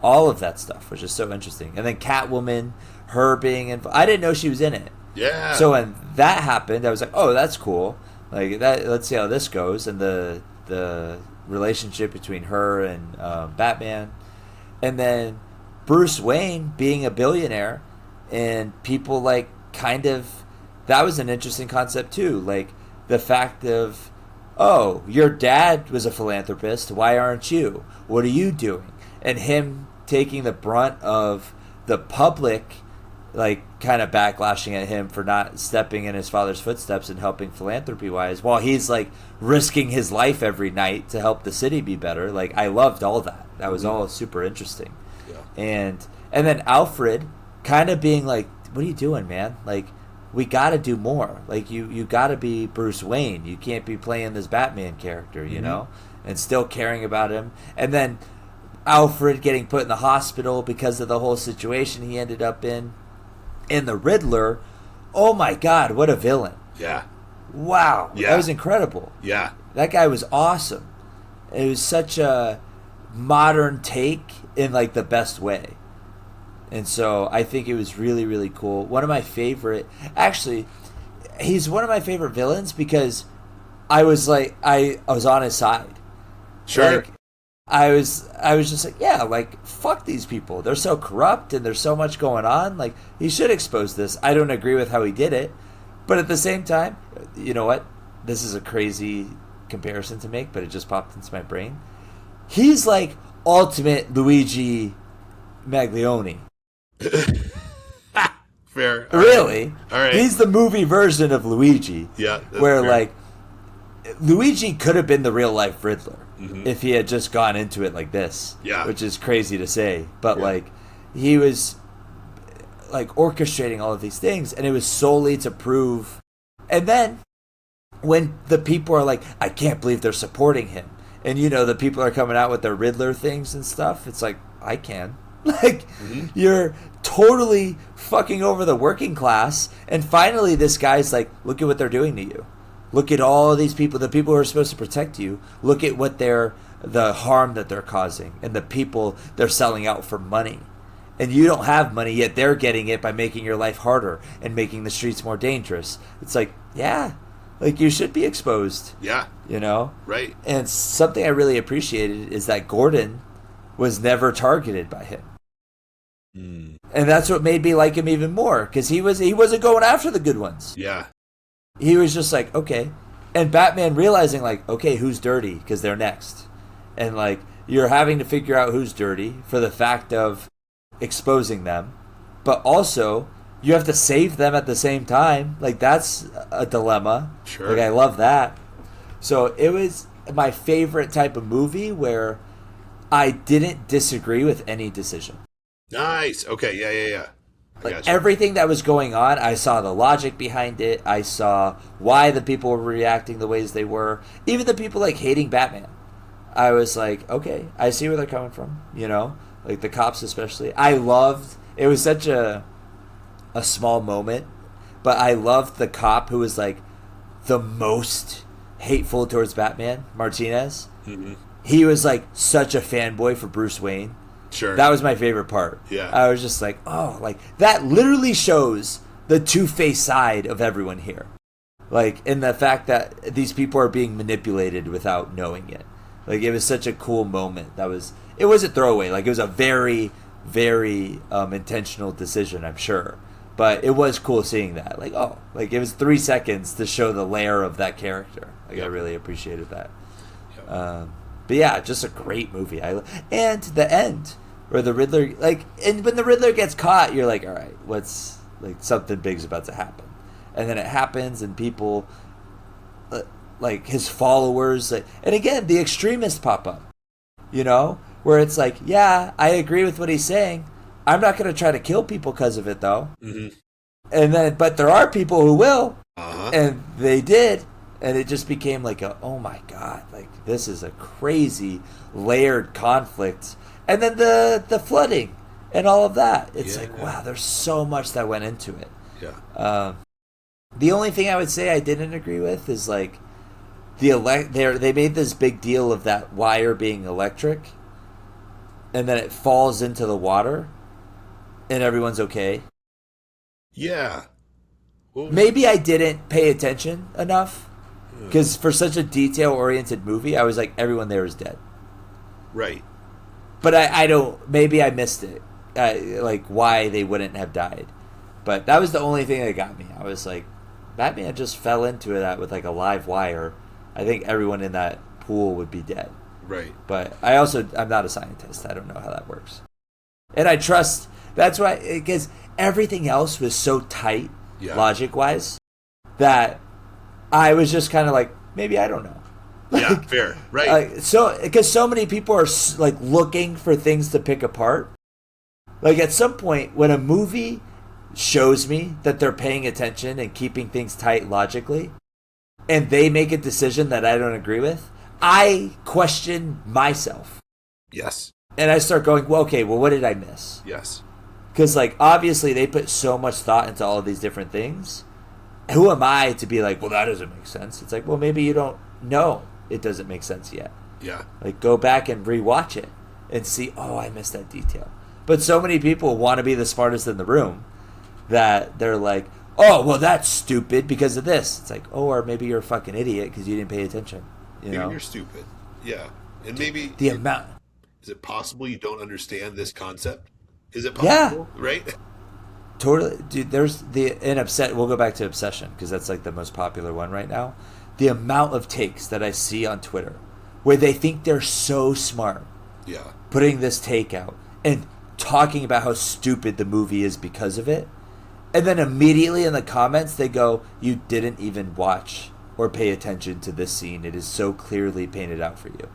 all of that stuff, which is so interesting. And then Catwoman, her being involved. I didn't know she was in it. Yeah. So when that happened, I was like, oh, that's cool. Like that. Let's see how this goes. And the relationship between her and Batman, and then Bruce Wayne being a billionaire, and people like kind of, that was an interesting concept too. Like the fact of, oh, your dad was a philanthropist, why aren't you? What are you doing? And him taking the brunt of the public like kind of backlashing at him for not stepping in his father's footsteps and helping philanthropy wise, while he's like risking his life every night to help the city be better. Like I loved all that. That was all super interesting. Yeah. And then Alfred kind of being like, what are you doing, man? Like we got to do more. Like you got to be Bruce Wayne. You can't be playing this Batman character, you know, and still caring about him. And then Alfred getting put in the hospital because of the whole situation he ended up in. And the Riddler, oh my God, what a villain. Yeah. Wow. Yeah. That was incredible. Yeah. That guy was awesome. It was such a modern take in like the best way. And so I think it was really, really cool. One of my favorite, actually, he's one of my favorite villains because I was like, I was on his side. Sure. Like, I was just like, yeah, like, fuck these people. They're so corrupt and there's so much going on. Like, he should expose this. I don't agree with how he did it. But at the same time, you know what? This is a crazy comparison to make, but it just popped into my brain. He's like ultimate Luigi Maglione. Fair. Really? All right. He's the movie version of Luigi. Yeah. Where, fair. like, Luigi could have been the real life Riddler Mhm. if he had just gone into it like this. Yeah. Which is crazy to say. But, Yeah. like, he was, like, orchestrating all of these things, and it was solely to prove. And then, when the people are like, I can't believe they're supporting him, and, you know, the people are coming out with their Riddler things and stuff, it's like, I can. Like, you're totally fucking over the working class, and finally this guy's like, look at what they're doing to you. Look at all of these people, the people who are supposed to protect you. Look at what the harm that they're causing, and the people they're selling out for money. And you don't have money, yet they're getting it by making your life harder and making the streets more dangerous. It's like, yeah, like, you should be exposed. Yeah. You know? Right. And something I really appreciated is that Gordon was never targeted by him. Mm. And that's what made me like him even more, because he wasn't going after the good ones. Yeah. He was just like, okay. And Batman realizing, like, okay, who's dirty, because they're next. And, like, you're having to figure out who's dirty for the fact of exposing them, but also you have to save them at the same time. Like, that's a dilemma. Sure. Like, I love that. So it was my favorite type of movie where I didn't disagree with any decision. Nice. Okay. Yeah. I Like, gotcha. everything that was going on, I saw the logic behind it. I saw why the people were reacting the ways they were. Even the people, like, hating Batman. I was like, okay, I see where they're coming from, you know? Like, the cops especially. I loved, it was such a small moment, but I loved the cop who was, like, the most hateful towards Batman, Martinez. Mhm. He was, like, such a fanboy for Bruce Wayne. Sure. That was my favorite part. Yeah. I was just like, oh, like, that literally shows the two-faced side of everyone here. Like, in the fact that these people are being manipulated without knowing it. Like, it was such a cool moment. It wasn't throwaway. Like, it was a very, very intentional decision, I'm sure. But it was cool seeing that. Like, oh, like, it was 3 seconds to show the layer of that character. Like, I really appreciated that. But yeah, just a great movie. And the end, where the Riddler, like, and when the Riddler gets caught, you're like, all right, what's, like, something big's about to happen. And then it happens, and people, like, his followers, like, and again, the extremists pop up, you know, where it's like, yeah, I agree with what he's saying. I'm not going to try to kill people because of it, though. Mm-hmm. And then, but there are people who will, Uh-huh. and they did. And it just became like oh my God, like, this is a crazy layered conflict. And then the flooding and all of that. It's like, wow, there's so much that went into it. Yeah. The only thing I would say I didn't agree with is, like, they made this big deal of that wire being electric, and then it falls into the water, and everyone's okay. Yeah. Maybe I didn't pay attention enough. Because for such a detail-oriented movie, I was like, everyone there is dead. Right. But I don't... Maybe I missed it. Like, why they wouldn't have died. But that was the only thing that got me. I was like, Batman just fell into that with, like, a live wire. I think everyone in that pool would be dead. Right. But I'm not a scientist. I don't know how that works. And I trust... That's why... Because everything else was so tight, logic-wise, that... I was just kind of like, maybe I don't know. Yeah, fair, right. Because so many people are, like, looking for things to pick apart. Like, at some point, when a movie shows me that they're paying attention and keeping things tight logically, and they make a decision that I don't agree with, I question myself. Yes. And I start going, well, okay, well, what did I miss? Yes. Because, like, obviously they put so much thought into all of these different things. Who am I to be like, well, that doesn't make sense? It's like, well, maybe you don't know it doesn't make sense yet. Yeah. Like, go back and rewatch it and see, oh, I missed that detail. But so many people want to be the smartest in the room that they're like, oh, well, that's stupid because of this. It's like, oh, or maybe you're a fucking idiot because you didn't pay attention. Maybe you're stupid. Yeah. And maybe... The amount... Is it possible you don't understand this concept? Is it possible? Yeah. Right? Totally. Dude, there's we'll go back to Obsession because that's like the most popular one right now. The amount of takes that I see on Twitter where they think they're so smart. Yeah. Putting this take out and talking about how stupid the movie is because of it. And then immediately in the comments they go, you didn't even watch or pay attention to this scene. It is so clearly painted out for you.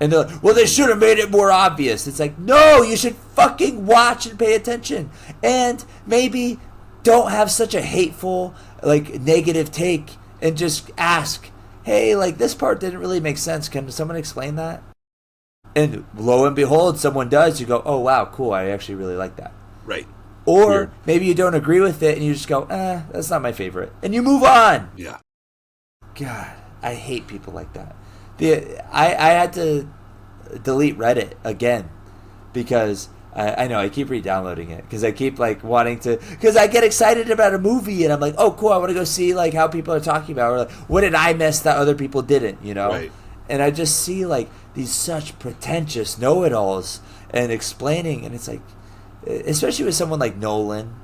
And they're like, well, they should have made it more obvious. It's like, no, you should fucking watch and pay attention. And maybe don't have such a hateful, like, negative take and just ask, hey, like, this part didn't really make sense. Can someone explain that? And lo and behold, someone does. You go, oh, wow, cool. I actually really like that. Right. Or Weird. Maybe you don't agree with it and you just go, that's not my favorite. And you move on. Yeah. God, I hate people like that. I had to delete Reddit again because I know I keep re-downloading it because I keep like wanting to, because I get excited about a movie and I'm like, oh cool, I want to go see like how people are talking about it, or like, what did I miss that other people didn't, you know? Right. And I just see like these such pretentious know-it-alls and explaining, and it's like, especially with someone like Nolan,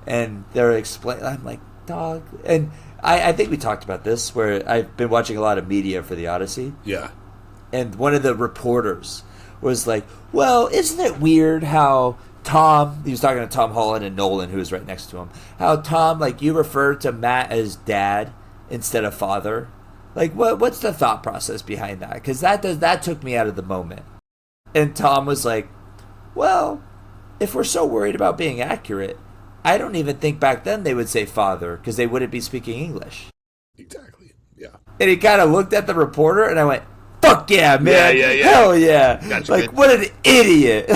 and they're explaining, I'm like, dog. And I think we talked about this where I've been watching a lot of media for the Odyssey. Yeah. And one of the reporters was like, well, isn't it weird how Tom, he was talking to Tom Holland and Nolan, who was right next to him, how Tom, like, you refer to Matt as dad instead of father? Like, what's the thought process behind that? Because that took me out of the moment. And Tom was like, well, if we're so worried about being accurate, I don't even think back then they would say father because they wouldn't be speaking English. Exactly. Yeah. And he kind of looked at the reporter and I went, fuck yeah, man. Yeah. Hell yeah. Gotcha, like, good. what an idiot.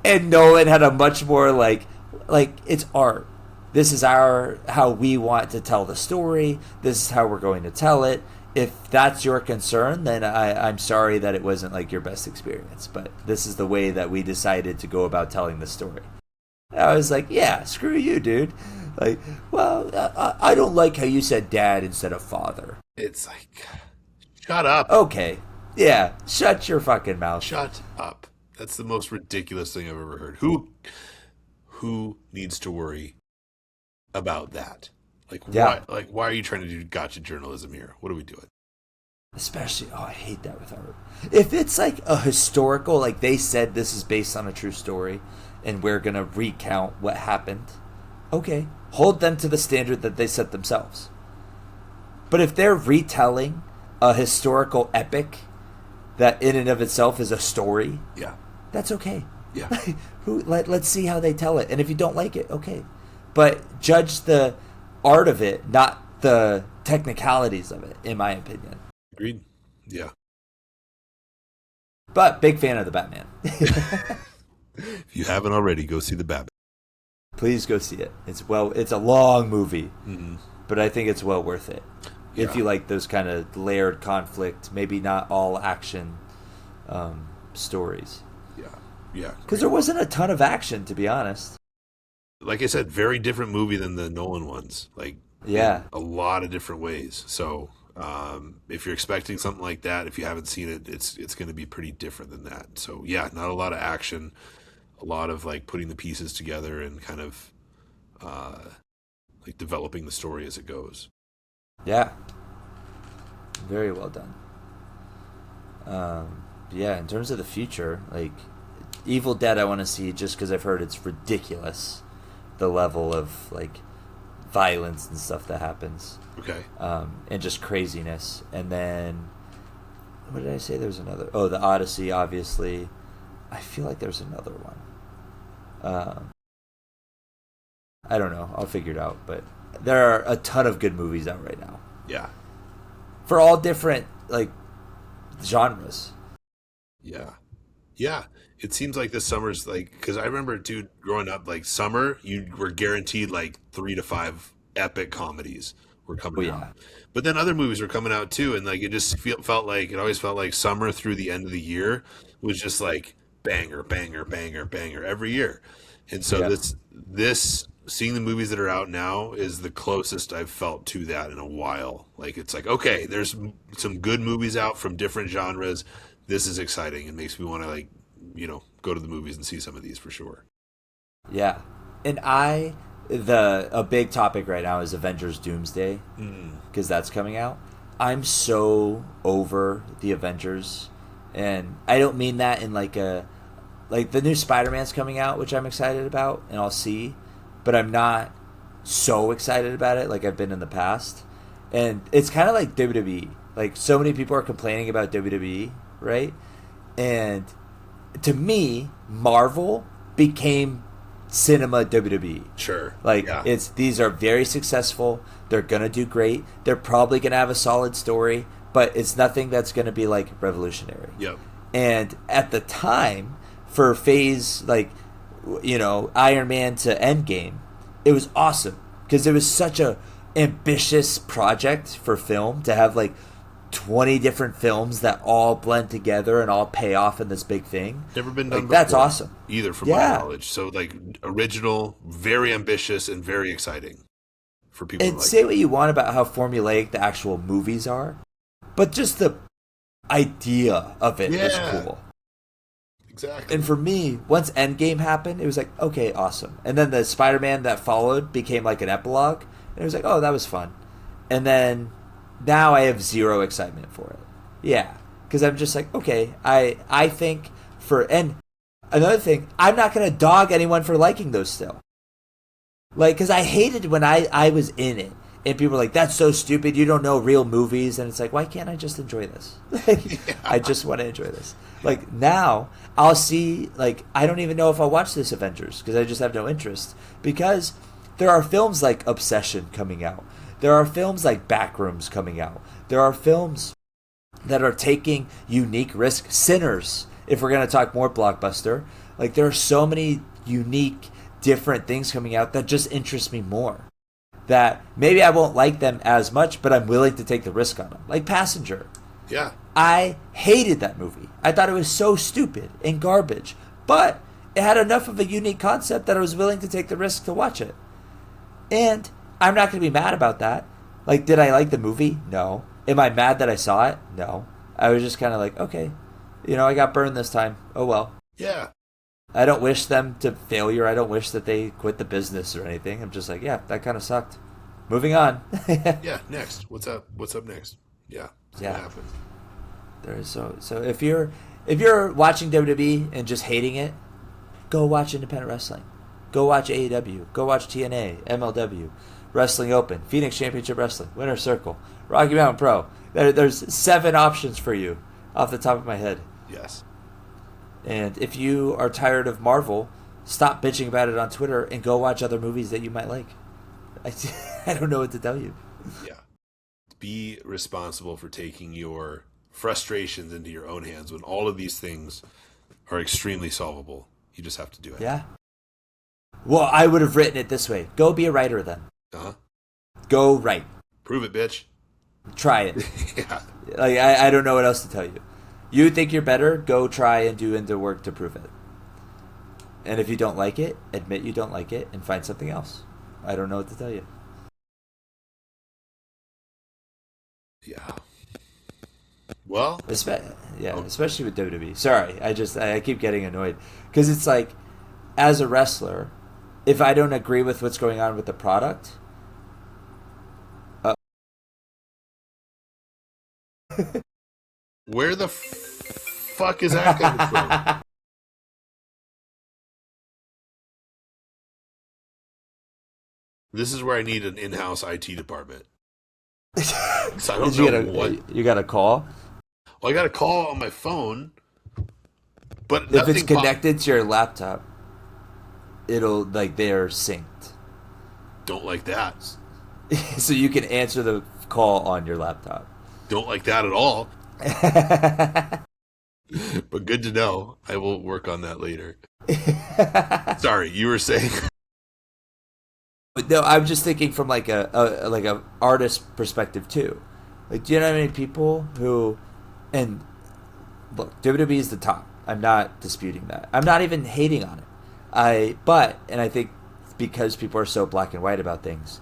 And Nolan had a much more like it's art. This is how we want to tell the story. This is how we're going to tell it. If that's your concern, then I'm sorry that it wasn't like your best experience. But this is the way that we decided to go about telling the story. I was like, yeah, screw you, dude. Like, well, I don't like how you said dad instead of father. It's like, shut up. Okay. Yeah, shut your fucking mouth. Shut up. That's the most ridiculous thing I've ever heard. Who needs to worry about that? Like, yeah. Why are you trying to do gotcha journalism here? What are we doing? Especially, I hate that with art. If it's like a historical, like they said this is based on a true story, and we're going to recount what happened, okay, hold them to the standard that they set themselves. But if they're retelling a historical epic that in and of itself is a story, yeah, that's okay. Yeah. Let's see how they tell it. And if you don't like it, okay. But judge the art of it, not the technicalities of it, in my opinion. Agreed. Yeah. But big fan of the Batman. If you haven't already, go see the Batman. Please go see it. It's a long movie, mm-hmm. but I think it's well worth it. Yeah. If you like those kind of layered conflict, maybe not all action stories. Yeah. Because there wasn't a ton of action, to be honest. Like I said, very different movie than the Nolan ones. Like, yeah, a lot of different ways. So, if you're expecting something like that, if you haven't seen it, it's going to be pretty different than that. So, yeah, not a lot of action, a lot of like putting the pieces together and kind of like developing the story as it goes. Yeah, very well done. Yeah, in terms of the future, like Evil Dead, I want to see just because I've heard it's ridiculous, the level of like violence and stuff that happens. Okay. And just craziness. And then, what did I say? There's another. Oh, the Odyssey, obviously. I feel like there's another one. I don't know. I'll figure it out. But there are a ton of good movies out right now. Yeah. For all different like genres. Yeah. Yeah, it seems like this summer's like because I remember, dude, growing up, like summer, you were guaranteed like 3 to 5 epic comedies were Oh coming out, yeah, but then other movies were coming out too, and like felt like it always felt like summer through the end of the year was just like banger, banger, banger, banger every year, and so yeah, this seeing the movies that are out now is the closest I've felt to that in a while. Like it's like okay, there's some good movies out from different genres. This is exciting. It makes me want to like go to the movies and see some of these for sure. yeah. And a big topic right now is Avengers Doomsday because that's coming out. I'm so over the Avengers, and I don't mean that in like the new Spider-Man's coming out, which I'm excited about and I'll see, but I'm not so excited about it like I've been in the past. And it's kind of like WWE. Like so many people are complaining about WWE, right? And to me, Marvel became cinema WWE. Sure. Like Yeah. these are very successful. They're gonna do great. They're probably gonna have a solid story, but it's nothing that's gonna be like revolutionary. Yep. And at the time, for phase Iron Man to Endgame, it was awesome because it was such a ambitious project for film to have like 20 different films that all blend together and all pay off in this big thing. Never been done Like before. that's awesome. Either, from my knowledge. So like original, very ambitious, and very exciting for people. And say what you want about how formulaic the actual movies are, but just the idea of it is cool. Exactly. And for me, once Endgame happened, it was like, okay, awesome. And then the Spider-Man that followed became like an epilogue, and it was like, oh, that was fun. And then now I have zero excitement for it. Yeah, because I'm just like, okay, I think and another thing, I'm not gonna dog anyone for liking those still. Like, because I hated when I was in it, and people were like, that's so stupid, you don't know real movies, and it's like, why can't I just enjoy this? I just want to enjoy this. Like, now, I'll see, like, I don't even know if I'll watch this Avengers, because I just have no interest. Because there are films like Obsession coming out. There are films like Backrooms coming out. There are films that are taking unique risks. Sinners, if we're going to talk more blockbuster. Like, there are so many unique, different things coming out that just interest me more. That maybe I won't like them as much, but I'm willing to take the risk on them. Like Passenger. Yeah. I hated that movie. I thought it was so stupid and garbage. But it had enough of a unique concept that I was willing to take the risk to watch it. And I'm not going to be mad about that. Like, did I like the movie? No. Am I mad that I saw it? No. I was just kind of like, okay, I got burned this time. Oh well. Yeah. I don't wish them to failure. I don't wish that they quit the business or anything. I'm just like, yeah, that kind of sucked. Moving on. Yeah. Next. What's up? What's up next? Yeah. Yeah. What happened? There's so if you're watching WWE and just hating it, go watch independent wrestling. Go watch AEW. Go watch TNA, MLW, Wrestling Open, Phoenix Championship Wrestling, Winner Circle, Rocky Mountain Pro. There's 7 options for you off the top of my head. Yes. And if you are tired of Marvel, stop bitching about it on Twitter and go watch other movies that you might like. I don't know what to tell you. Yeah. Be responsible for taking your frustrations into your own hands when all of these things are extremely solvable. You just have to do it. Yeah. Well, I would have written it this way. Go be a writer then. Uh-huh. Go write. Prove it, bitch. Try it. Yeah. Like I don't know what else to tell you. You think you're better, go try and do the work to prove it. And if you don't like it, admit you don't like it and find something else. I don't know what to tell you. Yeah. Well, especially with WWE. Sorry, I keep getting annoyed because it's like, as a wrestler, if I don't agree with what's going on with the product, where the fuck is that coming from? This is where I need an in-house IT department. So I don't know what. You got a call? Well, I got a call on my phone, but if it's connected to your laptop, it'll they're synced. Don't like that. So you can answer the call on your laptop. Don't like that at all. But good to know. I will work on that later. Sorry, you were saying. But no, I'm just thinking from like a artist perspective too. Like, do you know how many people who, and look, WWE is the top. I'm not disputing that. I'm not even hating on it. And I think because people are so black and white about things,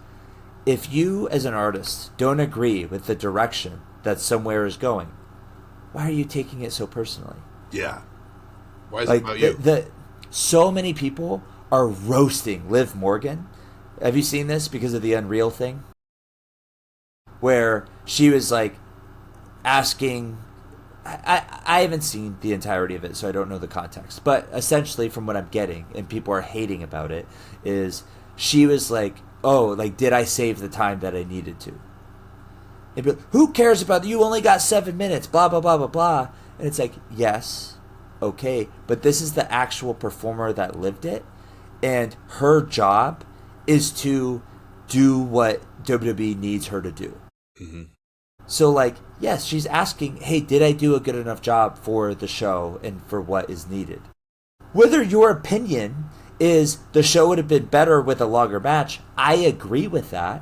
if you as an artist don't agree with the direction that somewhere is going, why are you taking it so personally? Yeah. Why is it Like about you? so many people are roasting Liv Morgan. Have you seen this because of the Unreal thing? Where she was like asking, I haven't seen the entirety of it, so I don't know the context. But essentially, from what I'm getting, and people are hating about it, is she was like, "Oh, like did I save the time that I needed to?" And be like, who cares about you? Only got 7 minutes. Blah blah blah blah blah. And it's like, yes, okay, but this is the actual performer that lived it, and her job is to do what WWE needs her to do. Mm-hmm. So, like, yes, she's asking, hey, did I do a good enough job for the show and for what is needed? Whether your opinion is the show would have been better with a longer match, I agree with that.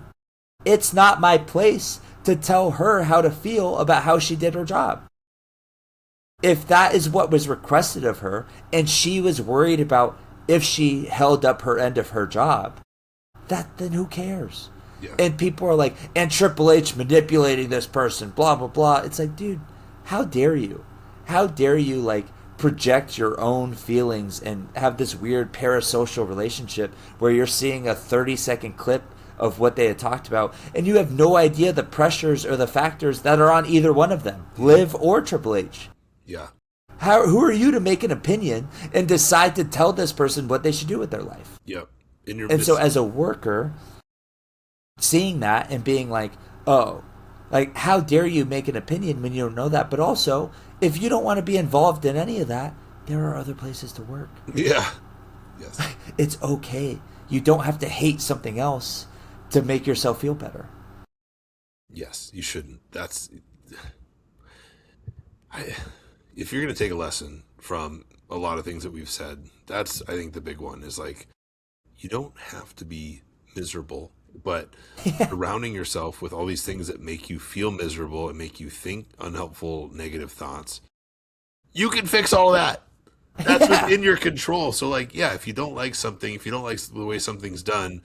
It's not my place to tell her how to feel about how she did her job. If that is what was requested of her, and she was worried about if she held up her end of her job, then who cares? Yeah. And people are like, and Triple H manipulating this person, blah, blah, blah. It's like, dude, how dare you? How dare you, like, project your own feelings and have this weird parasocial relationship where you're seeing a 30-second clip of what they had talked about, and you have no idea the pressures or the factors that are on either one of them, Liv or Triple H. Yeah. Who are you to make an opinion and decide to tell this person what they should do with their life? Yep. And so as a worker, seeing that and being like, oh, like, how dare you make an opinion when you don't know that? But also, if you don't want to be involved in any of that, there are other places to work. Yeah. Yes. It's okay. You don't have to hate something else to make yourself feel better. Yes, you shouldn't. If you're going to take a lesson from a lot of things that we've said, that's, I think, the big one is like, you don't have to be miserable, but surrounding yourself with all these things that make you feel miserable and make you think unhelpful, negative thoughts, you can fix all that. That's within your control. So, like, yeah, if you don't like something, if you don't like the way something's done,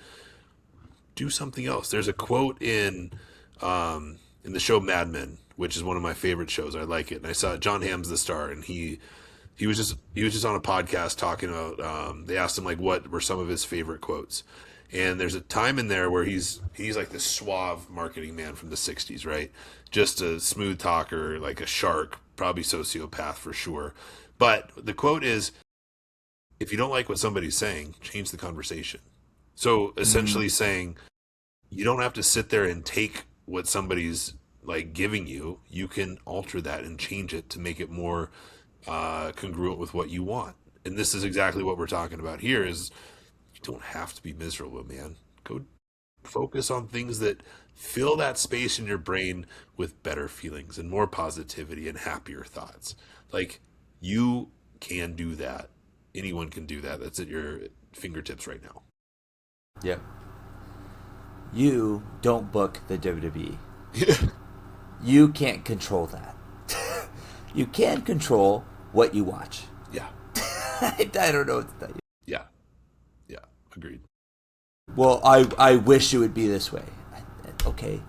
do something else. There's a quote in the show Mad Men, which is one of my favorite shows. I like it. And I saw John Hamm's the star, and he was just on a podcast talking about. They asked him like what were some of his favorite quotes, and there's a time in there where he's like this suave marketing man from the '60s, right? Just a smooth talker, like a shark, probably sociopath for sure. But the quote is, "If you don't like what somebody's saying, change the conversation." So essentially saying, you don't have to sit there and take what somebody's like giving you. You can alter that and change it to make it more congruent with what you want. And this is exactly what we're talking about here is you don't have to be miserable, man. Go focus on things that fill that space in your brain with better feelings and more positivity and happier thoughts. Like, you can do that. Anyone can do that. That's at your fingertips right now. Yeah. You don't book the WWE. You can't control that. You can control what you watch. Yeah. I don't know what to tell you. Yeah. Yeah. Agreed. Well, I wish it would be this way. Okay.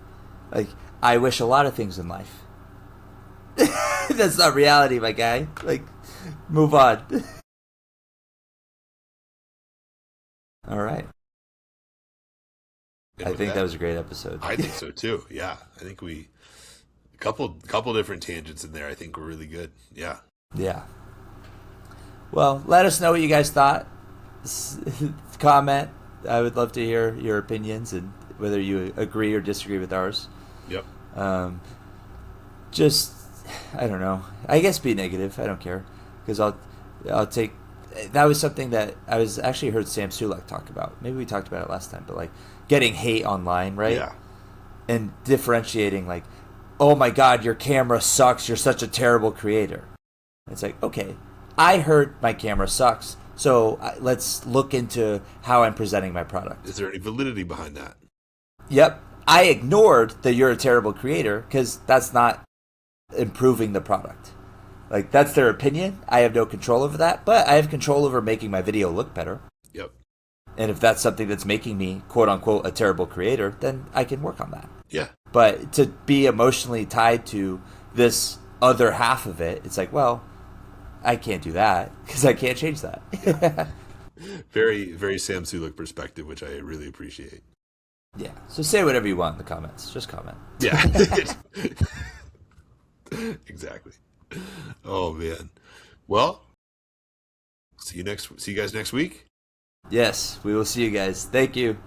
Like, I wish a lot of things in life. That's not reality, my guy. Like, move on. All right. And I think that was a great episode. I think so too. Yeah. I think a couple different tangents in there. I think were really good. Yeah. Yeah. Well, let us know what you guys thought. Comment. I would love to hear your opinions and whether you agree or disagree with ours. Yep. Just, I don't know. I guess be negative. I don't care because I'll take. That was something that I was actually heard Sam Sulek talk about. Maybe we talked about it last time, but like getting hate online, right? Yeah. And differentiating like, oh my God, your camera sucks. You're such a terrible creator. It's like, okay, I heard my camera sucks, so let's look into how I'm presenting my product. Is there any validity behind that? Yep. I ignored that you're a terrible creator because that's not improving the product. Like, that's their opinion. I have no control over that, but I have control over making my video look better. Yep. And if that's something that's making me, quote unquote, a terrible creator, then I can work on that. Yeah. But to be emotionally tied to this other half of it, it's like, well, I can't do that because I can't change that. Yeah. Very, very Sam Sulek perspective, which I really appreciate. Yeah. So say whatever you want in the comments. Just comment. Yeah. Exactly. Oh man. Well, see you guys next week. Yes, we will see you guys. Thank you.